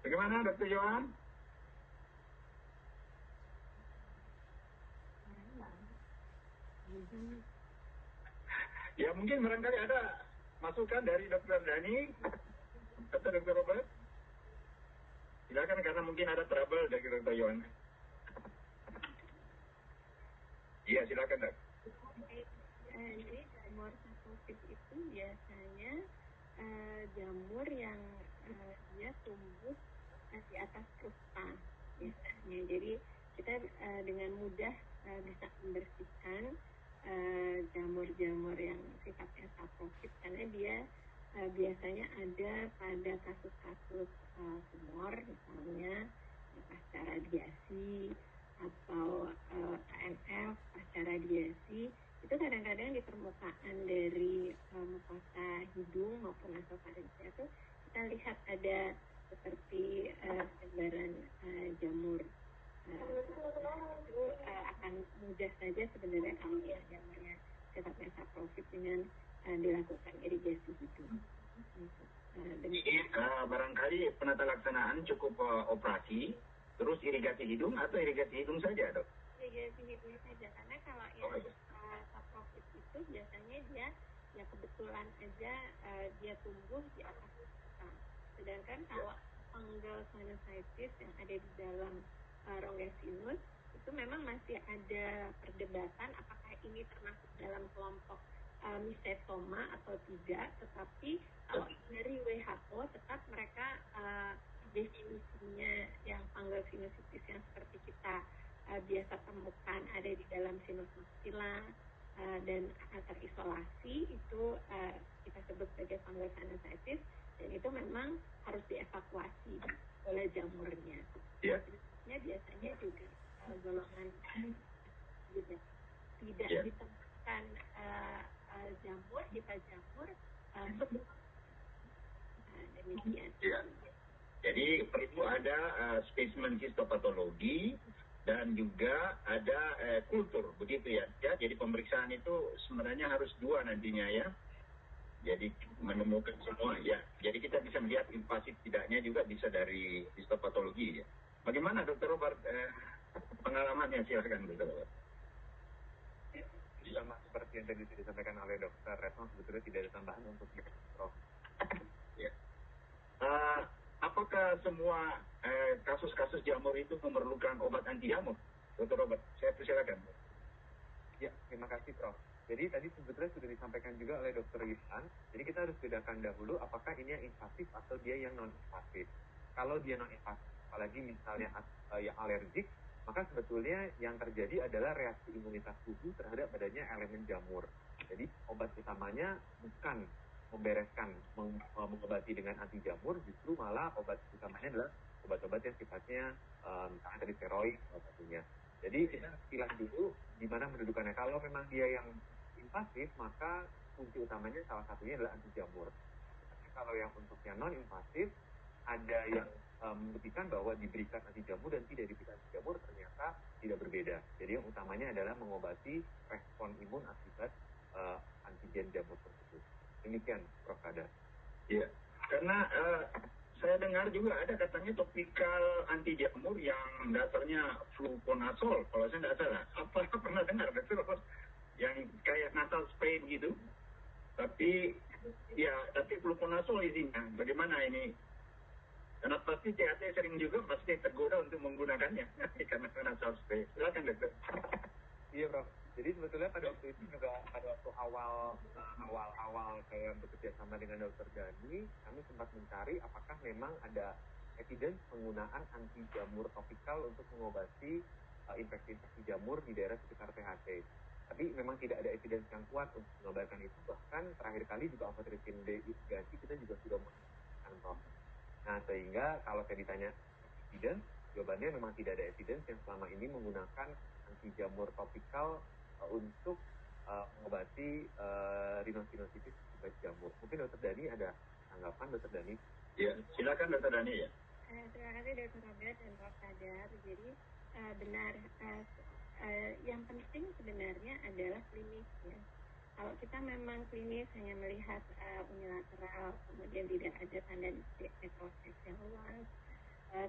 Bagaimana Dr. Yohan? Ya mungkin barangkali ada masukan dari Dr. Dani atau Dr. Robert. Silakan karena mungkin ada trouble dari Dr. Yohan. Iya, silakan Dok. Jadi jamur saprophytic itu biasanya jamur yang dia tumbuh di atas krusta biasanya. Jadi kita dengan mudah bisa membersihkan jamur-jamur yang sifatnya saprophytic karena dia biasanya ada pada kasus-kasus tumor misalnya pasca radiasi atau KNF pasca radiasi itu kadang-kadang di permukaan dari mukosa hidung maupun nasofaringea itu kita lihat ada seperti sebaran jamur. Itu akan mudah saja sebenarnya kalau jamurnya sifatnya saprophytic dengan dilakukan irigasi hidung. Jadi barangkali penata laksanaan cukup operasi, terus irigasi hidung atau irigasi hidung saja Dok? Irigasi hidung saja karena kalau yang saprophytic itu biasanya dia ya kebetulan aja dia tumbuh di atas krusta. Sedangkan kalau fungal sinusitis yang ada di dalam rongga sinus itu memang masih ada perdebatan apakah ini termasuk dalam kelompok mycetoma atau tidak, tetapi kalau dari WHO tetap mereka definisinya yang fungal sinusitis yang seperti kita biasa temukan ada di dalam sinus maxilla dan terisolasi itu kita sebut sebagai fungal sinusitis, dan itu memang harus dievakuasi oleh jamurnya. Yeah. Biasanya juga golongan juga tidak ditemukan jamur, hifa jamur demikian. Yeah. Jadi perlu ada spesimen histopatologi dan juga ada kultur, begitu ya. Ya. Jadi pemeriksaan itu sebenarnya harus dua nantinya ya. Jadi menemukan semua ya. Jadi kita bisa melihat invasif tidaknya juga bisa dari histopatologi ya. Bagaimana Dr. Robert pengalamannya, silakan Dr. Robert. Sama seperti yang tadi disampaikan oleh Dr. Retno, sebetulnya tidak ada tambahan untuk Prof. Ya. Apakah semua kasus-kasus jamur itu memerlukan obat anti jamur, Dr. Robert? Saya persilakan. Ya, terima kasih Prof. Jadi tadi sebetulnya sudah disampaikan juga oleh Dr. Yusman. Jadi kita harus bedakan dahulu apakah ini yang invasif atau dia yang non-invasif. Kalau dia non-invasif, apalagi misalnya yang alergik, maka sebetulnya yang terjadi adalah reaksi imunitas tubuh terhadap adanya elemen jamur. Jadi obat utamanya bukan membereskan, mengobati dengan anti jamur, justru malah obat utamanya adalah obat-obat yang sifatnya misalnya dari steroid salah satunya. Jadi kita pilih dulu di mana mendudukannya. Kalau memang dia yang invasif, maka kunci utamanya salah satunya adalah anti jamur. Tapi kalau yang untuk yang non-invasif, ada yang membuktikan bahwa diberikan anti jamur dan tidak diberikan anti jamur ternyata tidak berbeda. Jadi yang utamanya adalah mengobati respon imun akibat antigen jamur tersebut. Demikian, Prof. Kada. Iya, karena saya dengar juga ada katanya topikal anti jamur yang dasarnya fluconazole, kalau saya nggak salah. Apa pernah dengar betul? Yang kayak nasal spray begitu. Tapi fluconazole isinya. Bagaimana ini? Karena pasti THT sering juga pasti tergoda untuk menggunakannya karena nasal spray. Silakan dokter. Iya, Prof. Jadi sebetulnya pada waktu itu juga pada waktu awal saya bekerja sama dengan Dr. Dani, kami sempat mencari apakah memang ada evidence penggunaan anti jamur topikal untuk mengobati infeksi-infeksi jamur di daerah sekitar THT. Tapi memang tidak ada evidence yang kuat untuk mengabarkan itu. Bahkan terakhir kali juga amphotericin D irigasi kita juga sudah menggunakan, Prof. Nah, sehingga kalau saya ditanya evidence, jawabannya memang tidak ada evidence yang selama ini menggunakan anti jamur topikal untuk mengobati rhinosinusitis akibat jamur. Mungkin Dr. Dani ada tanggapan, Dr. Dani? Ya, silakan Dr. Dani ya. Terima kasih Dr. Robert dan Prof. Sadar. Jadi benar, yang penting sebenarnya adalah klinis ya. Kalau kita memang klinis hanya melihat unilateral, kemudian tidak ada tanda nekrosis yang luas,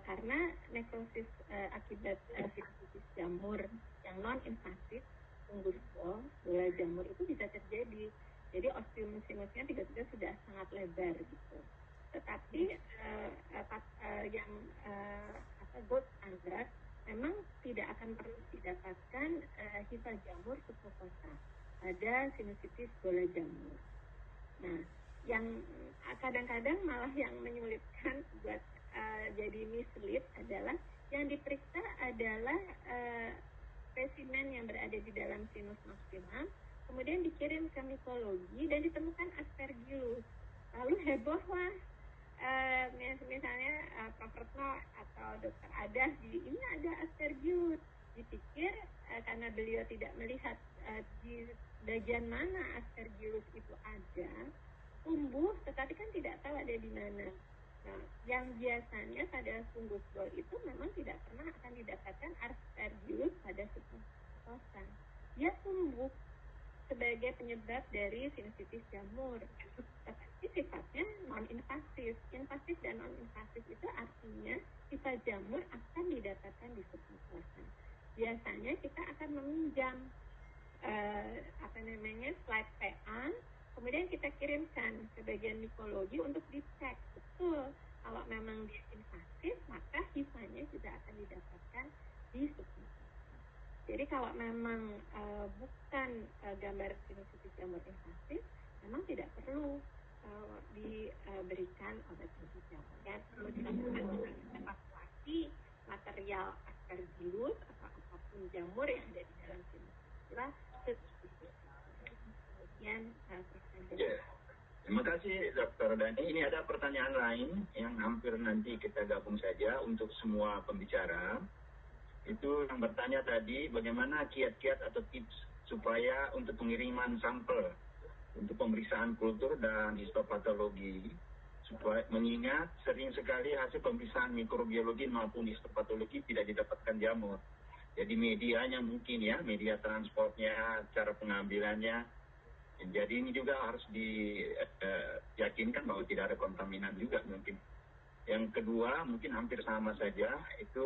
karena nekrosis akibat sinusitis jamur yang non-invasif, fungus bola jamur itu bisa terjadi. Jadi osteomusinusnya tiba-tiba sudah sangat lebar gitu. Tetapi yang gold standard memang tidak akan perlu didapatkan hifa jamur submukosa pada sinusitis bola jamur. Nah, yang kadang-kadang malah yang menyulitkan buat jadi mislead adalah yang diperiksa adalah spesimen yang berada di dalam sinus maxilla, kemudian dikirim ke mikologi dan ditemukan aspergillus. Lalu hebohlah misalnya Prof. Retno atau Dr. Adah, ini ada aspergillus. Dipikir karena beliau tidak melihat di bagian mana aspergillus itu ada, tumbuh, tetapi kan tidak tahu ada di mana. Nah, yang biasanya pada fungus bol itu memang tidak pernah akan didapatkan aspergillus pada submukosa. Dia tumbuh sebagai penyebab dari sinusitis jamur, tetapi sifatnya non-invasif. Invasif dan non-invasif itu artinya hifa jamur akan didapatkan di submukosa. Biasanya kita akan meminjam slide PA, kemudian kita kirimkan ke bagian mikologi untuk dicek betul. Kalau memang dia invasif, maka hifanya juga akan didapatkan di submukosa. Jadi kalau memang bukan gambar sinusitis jamur invasif, memang tidak perlu diberikan obat anti jamur. Dan perlu dilakukan evakuasi material aspergillus atau apapun jamur yang ada di dalam sinusila. Kemudian Terima kasih Dr. Dhani. Ini ada pertanyaan lain yang hampir nanti kita gabung saja untuk semua pembicara. Itu yang bertanya tadi, bagaimana kiat-kiat atau tips supaya untuk pengiriman sampel untuk pemeriksaan kultur dan histopatologi, supaya mengingat sering sekali hasil pemeriksaan mikrobiologi maupun histopatologi tidak didapatkan jamur. Jadi medianya mungkin ya, media transportnya, cara pengambilannya. Jadi ini juga harus diyakinkan bahwa tidak ada kontaminan juga mungkin. Yang kedua mungkin hampir sama saja, itu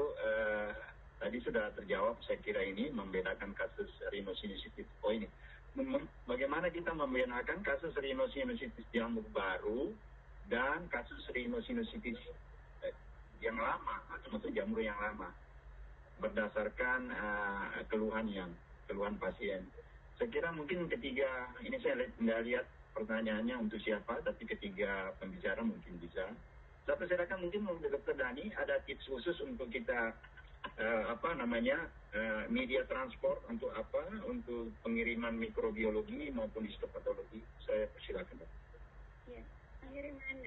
tadi sudah terjawab saya kira ini, membedakan kasus rhinosinusitis. Oh ini, bagaimana kita membedakan kasus rhinosinusitis jamur baru dan kasus rhinosinusitis yang lama, atau jamur yang lama, berdasarkan keluhan pasien. Saya kira mungkin ketiga, ini saya tidak lihat pertanyaannya untuk siapa, tapi ketiga pembicara mungkin bisa. Saya persilakan mungkin Dr. Dhani ada tips khusus untuk kita media transport untuk apa? Untuk pengiriman mikrobiologi maupun histopatologi. Saya persilakan. Ya, pengiriman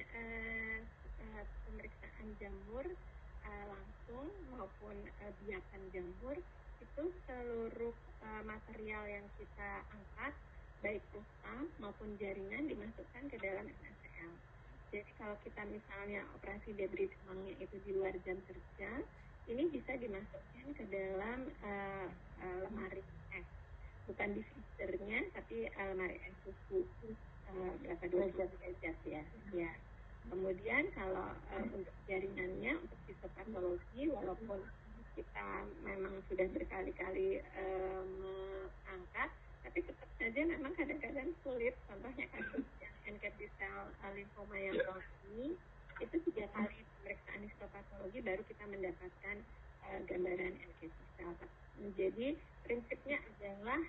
pemeriksaan jamur langsung maupun biakan jamur itu seluruh material yang kita angkat, baik pulsa maupun jaringan, dimasukkan ke dalam NaCl. Jadi kalau kita misalnya operasi debris semangnya itu di luar jam kerja, ini bisa dimasukkan ke dalam lemari es, bukan di freezernya, tapi lemari es suhu berapa 20 derajat ya. Kemudian kalau untuk jaringannya, untuk histopatologi, walaupun kita memang sudah berkali-kali mengangkat, tapi tetap saja memang kadang-kadang sulit. Contohnya kasus yang NKT sel lymphoma yang ini, itu 3 kali pemeriksaan histopatologi baru kita mendapatkan gambaran NKT sel. Jadi prinsipnya adalah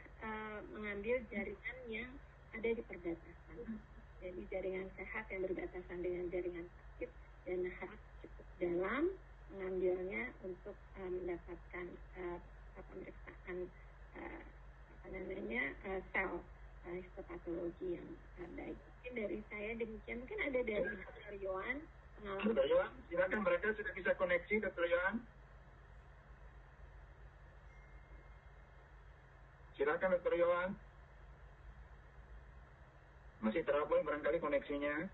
mengambil jaringan yang ada di perbatasan. Jadi jaringan sehat yang berbatasan dengan jaringan sakit, dan harus cukup dalam mengambilnya untuk mendapatkan pemeriksaan sel histopatologi yang baik. Mungkin dari saya demikian. Mungkin ada dari Dr. Yohan pengalaman. Dr. Yohan, silakan, mereka sudah bisa koneksi, Dr. Yohan. Silakan Dr. Yohan. Masih terapung barangkali koneksinya.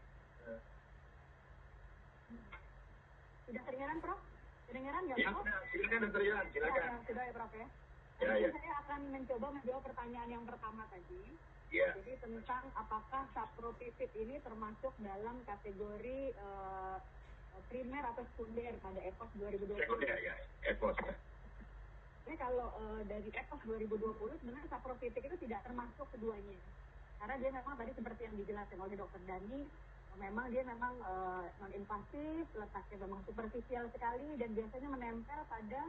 Sudah kedengaran, Prof? Kedengaran nggak, ya, Prof? Ya, silakan Dr. Yohan, silakan. Sudah ya, Prof ya. Ya. Saya akan mencoba menjawab pertanyaan yang pertama tadi. Ya. Jadi tentang apakah saprofisit ini termasuk dalam kategori primer atau sekunder pada EPOS 2020? Sekunder ya, EPOS ya. Ini kalau dari EPOS 2020 sebenarnya saprofisit itu tidak termasuk keduanya. Karena dia memang tadi seperti yang dijelaskan oleh Dr. Dhani, memang dia memang non-invasif, letaknya memang superficial sekali, dan biasanya menempel pada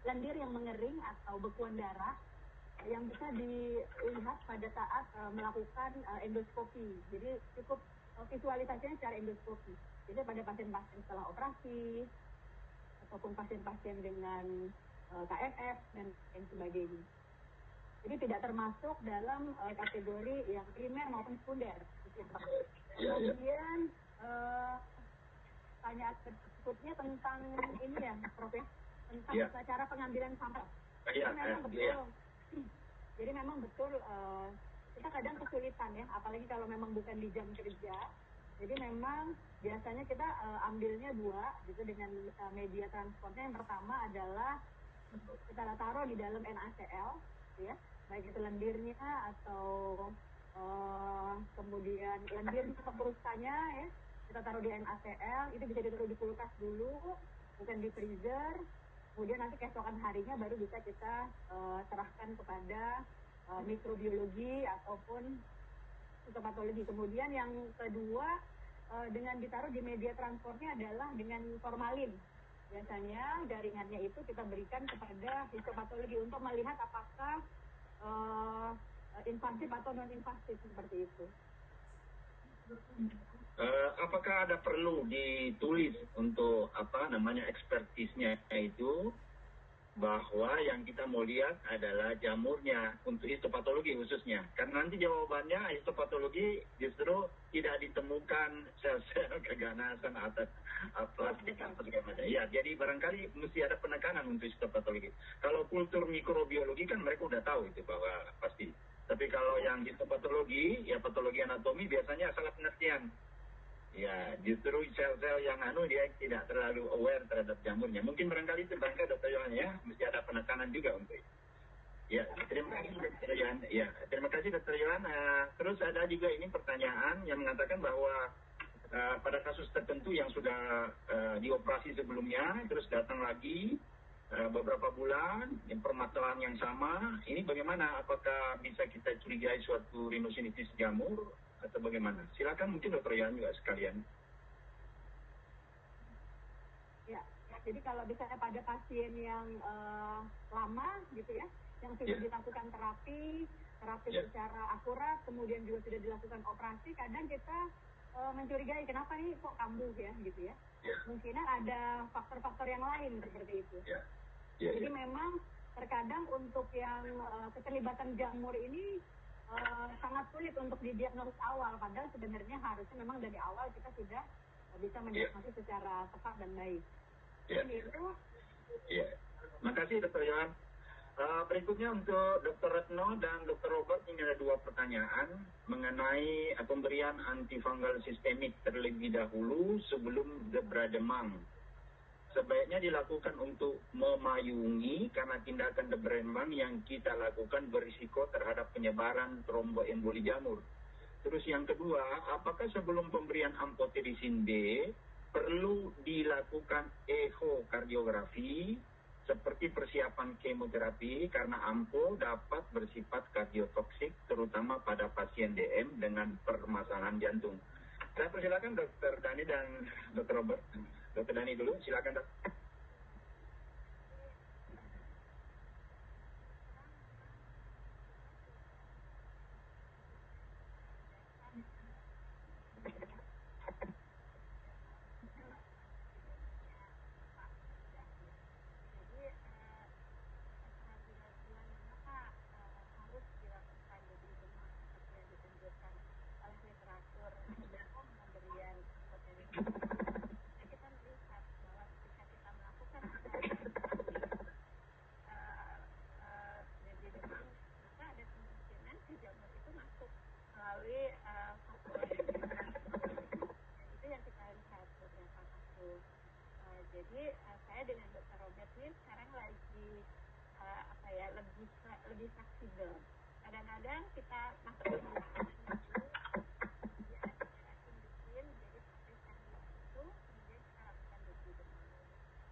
lendir yang mengering atau bekuan darah yang bisa dilihat pada saat melakukan endoskopi. Jadi cukup visualisasinya secara endoskopi. Jadi pada pasien-pasien setelah operasi ataupun pasien-pasien dengan KFF dan sebagainya. Jadi tidak termasuk dalam kategori yang primer maupun sekunder. Kemudian pertanyaan berikutnya tentang ini ya, Prof, tentang cara pengambilan sampel. Jadi memang betul kita kadang kesulitan ya, apalagi kalau memang bukan di jam kerja. Jadi memang biasanya kita ambilnya 2 gitu dengan media transportnya. Yang pertama adalah kita taruh di dalam NaCl, ya, baik itu lendirnya atau kemudian lendir perustanya ya, kita taruh di NaCl, itu bisa ditaruh di kulkas dulu, bukan di freezer. Kemudian nanti keesokan harinya baru bisa kita serahkan kepada mikrobiologi ataupun histopatologi. Kemudian yang kedua, dengan ditaruh di media transportnya adalah dengan formalin. Biasanya jaringannya itu kita berikan kepada histopatologi untuk melihat apakah invasif atau non-invasif seperti itu. Apakah ada perlu ditulis untuk ekspertisnya itu bahwa yang kita mau lihat adalah jamurnya untuk histopatologi khususnya, karena nanti jawabannya histopatologi justru tidak ditemukan sel-sel keganasan atau plastik atau segala macam. Ya, jadi barangkali mesti ada penekanan untuk histopatologi. Kalau kultur mikrobiologi kan mereka udah tahu itu bahwa pasti. Tapi kalau yang histopatologi, ya patologi anatomi biasanya salah pengertian. Ya, justru sel-sel yang dia tidak terlalu aware terhadap jamurnya. Mungkin barangkali itu Dr. Yohan ya, mesti ada penekanan juga untuk itu. Ya, terima kasih Dr. Yohan. Ya, terima kasih Dr. Yohan. Terus ada juga ini pertanyaan yang mengatakan bahwa pada kasus tertentu yang sudah dioperasi sebelumnya, terus datang lagi beberapa bulan, permasalahan yang sama, ini bagaimana? Apakah bisa kita curigai suatu rhinosinusitis jamur? Atau bagaimana? Silakan mungkin Dr. Yohan juga sekalian. Ya, jadi kalau misalnya pada pasien yang lama gitu ya, yang sudah dilakukan terapi secara akurat, kemudian juga sudah dilakukan operasi, kadang kita mencurigai kenapa nih kok kambuh ya gitu ya. Mungkinan ada faktor-faktor yang lain seperti itu. Jadi memang terkadang untuk yang keterlibatan jamur ini sangat sulit untuk didiagnosis awal, padahal sebenarnya harusnya memang dari awal kita sudah bisa mendiagnosis secara tepat dan baik. Itu. Makasih Dr. Yohan. Berikutnya untuk Dr. Retno dan Dr. Robert, ini ada 2 pertanyaan mengenai pemberian antifungal sistemik terlebih dahulu sebelum gebra demam. Sebaiknya dilakukan untuk memayungi karena tindakan gebra demam yang kita lakukan berisiko terhadap penyebaran tromboemboli jamur. Terus yang kedua, apakah sebelum pemberian amphotericin B perlu dilakukan ehokardiografi seperti persiapan kemoterapi karena ampo dapat bersifat kardiotoksik terutama pada pasien DM dengan permasalahan jantung. Saya persilakan Dr. Dani dan Dr. Robert. Dr. Dani dulu, silakan Dok. Jadi saya dengan Dr. Robert ini sekarang lagi lebih fleksibel. Kadang-kadang kita masuk ke bikin jadi seperti sandwich itu, kemudian kita lakukan debri demam.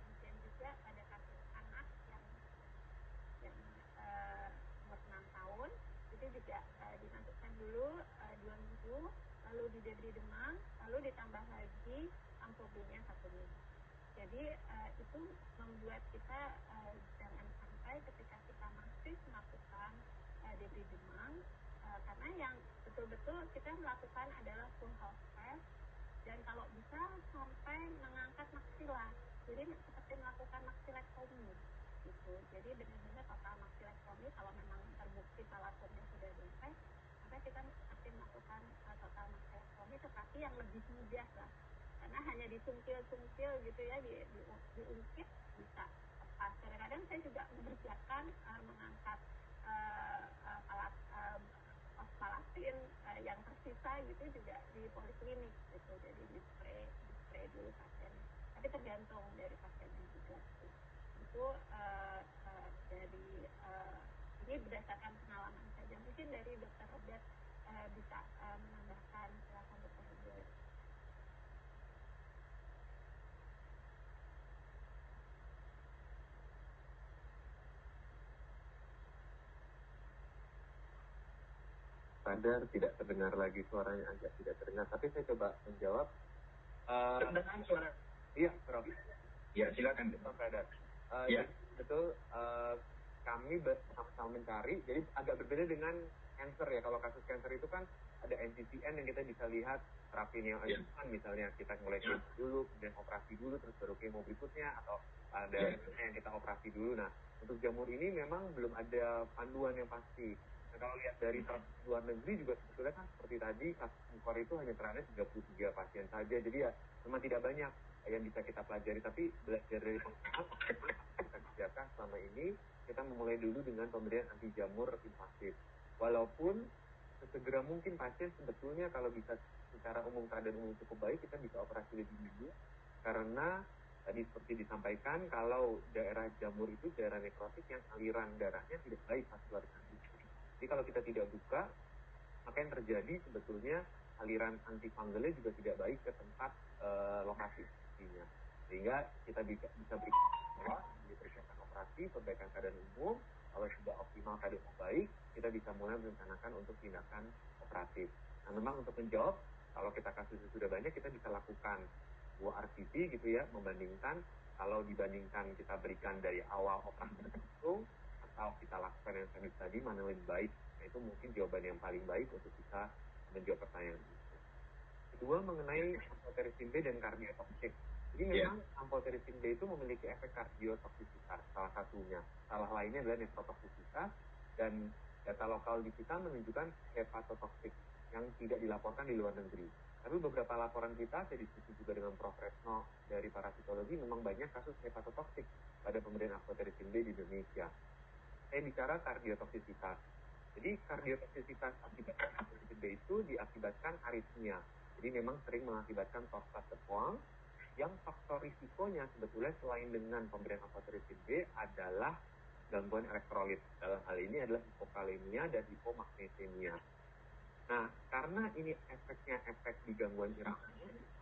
Kemudian juga pada kasus anak yang umur 6 tahun itu juga dimasukkan dulu 2 minggu, lalu di debri demam, lalu ditambah lagi amfobinya 1 minggu. Jadi itu membuat kita jangan sampai ketika kita masih melakukan debri demam, karena yang betul-betul kita melakukan adalah full house test, dan kalau bisa sampai mengangkat maksila, jadi seperti melakukan maksilektomi gitu. Jadi benar-benar total maksilektomi kalau memang terbukti palatomnya sudah selesai, maka kita pasti melakukan total maksilektomi, tetapi yang lebih mudah lah. Karena hanya disungkil-sungkil gitu ya, diungkit bisa lepas. Kadang-kadang saya juga mengerjakan mengangkat alat ospalatin yang tersisa gitu juga di poliklinik gitu. Jadi di spray dulu pasiennya. Tapi tergantung dari pasiennya juga. Itu dari ini berdasarkan pengalaman saja. Mungkin dari Dr. Robert bisa menambahkan, silakan Dr. Robert. Sadar tidak terdengar lagi, suaranya agak tidak terdengar, tapi saya coba menjawab. Terdengar suara? Iya, Prof. Ya, silakan. Pak Radar. Ya. Betul, kami bersama-sama mencari, jadi agak berbeda dengan cancer ya. Kalau kasus cancer itu kan ada NCCN yang kita bisa lihat terapinya misalnya kita mulai dulu, kemudian operasi dulu, terus baru kemo berikutnya, atau ada yang kita operasi dulu. Nah, untuk jamur ini memang belum ada panduan yang pasti. Nah, kalau lihat dari luar negeri juga sebetulnya kan seperti tadi, kasus mukor itu hanya terangnya 33 pasien saja. Jadi ya memang tidak banyak yang bisa kita pelajari, tapi belajar dari pengalaman kita kerjakan selama ini, kita memulai dulu dengan pemberian anti jamur invasif. Walaupun sesegera mungkin pasien sebetulnya kalau bisa secara umum keadaan umum cukup baik, kita bisa operasi lebih dulu, karena tadi seperti disampaikan, kalau daerah jamur itu daerah nekrotik yang aliran darahnya tidak baik vaskularitas. Jadi kalau kita tidak buka, maka yang terjadi sebetulnya aliran antifungalnya juga tidak baik ke tempat lokasi infeksinya. Sehingga kita bisa berikan dipersiapkan operasi, perbaikan keadaan umum. Kalau sudah optimal keadaan baik, kita bisa mulai merencanakan untuk tindakan operatif. Nah, memang untuk menjawab, kalau kita kasusnya sudah banyak, kita bisa lakukan buah RCT gitu ya, membandingkan kalau dibandingkan kita berikan dari awal operasi langsung atau kita lakukan yang tadi mana lebih baik. Nah, itu mungkin jawaban yang paling baik untuk bisa menjawab pertanyaan itu. Kedua, mengenai amphotericin B dan kardiotoksik. Jadi memang amphotericin B itu memiliki efek kardiotoksisitas, salah satunya. Salah lainnya adalah nefrotoksisitas, dan data lokal di kita menunjukkan hepatotoksik yang tidak dilaporkan di luar negeri. Tapi beberapa laporan kita, saya diskusi juga dengan Prof. Retno dari parasitologi, memang banyak kasus hepatotoksik pada pemberian amphotericin B di Indonesia. Saya bicara kardiotoksisitas. Jadi kardiotoksisitas akibat amphotericin B itu diakibatkan aritmia. Jadi memang sering mengakibatkan prostat terbuang, yang faktor risikonya sebetulnya selain dengan pemberian amphotericin B adalah gangguan elektrolit. Dalam hal ini adalah hipokalemia dan hipomagnesemia. Nah, karena ini efeknya efek di gangguan irama,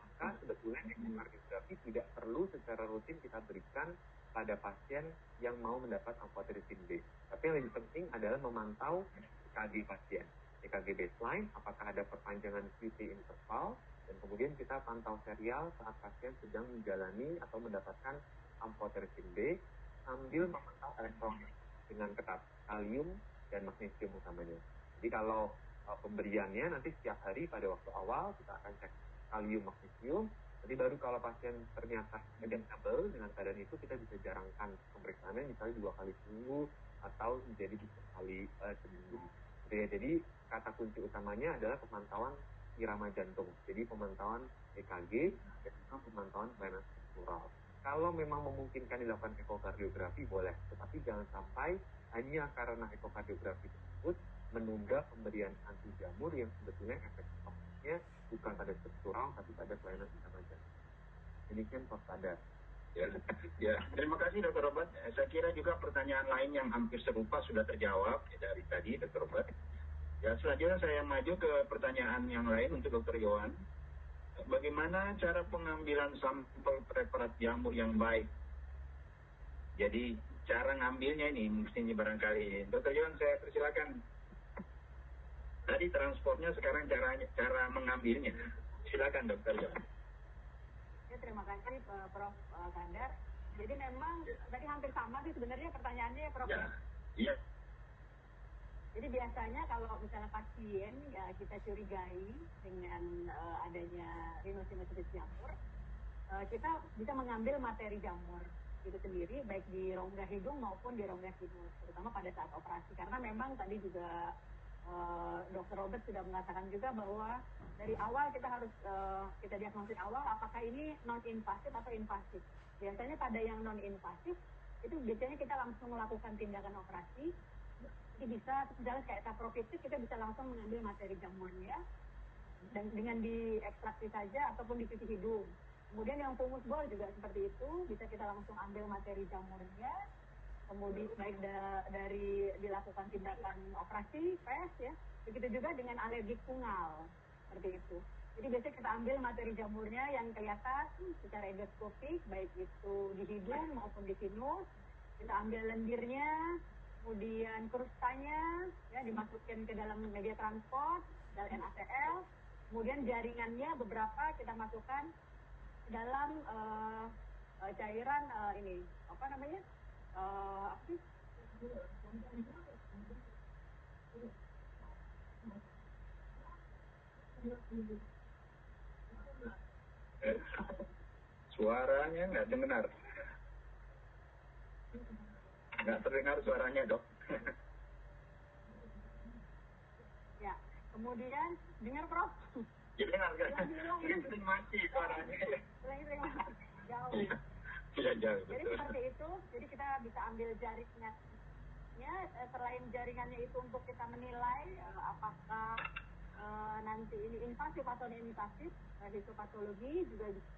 maka sebetulnya ekokardiografi tidak perlu secara rutin kita berikan pada pasien yang mau mendapat amphotericin B. Tapi yang lebih penting adalah memantau EKG pasien. EKG baseline, apakah ada perpanjangan QT interval, dan kemudian kita pantau serial saat pasien sedang menjalani atau mendapatkan amphotericin B sambil memantau elektrolit dengan ketat, kalium dan magnesium utamanya. Jadi kalau pemberiannya nanti setiap hari pada waktu awal kita akan cek kalium, magnesium. Jadi baru kalau pasien ternyata adaptable dengan keadaan itu, kita bisa jarangkan pemeriksaannya misalnya 2 kali seminggu atau menjadi 3 kali seminggu. Jadi kata kunci utamanya adalah pemantauan irama jantung. Jadi pemantauan EKG dan juga pemantauan kelainan struktural. Kalau memang memungkinkan dilakukan ekokardiografi boleh, tetapi jangan sampai hanya karena ekokardiografi tersebut menunda pemberian anti jamur yang sebetulnya efek toksisnya bukan pada struktural tapi pada kelainan irama jantung. Demikian Prof. Radar. Ya, terima kasih Dr. Robert. Saya kira juga pertanyaan lain yang hampir serupa sudah terjawab dari tadi Dr. Robert. Ya, selanjutnya saya maju ke pertanyaan yang lain untuk Dr. Yohan. Bagaimana cara pengambilan sampel preparat jamur yang baik? Jadi cara ngambilnya ini mestinya barangkali. Dr. Yohan, saya persilakan. Tadi transportnya, sekarang cara mengambilnya. Silakan Dr. Yohan. Ya, terima kasih Prof. Kandar. Jadi memang tadi hampir sama sih sebenarnya pertanyaannya ya Prof. Iya. Jadi biasanya kalau misalnya pasien ya kita curigai dengan adanya rhinosinusitis jamur, kita bisa mengambil materi jamur itu sendiri baik di rongga hidung maupun di rongga sinus, terutama pada saat operasi. Karena memang tadi juga Dr. Robert sudah mengatakan juga bahwa dari awal kita harus kita diagnosis awal apakah ini non-invasif atau invasif. Biasanya pada yang non-invasif itu biasanya kita langsung melakukan tindakan operasi. Jadi bisa misalnya kayak saprofitis, kita bisa langsung mengambil materi jamurnya dan dengan diekstraksi saja ataupun dicuci hidung. Kemudian yang fungus ball juga seperti itu, bisa kita langsung ambil materi jamurnya. Kemudian baik dari dilakukan tindakan operasi, PES ya. Begitu juga dengan alergi fungal, seperti itu. Jadi biasanya kita ambil materi jamurnya yang kelihatan secara endoskopik, baik itu di hidung maupun di sinus. Kita ambil lendirnya, kemudian krustanya ya dimasukkan ke dalam media transport, dalam NaCl. Kemudian jaringannya beberapa kita masukkan ke dalam cairan ini apa namanya apa sih? Suaranya nggak dengar. Nggak terdengar suaranya, Dok. Ya, kemudian dengar, Prof? Ya dengar kan? Sering mati suaranya. Sering jauh. Tidak jauh. Jadi seperti itu. Jadi kita bisa ambil jaringannya. Selain jaringannya itu untuk kita menilai apakah nanti ini invasif atau non-invasif, histopatologi juga bisa.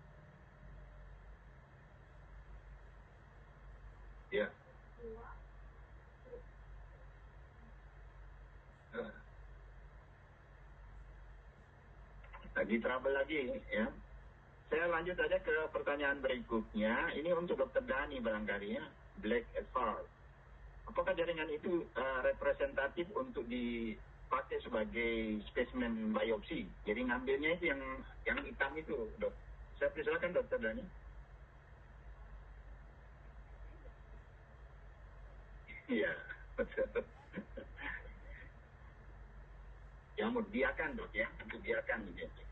Ya. Lagi trouble lagi ya. Saya lanjut aja ke pertanyaan berikutnya. Ini untuk Dr. Dhani barangkali ya. Black SR. Apakah jaringan itu representatif untuk dipakai sebagai spesimen biopsi? Jadi ngambilnya itu yang hitam itu, Dok. Saya persilakan Dr. Dhani. Iya, betul. Jamur biarkan, Dok ya. Biarkan gitu.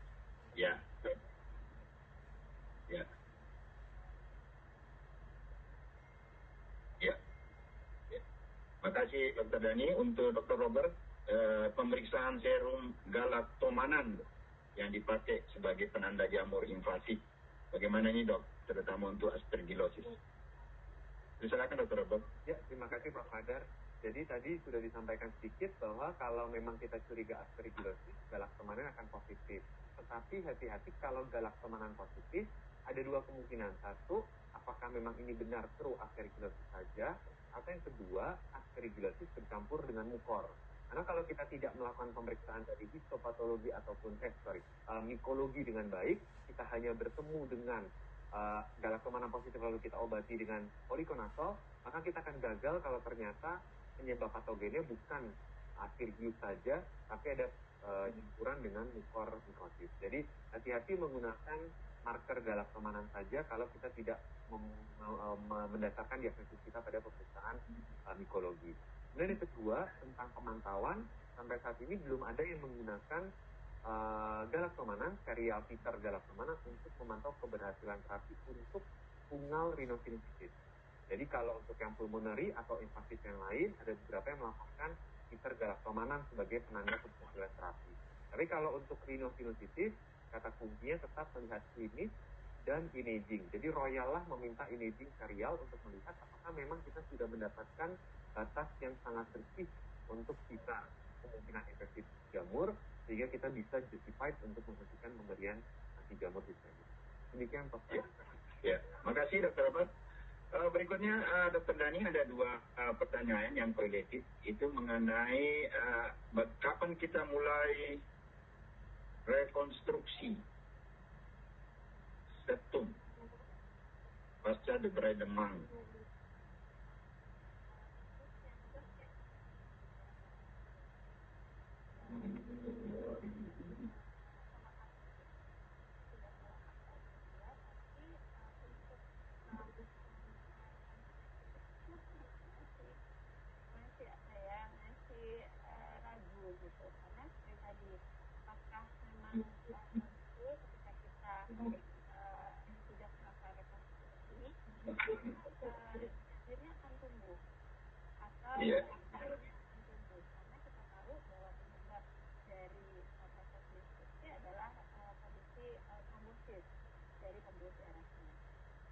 Ya. Ya. Ya. Makasih Dr. Dhani. Untuk Dr. Robert, pemeriksaan serum galaktomanan yang dipakai sebagai penanda jamur invasif. Bagaimana ini, Dok? Terutama untuk aspergillosis. Silakan Dr. Robert. Ya, terima kasih Prof. Hadar. Jadi tadi sudah disampaikan sedikit bahwa kalau memang kita curiga aspergillosis, galaktomanan akan positif. Tetapi hati-hati kalau galaktomanan positif, ada dua kemungkinan. Satu, apakah memang ini benar true aspergillosis saja, atau yang kedua, aspergillosis bercampur dengan mukor. Karena kalau kita tidak melakukan pemeriksaan dari histopatologi ataupun mikologi dengan baik, kita hanya bertemu dengan galaktomanan positif lalu kita obati dengan polikonazol, maka kita akan gagal kalau ternyata penyebab patogennya bukan aspergillus saja, tapi ada campuran dengan mukormikosis. Jadi hati-hati menggunakan marker galaktomanan saja kalau kita tidak mendasarkan diagnosis kita pada pemeriksaan mikologi. Kemudian yang kedua, tentang pemantauan, sampai saat ini belum ada yang menggunakan galaktomanan, serial titer galaktomanan untuk memantau keberhasilan terapi untuk fungal rhinosinusitis. Jadi kalau untuk yang pulmonary atau invasif yang lain, ada beberapa yang melakukan titer galaktomanan sebagai penanda keberhasilan terapi. Tapi kalau untuk rhinosinusitis, kata kuncinya tetap melihat klinis dan imaging. Jadi Royal lah meminta imaging serial untuk melihat apakah memang kita sudah mendapatkan batas yang sangat bersih untuk kita kemungkinan infeksi jamur, sehingga kita bisa justified untuk menghentikan pemberian anti jamur sistemik. Demikian Pak. Ya, makasih Dr. Robert. Berikutnya Dr. Dhani ada dua pertanyaan yang related, itu mengenai kapan kita mulai rekonstruksi septum pasca derai demam.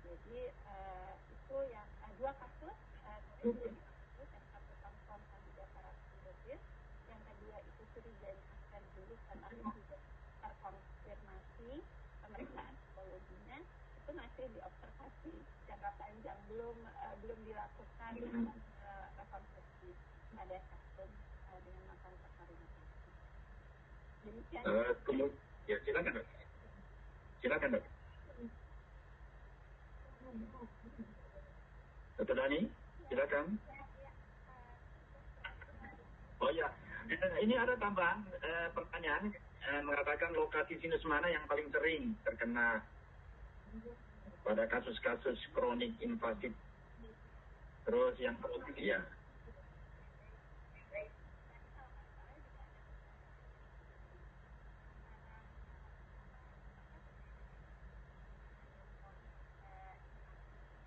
Jadi itu yang dua kasus, yang satu confirm kandida parasitomatosis, yang kedua itu curiga aspergillus karena sudah terkonfirmasi pemeriksaan psikologinya itu masih diobservasi jangka panjang, belum dilakukan rekonstruksi pada septum dengan makan parasitomatosis. Demikian. Ya silakan Dok. Silakan Dok. Dr. Dhani, silakan. Oh ya, ini ada tambahan pertanyaan mengatakan lokasi sinus mana yang paling sering terkena pada kasus-kasus kronik invasif. Terus yang ya.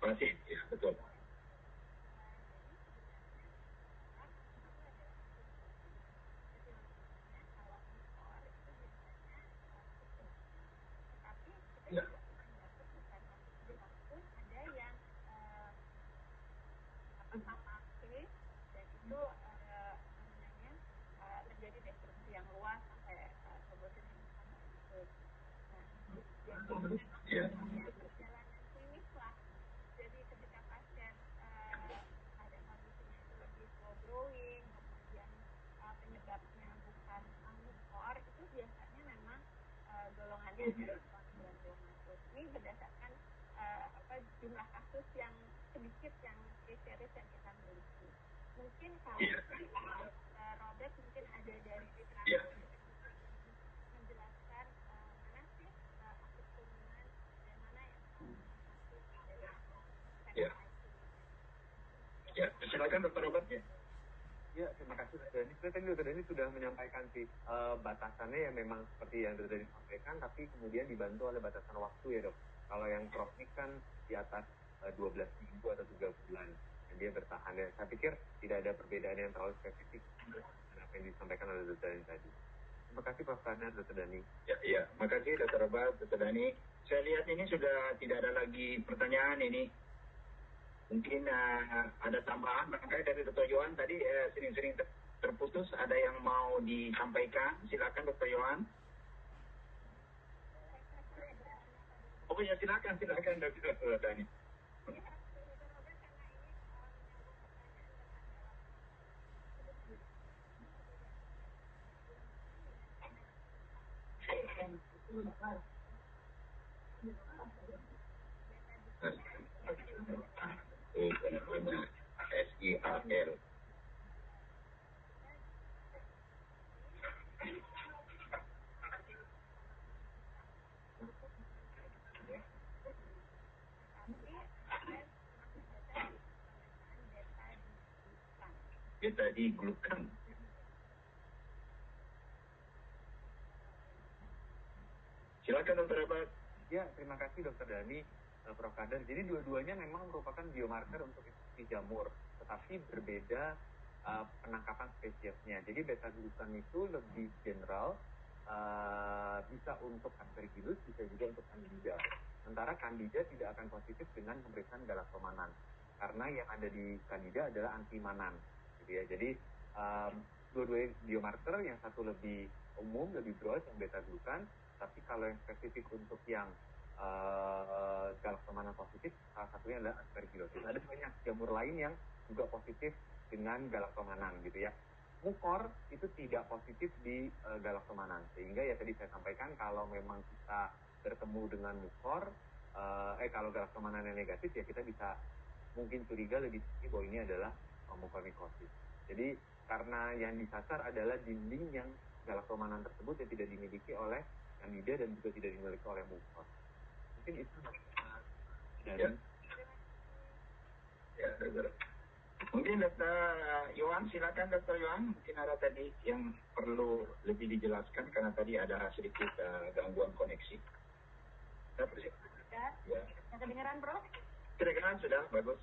Pasti, ya, betul. Ya. terjadi destruksi yang luas sampai kemudian Ya. perjalanan klinis lah. Jadi ketika pasien ada kondisinya itu lebih slow growing, kemudian penyebabnya bukan mukor, itu biasanya memang golongannya belum masuk. Ini berdasarkan jumlah kasus yang sedikit yang series yang kita miliki. Mungkin kalau Robert mungkin ada dari menjelaskan mana sih akut kuningan dan mana yang Ya, silakan Dr. Robert ya. Ya, terima kasih Dr. Dani. Tadi Dr. Dani sudah menyampaikan sih batasannya yang memang seperti yang Dr. Dani sampaikan, tapi kemudian dibantu oleh batasan waktu ya dok. Kalau yang kronik kan di atas 12 minggu atau 3 bulan. Dan dia bertahan ya. Saya pikir tidak ada perbedaan yang terlalu spesifik dengan apa yang disampaikan oleh Dr. Dani tadi. Terima kasih Prof. Karna, Dr. Dani. Ya, makasih Dr. Robert, Dr. Dani. Saya lihat ini sudah tidak ada lagi pertanyaan ini. Mungkin ada tambahan barangkali dari Dr. Yohan tadi sering-sering terputus. Ada yang mau disampaikan? Silakan Dr. Yohan. Oh ya, silakan Dr. Dani. SIAL. Beta diglukan. Silakan Dr. Robert. Ya, terima kasih Dr. Dani, Prof. Kadar. Jadi dua-duanya memang merupakan biomarker untuk infeksi jamur, tetapi berbeda penangkapan spesiesnya. Jadi beta-glukan itu lebih general, bisa untuk Aspergillus, bisa juga untuk Candida. Sementara Candida tidak akan positif dengan pemeriksaan galaktomanan, karena yang ada di Candida adalah antimanan. Gitu ya. Jadi dua-dua biomarker, yang satu lebih umum, lebih broad, yang beta-glukan. Tapi kalau yang spesifik untuk yang galaktomanan positif, salah satunya adalah Aspergillosis. Ada banyak jamur lain yang juga positif dengan galaktomanan gitu ya. Mukor itu tidak positif di galaktomanan, sehingga ya tadi saya sampaikan kalau memang kita bertemu dengan mukor, kalau galaktomanan yang negatif ya kita bisa mungkin curiga lebih tinggi bahwa ini adalah mukormikosis. Jadi karena yang disasar adalah dinding yang galaktomanan tersebut yang tidak dimiliki oleh Candida dan juga tidak dimiliki oleh mukor. Mungkin itu dari Dokter. Mungkin Dr. Yohan, silakan Dr. Yohan. Mungkin ada tadi yang perlu lebih dijelaskan karena tadi ada sedikit gangguan koneksi. Ya. Kedengeran, Prof? Kedengeran sudah, bagus.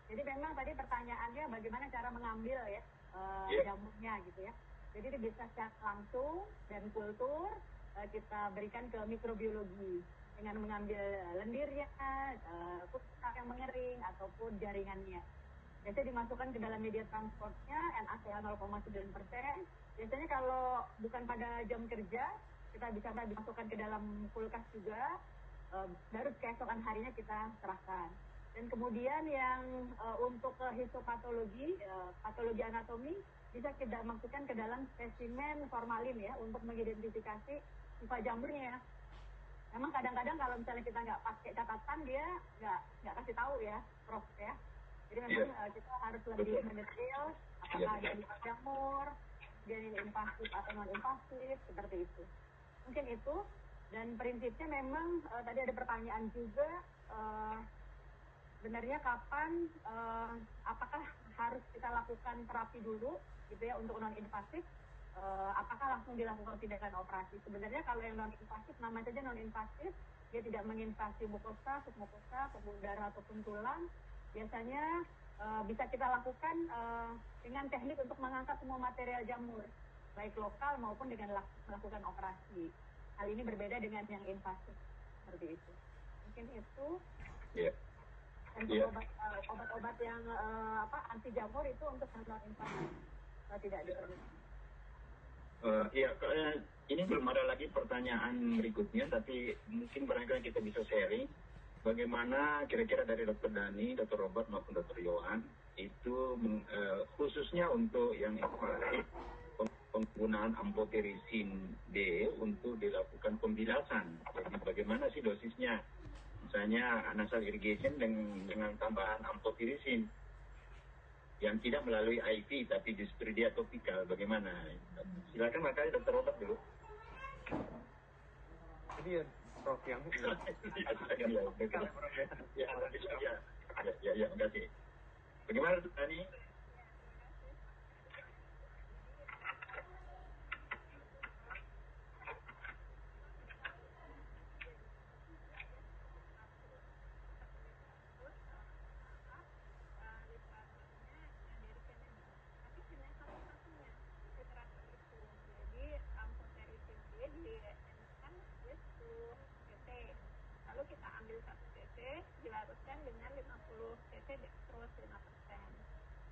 Jadi memang tadi pertanyaannya bagaimana cara mengambil ya jamurnya gitu ya. Jadi bisa secara langsung dan kultur kita berikan ke mikrobiologi dengan mengambil lendirnya, kutak yang mengering ataupun jaringannya. Biasanya dimasukkan ke dalam media transportnya, NaCl 0,9%. Biasanya kalau bukan pada jam kerja, kita bisa dimasukkan ke dalam kulkas juga, baru keesokan harinya kita serahkan. Dan kemudian yang untuk histopatologi, patologi anatomi, bisa kita masukkan ke dalam spesimen formalin ya, untuk mengidentifikasi sifat jamurnya. Memang kadang-kadang kalau misalnya kita nggak pakai catatan, dia nggak kasih tahu ya, Prof ya. Jadi memang kita harus lebih mendetail apakah ada sifat jamur, dia ini invasif atau non invasif, seperti itu. Mungkin itu. Dan prinsipnya memang tadi ada pertanyaan juga sebenarnya kapan, apakah harus kita lakukan terapi dulu gitu ya untuk non-invasif, apakah langsung dilakukan tindakan operasi. Sebenarnya kalau yang non-invasif, namanya saja non-invasif, dia tidak menginvasi mukosa, submukosa, pembuluh darah ataupun tulang, biasanya bisa kita lakukan dengan teknik untuk mengangkat semua material jamur, baik lokal maupun dengan melakukan operasi. Hal ini berbeda dengan yang invasif seperti itu. Mungkin itu. Yeah. Dan obat-obat yang anti jamur itu untuk non invasif tidak diperlukan. Ini belum ada lagi pertanyaan berikutnya, tapi mungkin barangkali kita bisa sharing bagaimana kira-kira dari Dr. Dani, Dr. Robert maupun Dr. Yohan itu khususnya untuk yang invasif, penggunaan amphotericin D untuk dilakukan pembilasan. Jadi bagaimana sih dosisnya? Misalnya nasal irrigation dengan tambahan amphotericin yang tidak melalui IV tapi justru dia topikal. Bagaimana? Silakan makanya Dr. Robert dulu. Jadi ya Prof yang ya, terima kasih. Bagaimana Dr. Dani? dilarutkan dengan 50 cc dextrose 5%.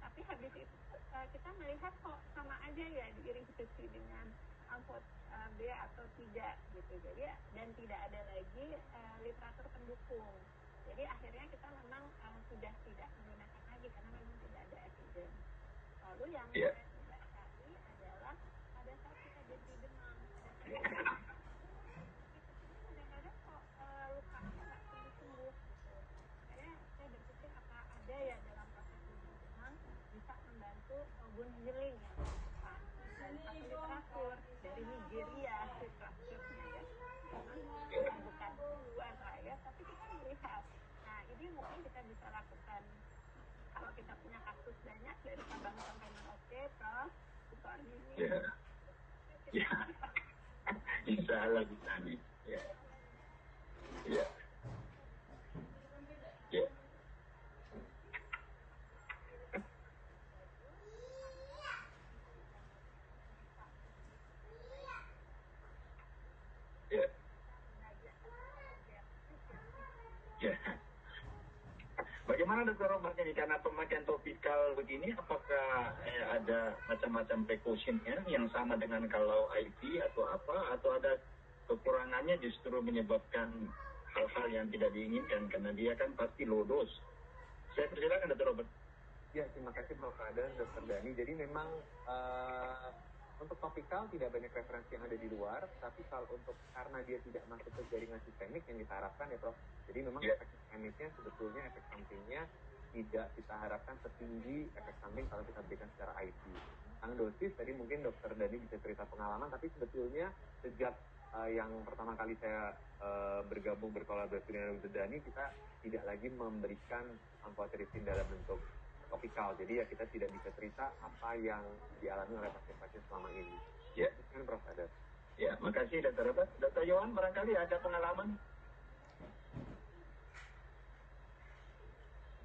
Tapi habis itu kita melihat kok sama aja ya diiritasi dengan amfot B atau tidak gitu. Jadi dan tidak ada lagi literatur pendukung. Jadi akhirnya kita memang sudah tidak menggunakan lagi karena memang tidak ada evidence. Lalu yang saya tidak cari adalah pada saat kita jadi demam, kadang-kadang kok lukanya nggak sembuh-sembuh gitu. Saya berpikir apa ada ya dalam proses demam bisa membantu wound healing yang cepat. Dan satu literatur dari Nigeria, literaturnya ya, memang bukan bukan lah ya, tapi kita melihat. Nah ini mungkin kita bisa lakukan kalau kita punya kasus banyak dari Sabang sampai Merauke, Prof. Soal ini. Ya. Insya Allah bisa nih. Ya. Ya. Ya. Ya. Ya. Bagaimana Dr. Robert ini karena pemakaian topikal begini, apakah ada macam-macam precautionnya yang sama dengan kalau IV atau apa, atau ada kekurangannya justru menyebabkan hal-hal yang tidak diinginkan karena dia kan pasti low dose. Saya persilakan Dr. Robert. Ya, terima kasih Prof. Adan, Dr. Dani. Jadi memang untuk topikal tidak banyak referensi yang ada di luar, tapi kalau untuk karena dia tidak masuk ke jaringan sistemik yang kita harapkan ya Prof. Jadi memang efek sistemiknya sebetulnya efek sampingnya tidak kita harapkan setinggi efek samping kalau kita berikan secara IV. Tentang dosis tadi mungkin Dr. Dani bisa cerita pengalaman, tapi sebetulnya sejak yang pertama kali saya bergabung berkolaborasi dengan Dr. Dani, kita tidak lagi memberikan amphotericin dalam bentuk topikal, jadi ya kita tidak bisa cerita apa yang dialami oleh pasien-pasien selama ini. Ya, kan Prof. Adan. Ya, makasih Dr. Robert. Dr. Yohan barangkali ada pengalaman?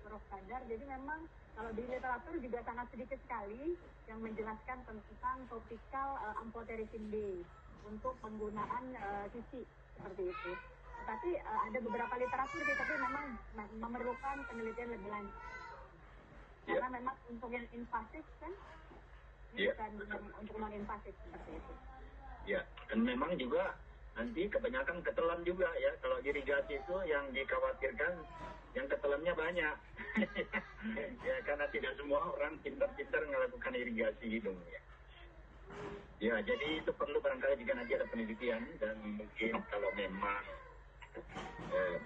Prof. Sadar, jadi memang kalau di literatur juga sangat sedikit sekali yang menjelaskan tentang topikal amphotericin D untuk penggunaan sisi seperti itu. Tetapi ada beberapa literatur sih, tapi memang memerlukan penelitian lebih lanjut. Karena memang untuk yang invasif kan, bukan untuk non-invasif seperti itu. Ya, dan memang juga nanti kebanyakan ketelan juga ya. Kalau irigasi itu yang dikhawatirkan yang ketelannya banyak. Ya, karena tidak semua orang pintar-pintar melakukan irigasi hidung ya. Ya, jadi itu perlu barangkali jika nanti ada penelitian dan mungkin kalau memang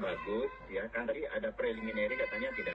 bagus ya, kan tadi ada preliminary katanya tidak